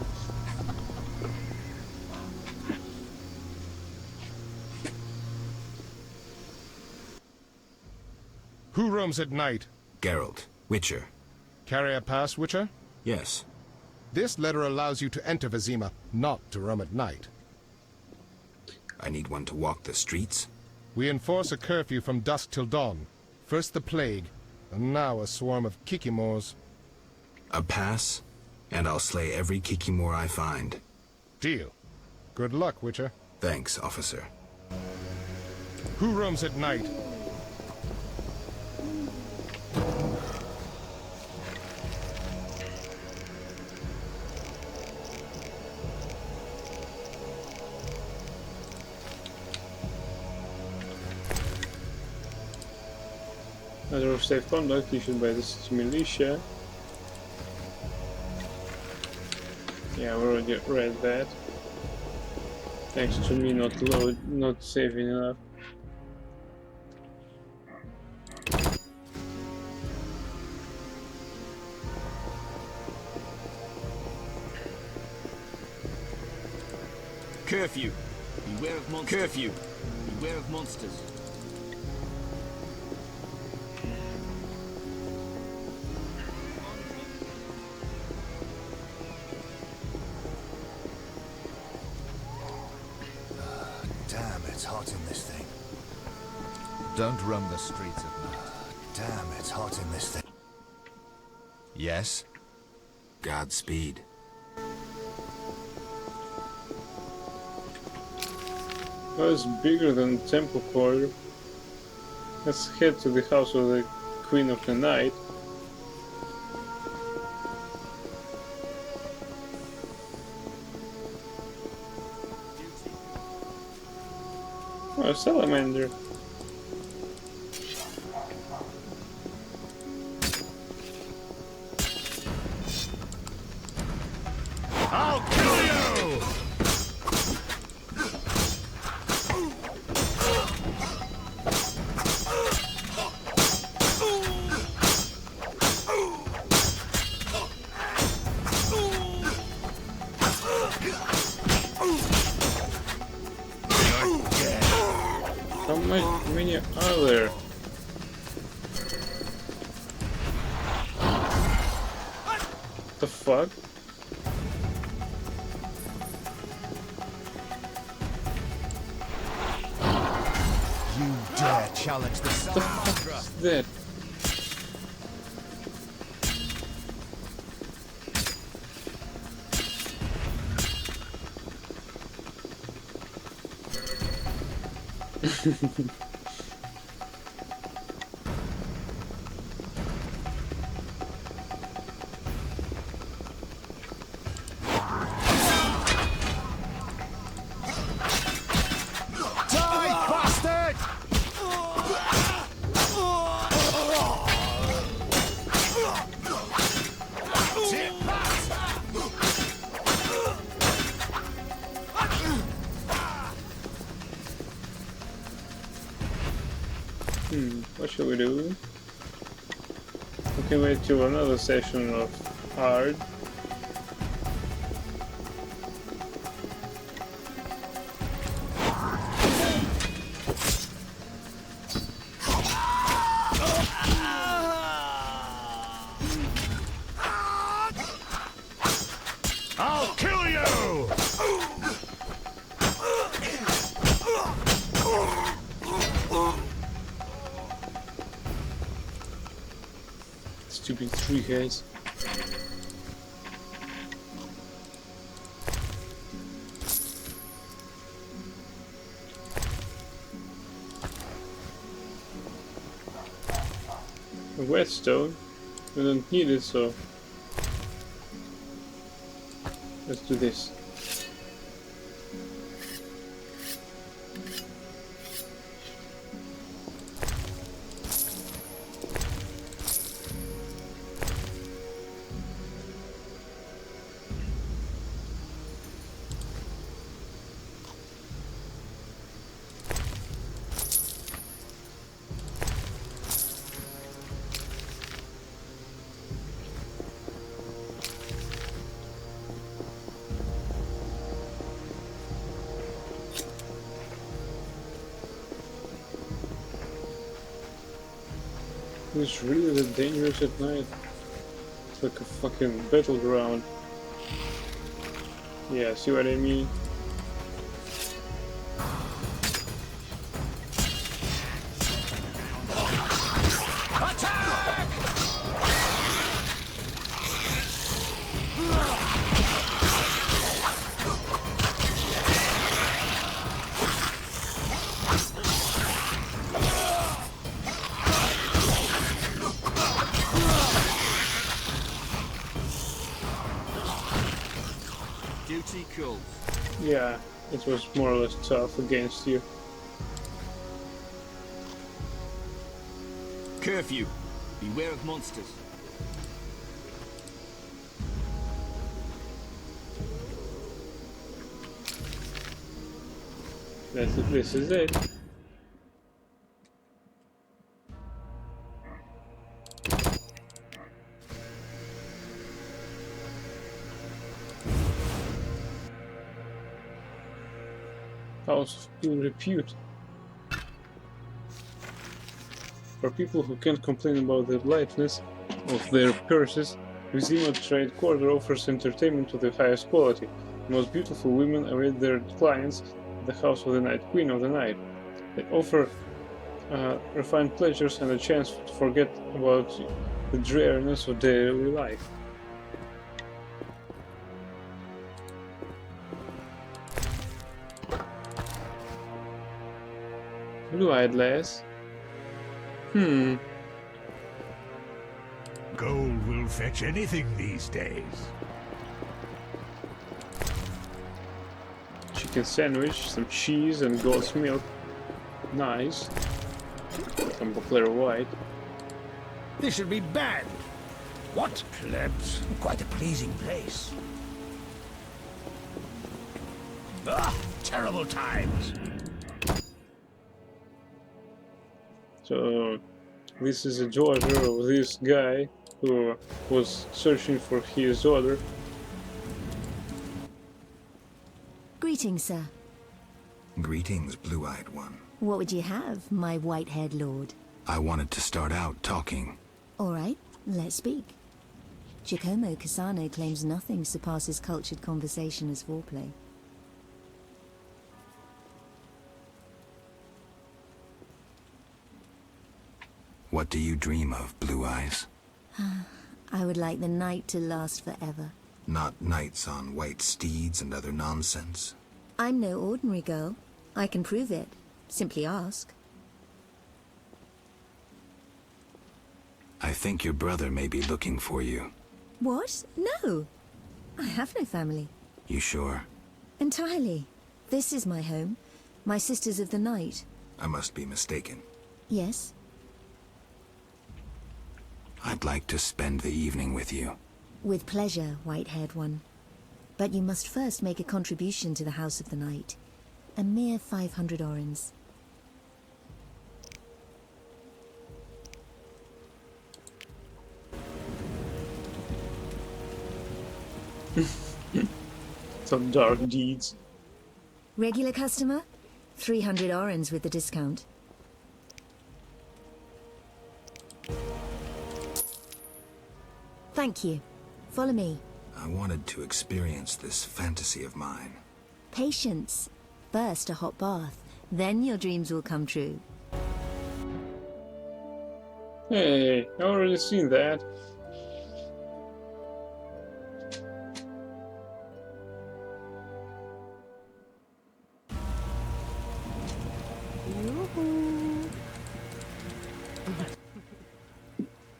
[SPEAKER 20] Who roams at night?
[SPEAKER 8] Geralt, Witcher.
[SPEAKER 20] Carry a pass, Witcher?
[SPEAKER 8] Yes.
[SPEAKER 20] This letter allows you to enter Vizima, not to roam at night.
[SPEAKER 8] I need one to walk the streets?
[SPEAKER 20] We enforce a curfew from dusk till dawn. First the plague, and now a swarm of Kikimors.
[SPEAKER 8] A pass, and I'll slay every Kikimor I find.
[SPEAKER 20] Deal. Good luck, Witcher.
[SPEAKER 8] Thanks, officer.
[SPEAKER 20] Who roams at night?
[SPEAKER 2] Letter of safe conduct issued by the city militia. Yeah, we already read that. Thanks to me not saving enough.
[SPEAKER 17] Curfew. Beware of monsters. Curfew. Beware of monsters.
[SPEAKER 10] Damn, it's hot in this thing.
[SPEAKER 21] Don't roam the streets at night.
[SPEAKER 10] Damn, it's hot in this thing.
[SPEAKER 21] Yes?
[SPEAKER 8] Godspeed.
[SPEAKER 2] That was bigger than Temple Corridor. Let's head to the house of the Queen of the Night. Oh, a salamander.
[SPEAKER 5] I'll kill you!
[SPEAKER 2] How many are there? The fuck?
[SPEAKER 10] You dare challenge the
[SPEAKER 2] What the fuck is that? What shall we do? We can wait till another session of hard.
[SPEAKER 5] I'll kill you!
[SPEAKER 2] Stupid three guys. A whetstone? We don't need it, so let's do this. It's really that dangerous at night. It's like a fucking battleground. Yeah, see what I mean?
[SPEAKER 17] Duty calls.
[SPEAKER 2] Yeah, it was more or less tough against you.
[SPEAKER 17] Curfew. Beware of monsters.
[SPEAKER 2] This is it. House of ill repute. For people who can't complain about the lightness of their purses, Vizima Trade Quarter offers entertainment of the highest quality. The most beautiful women await their clients at the House of the Night, Queen of the Night. They offer refined pleasures and a chance to forget about the dreariness of daily life. Blue-eyed lass.
[SPEAKER 10] Gold will fetch anything these days.
[SPEAKER 2] Chicken sandwich, some cheese and goat's milk. Nice. Some Beauclair White.
[SPEAKER 11] This should be banned. What? Plebs. Quite a pleasing place. Ah, terrible times.
[SPEAKER 2] So, this is a daughter of this guy who was searching for his daughter.
[SPEAKER 12] Greetings, sir.
[SPEAKER 8] Greetings, blue-eyed one.
[SPEAKER 12] What would you have, my white-haired lord?
[SPEAKER 8] I wanted to start out talking.
[SPEAKER 12] All right, let's speak. Giacomo Cassano claims nothing surpasses cultured conversation as foreplay.
[SPEAKER 8] What do you dream of, Blue Eyes?
[SPEAKER 12] I would like the night to last forever.
[SPEAKER 8] Not nights on white steeds and other nonsense.
[SPEAKER 12] I'm no ordinary girl. I can prove it. Simply ask.
[SPEAKER 8] I think your brother may be looking for you.
[SPEAKER 12] What? No. I have no family.
[SPEAKER 8] You sure?
[SPEAKER 12] Entirely. This is my home. My Sisters of the Night.
[SPEAKER 8] I must be mistaken.
[SPEAKER 12] Yes?
[SPEAKER 8] I'd like to spend the evening with you.
[SPEAKER 12] With pleasure, white-haired one. But you must first make a contribution to the House of the Night. A mere 500 orens.
[SPEAKER 2] Some dark deeds.
[SPEAKER 12] Regular customer? 300 orens with the discount. Thank you. Follow me.
[SPEAKER 8] I wanted to experience this fantasy of mine.
[SPEAKER 12] Patience. First a hot bath, then your dreams will come true.
[SPEAKER 2] Hey, I already seen that.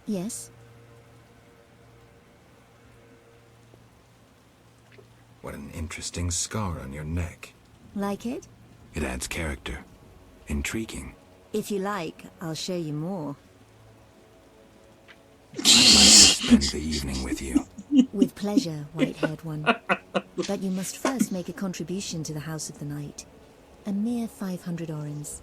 [SPEAKER 12] Yes?
[SPEAKER 8] What an interesting scar on your neck.
[SPEAKER 12] Like it?
[SPEAKER 8] It adds character. Intriguing.
[SPEAKER 12] If you like, I'll show you more.
[SPEAKER 8] I'd like to spend the evening with you.
[SPEAKER 12] With pleasure, white-haired one. But you must first make a contribution to the House of the Night. A mere 500 orens.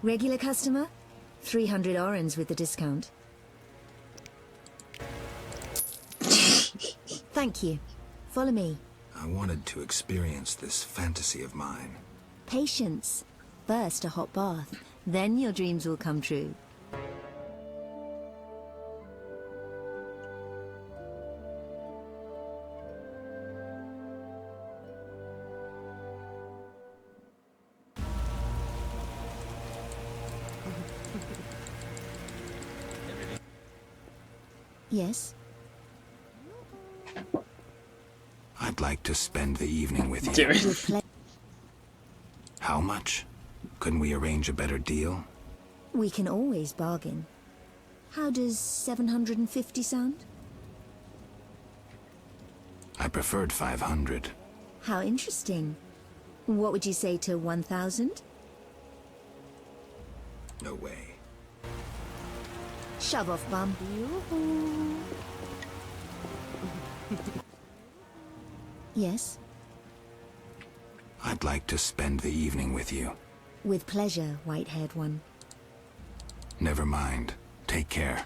[SPEAKER 12] Regular customer? 300 orens with the discount. Thank you. Follow me.
[SPEAKER 8] I wanted to experience this fantasy of mine.
[SPEAKER 12] Patience. First a hot bath, then your dreams will come true. Yes?
[SPEAKER 8] I'd like to spend the evening with you. How much? Couldn't we arrange a better deal?
[SPEAKER 12] We can always bargain. How does 750 sound?
[SPEAKER 8] I preferred 500.
[SPEAKER 12] How interesting. What would you say to 1,000?
[SPEAKER 8] No way.
[SPEAKER 12] Shove off, bum. Yes?
[SPEAKER 8] I'd like to spend the evening with you.
[SPEAKER 12] With pleasure, white-haired one.
[SPEAKER 8] Never mind. Take care.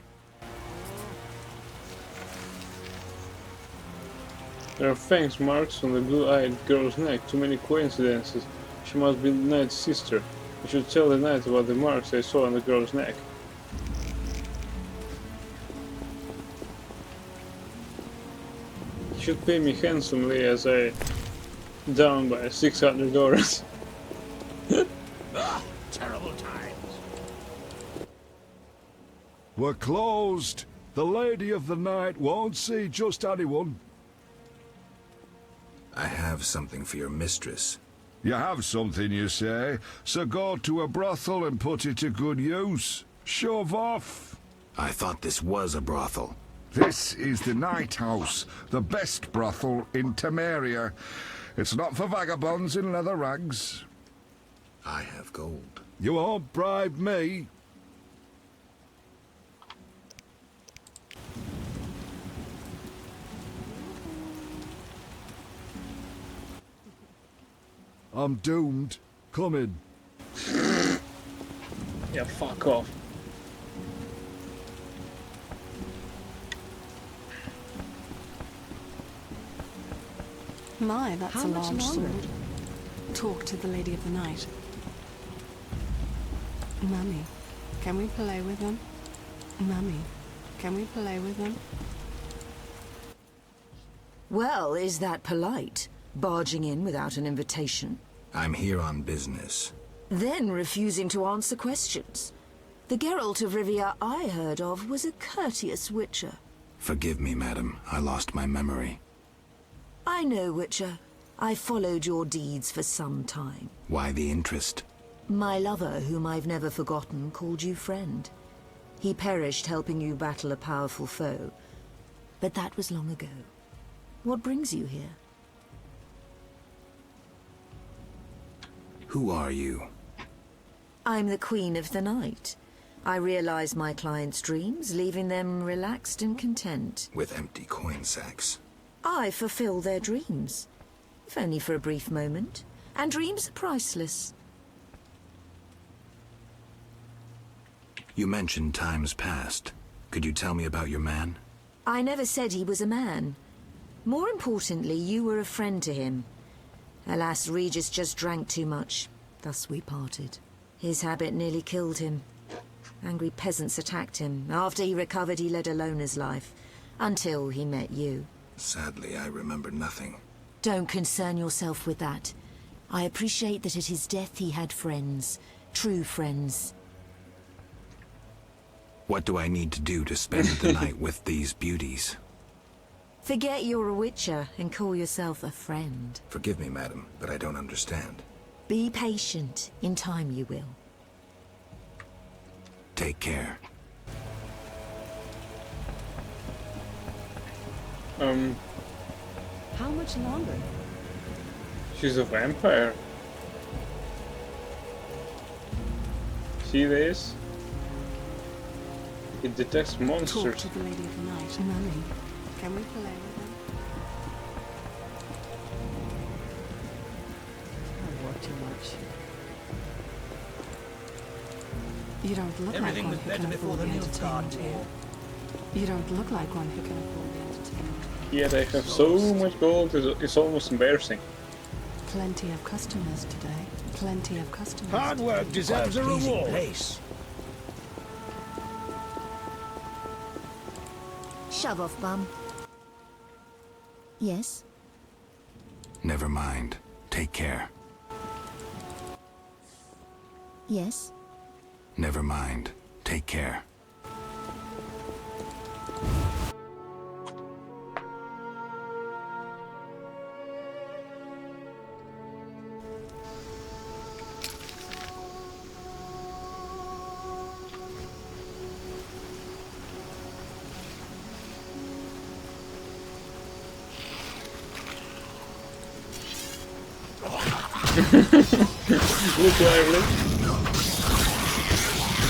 [SPEAKER 2] There are fangs marks on the blue-eyed girl's neck. Too many coincidences. She must be the knight's sister. I should tell the knight about the marks I saw on the girl's neck. He should pay me handsomely as I down by $600.
[SPEAKER 5] Terrible times.
[SPEAKER 9] We're closed. The Lady of the Night won't see just anyone.
[SPEAKER 8] I have something for your mistress.
[SPEAKER 9] You have something, you say? So go to a brothel and put it to good use. Shove off.
[SPEAKER 8] I thought this was a brothel.
[SPEAKER 9] This is the Night House, the best brothel in Temeria. It's not for vagabonds in leather rags.
[SPEAKER 8] I have gold.
[SPEAKER 9] You won't bribe me. I'm doomed. Come in.
[SPEAKER 2] Yeah, fuck off.
[SPEAKER 18] My, that's
[SPEAKER 15] How
[SPEAKER 18] a
[SPEAKER 15] much
[SPEAKER 18] large
[SPEAKER 15] longer?
[SPEAKER 18] sword. Talk to the Lady of the Night. Mummy, can we play with them? Mummy, can we play with them?
[SPEAKER 7] Well, is that polite? Barging in without an invitation?
[SPEAKER 8] I'm here on business.
[SPEAKER 7] Then refusing to answer questions. The Geralt of Rivia I heard of was a courteous witcher.
[SPEAKER 8] Forgive me, madam. I lost my memory.
[SPEAKER 7] I know, Witcher. I followed your deeds for some time.
[SPEAKER 8] Why the interest?
[SPEAKER 7] My lover, whom I've never forgotten, called you friend. He perished helping you battle a powerful foe. But that was long ago. What brings you here?
[SPEAKER 8] Who are you?
[SPEAKER 7] I'm the Queen of the Night. I realize my clients' dreams, leaving them relaxed and content.
[SPEAKER 8] With empty coin sacks.
[SPEAKER 7] I fulfill their dreams, if only for a brief moment. And dreams are priceless.
[SPEAKER 8] You mentioned times past. Could you tell me about your man?
[SPEAKER 7] I never said he was a man. More importantly, you were a friend to him. Alas, Regis just drank too much. Thus we parted. His habit nearly killed him. Angry peasants attacked him. After he recovered, he led a loner's life. Until he met you.
[SPEAKER 8] Sadly, I remember nothing.
[SPEAKER 7] Don't concern yourself with that. I appreciate that at his death he had friends. True friends.
[SPEAKER 8] What do I need to do to spend the night with these beauties?
[SPEAKER 7] Forget you're a witcher and call yourself a friend.
[SPEAKER 8] Forgive me, madam, but I don't understand.
[SPEAKER 7] Be patient. In time you will.
[SPEAKER 8] Take care.
[SPEAKER 15] How much longer?
[SPEAKER 2] She's a vampire. See this? It detects
[SPEAKER 18] Talk
[SPEAKER 2] monsters.
[SPEAKER 18] to the Lady of the Night. Mummy, can we play with them? I work too much. You don't look
[SPEAKER 11] Everything
[SPEAKER 18] like
[SPEAKER 11] was
[SPEAKER 18] one who
[SPEAKER 11] better
[SPEAKER 18] can
[SPEAKER 11] before
[SPEAKER 18] afford
[SPEAKER 11] the
[SPEAKER 18] the
[SPEAKER 11] new guard
[SPEAKER 18] entertainment
[SPEAKER 11] tour.
[SPEAKER 18] here. You don't look like one who can afford the entertainment.
[SPEAKER 2] Yeah, they have so much gold, it's almost embarrassing.
[SPEAKER 18] Plenty of customers today. Plenty of customers.
[SPEAKER 14] Hard work deserves a reward. Place.
[SPEAKER 12] Shove off, bum. Yes?
[SPEAKER 8] Never mind. Take care.
[SPEAKER 12] Yes?
[SPEAKER 8] Never mind. Take care.
[SPEAKER 2] Look lively.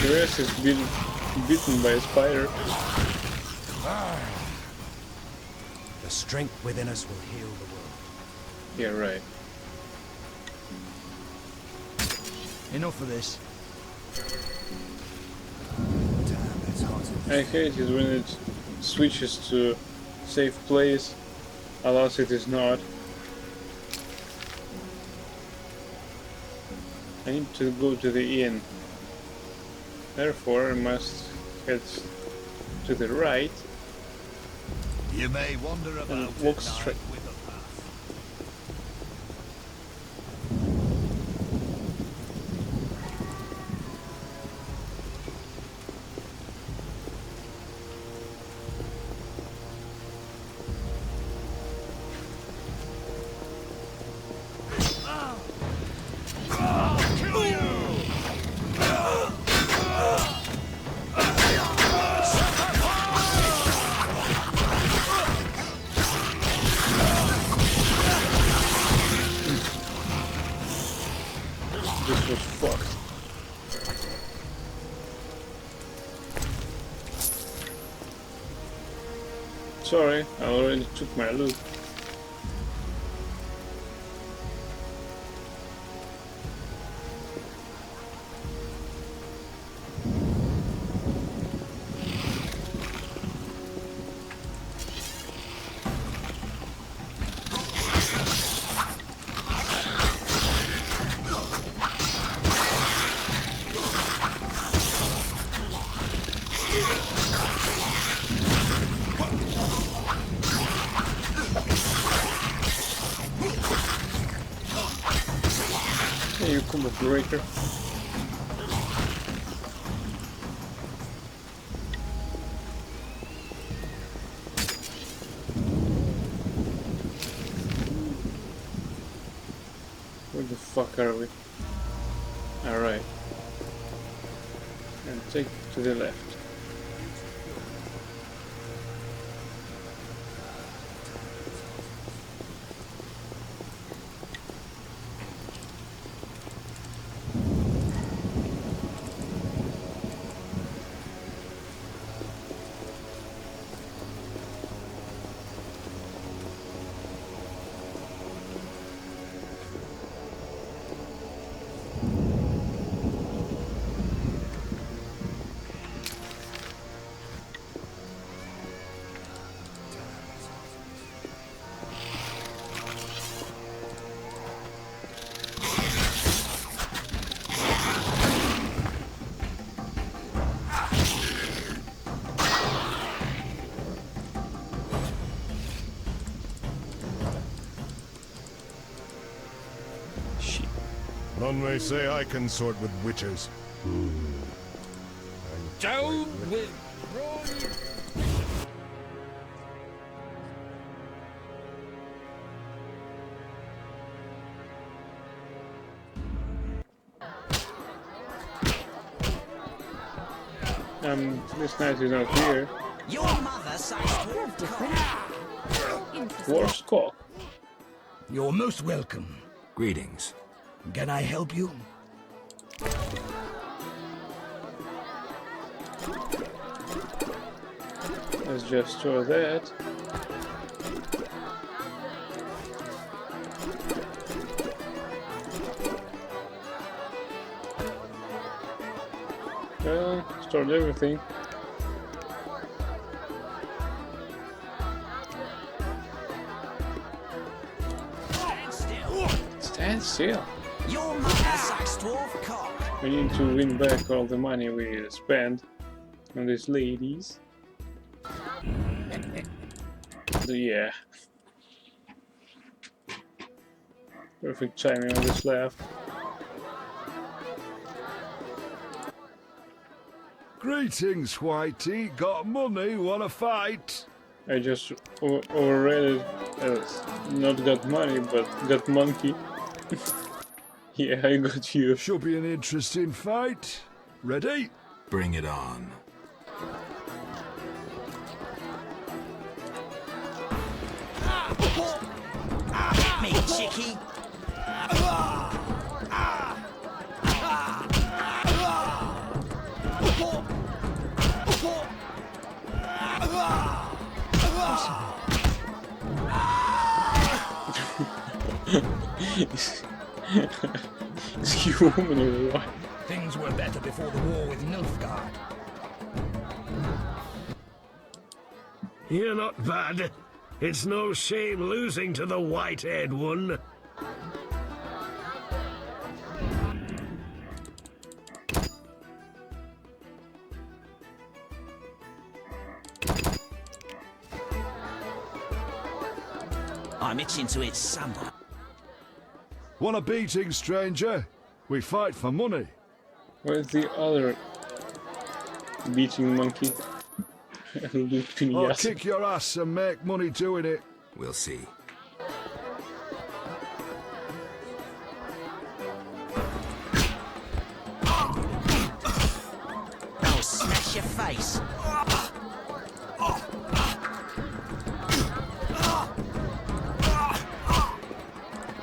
[SPEAKER 2] The rest is bitten by a spider.
[SPEAKER 11] The strength within us will heal the world.
[SPEAKER 2] Yeah, right.
[SPEAKER 11] Enough of this.
[SPEAKER 2] I hate it when it switches to safe place, alas it is not. I need to go to the inn. Therefore I must head to the right.
[SPEAKER 10] You may wander
[SPEAKER 2] and
[SPEAKER 10] about
[SPEAKER 2] walk straight.
[SPEAKER 10] with a path.
[SPEAKER 2] This was fucked. Sorry, I already took my loot. Hey, you combat breaker. Where the fuck are we? Alright. And take to the left.
[SPEAKER 20] Some may say I consort with witches.
[SPEAKER 5] Down with
[SPEAKER 2] This knight is not here.
[SPEAKER 11] Your mother sucks
[SPEAKER 2] Worst cock.
[SPEAKER 11] You're most welcome.
[SPEAKER 8] Greetings.
[SPEAKER 11] Can I help you?
[SPEAKER 2] Let's just store that. Well, stored everything. Stand still.
[SPEAKER 11] Your mother sucks dwarf cock.
[SPEAKER 2] We need to win back all the money we spent on these ladies. So, yeah. Perfect timing on this laugh.
[SPEAKER 9] Greetings, Whitey. Got money? Wanna fight?
[SPEAKER 2] I just overread it as not got money, but got monkey. Yeah, I got you.
[SPEAKER 9] Should be an interesting fight. Ready?
[SPEAKER 8] Bring it on.
[SPEAKER 11] Hit me, chickie.
[SPEAKER 2] Is he a woman or what?
[SPEAKER 11] Things were better before the war with Nilfgaard.
[SPEAKER 5] You're not bad. It's no shame losing to the white-haired one.
[SPEAKER 11] I'm itching to hit someone.
[SPEAKER 9] Want a beating, stranger? We fight for money.
[SPEAKER 2] Where's the other beating monkey?
[SPEAKER 9] I'll kick your ass and make money doing it.
[SPEAKER 8] We'll see.
[SPEAKER 11] I'll smash your face.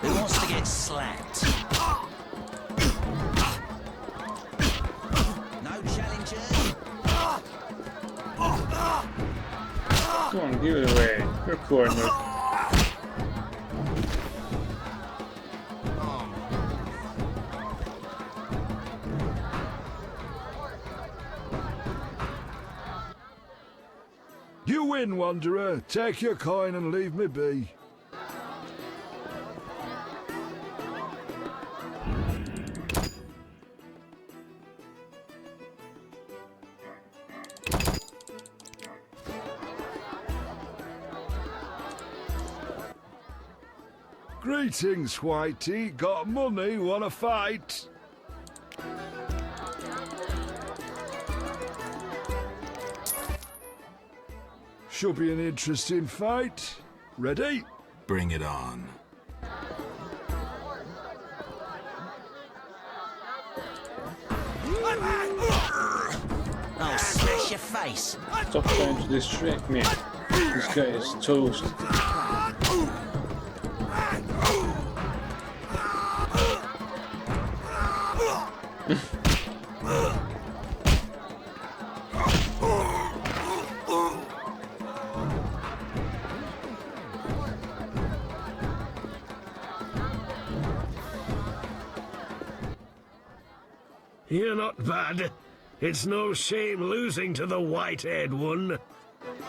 [SPEAKER 11] Who wants to get slapped? No challengers?
[SPEAKER 2] Come on, give it away. You're cornered.
[SPEAKER 9] You win, Wanderer. Take your coin and leave me be. Greetings, Whitey. Got money? Wanna fight? Should be an interesting fight. Ready?
[SPEAKER 8] Bring it on.
[SPEAKER 11] I'll smash your face.
[SPEAKER 2] Stop trying to distract me. This guy is toast.
[SPEAKER 5] You're not bad. It's no shame losing to the white-haired one.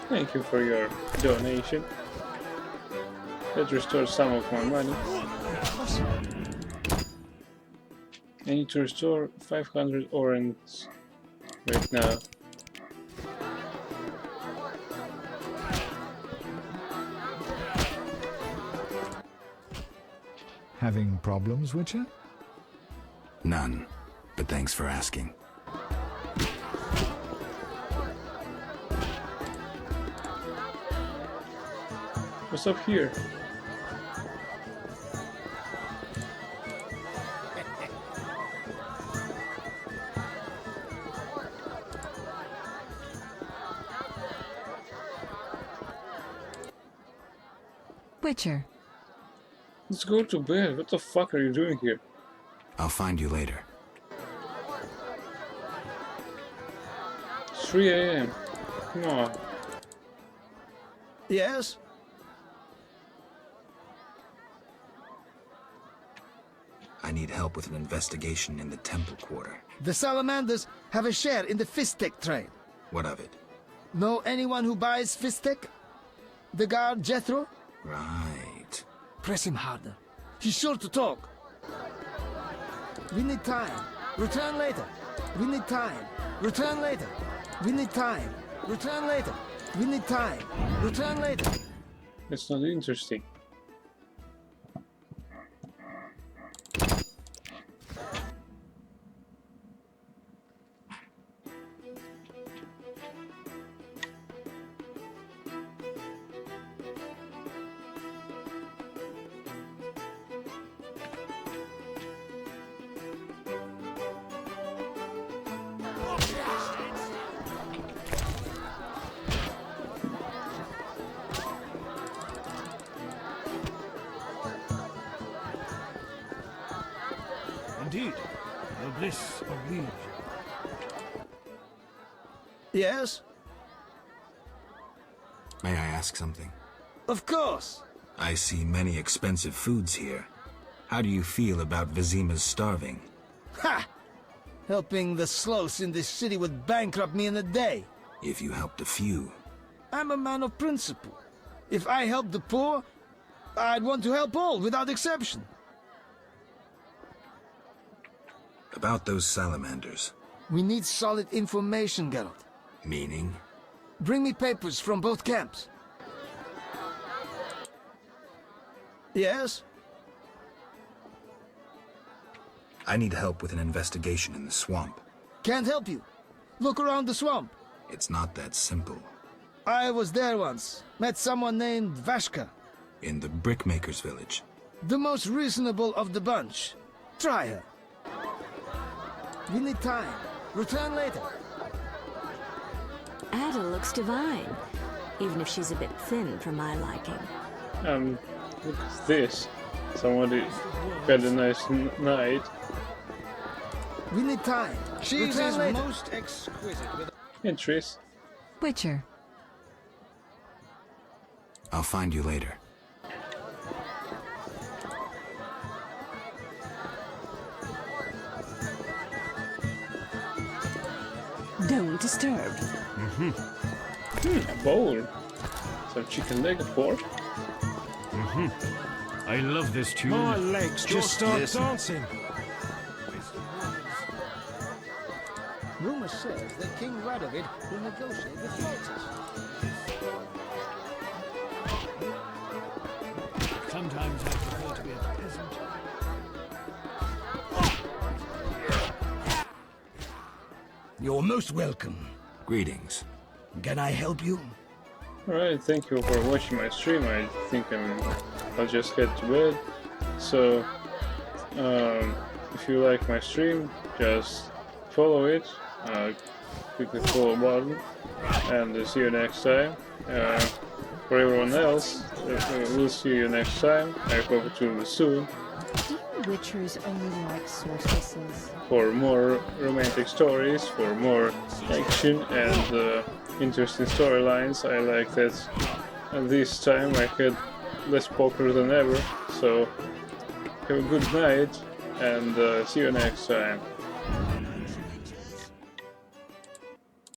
[SPEAKER 2] Thank you for your donation. That restores some of my money. I need to restore 500 oranges right now.
[SPEAKER 1] Having problems, Witcher?
[SPEAKER 8] None, but thanks for asking.
[SPEAKER 2] What's up here?
[SPEAKER 3] Witcher.
[SPEAKER 2] Let's go to bed. What the fuck are you doing here?
[SPEAKER 8] I'll find you later.
[SPEAKER 2] 3 a.m. Come on.
[SPEAKER 14] Yes?
[SPEAKER 8] I need help with an investigation in the Temple Quarter.
[SPEAKER 14] The Salamanders have a share in the Fistek trade.
[SPEAKER 8] What of it?
[SPEAKER 14] Know anyone who buys Fistek? The guard Jethro?
[SPEAKER 8] Right.
[SPEAKER 14] Press him harder. He's sure to talk. We need time. Return later. We need time. Return later. We need time. Return later. We need time. Return later.
[SPEAKER 2] That's not interesting.
[SPEAKER 11] Indeed, the bliss of liege.
[SPEAKER 14] Yes?
[SPEAKER 8] May I ask something?
[SPEAKER 14] Of course.
[SPEAKER 8] I see many expensive foods here. How do you feel about Vizima's starving?
[SPEAKER 14] Ha! Helping the sloths in this city would bankrupt me in a day.
[SPEAKER 8] If you helped a few.
[SPEAKER 14] I'm a man of principle. If I help the poor, I'd want to help all without exception.
[SPEAKER 8] About those salamanders.
[SPEAKER 14] We need solid information, Geralt.
[SPEAKER 8] Meaning?
[SPEAKER 14] Bring me papers from both camps. Yes?
[SPEAKER 8] I need help with an investigation in the swamp.
[SPEAKER 14] Can't help you. Look around the swamp.
[SPEAKER 8] It's not that simple.
[SPEAKER 14] I was there once. Met someone named Vashka.
[SPEAKER 8] In the brickmaker's village.
[SPEAKER 14] The most reasonable of the bunch. Try her. We need time. Return later.
[SPEAKER 6] Ada looks divine, even if she's a bit thin for my liking.
[SPEAKER 2] Look at this. Somebody had a nice night.
[SPEAKER 14] We need time. She's
[SPEAKER 2] Return later.
[SPEAKER 14] most exquisite with...
[SPEAKER 2] Interest.
[SPEAKER 3] Witcher.
[SPEAKER 8] I'll find you later.
[SPEAKER 15] Don't disturb.
[SPEAKER 2] A bowl. Some chicken leg pork.
[SPEAKER 5] I love this tune.
[SPEAKER 16] My legs just start dancing.
[SPEAKER 14] Rumor says that King Radovid will negotiate with Foltest.
[SPEAKER 11] Sometimes I prefer to be a peasant. You're most welcome.
[SPEAKER 8] Greetings.
[SPEAKER 11] Can I help you?
[SPEAKER 2] Alright, thank you for watching my stream. I think I'll just head to bed. So, if you like my stream, just follow it. Click the follow button, and see you next time. For everyone else, we'll see you next time. I hope it will be soon.
[SPEAKER 15] Do you Witchers only like sorceresses?
[SPEAKER 2] For more romantic stories, for more action and interesting storylines. I like that. And this time I had less poker than ever. So have a good night and see you next time.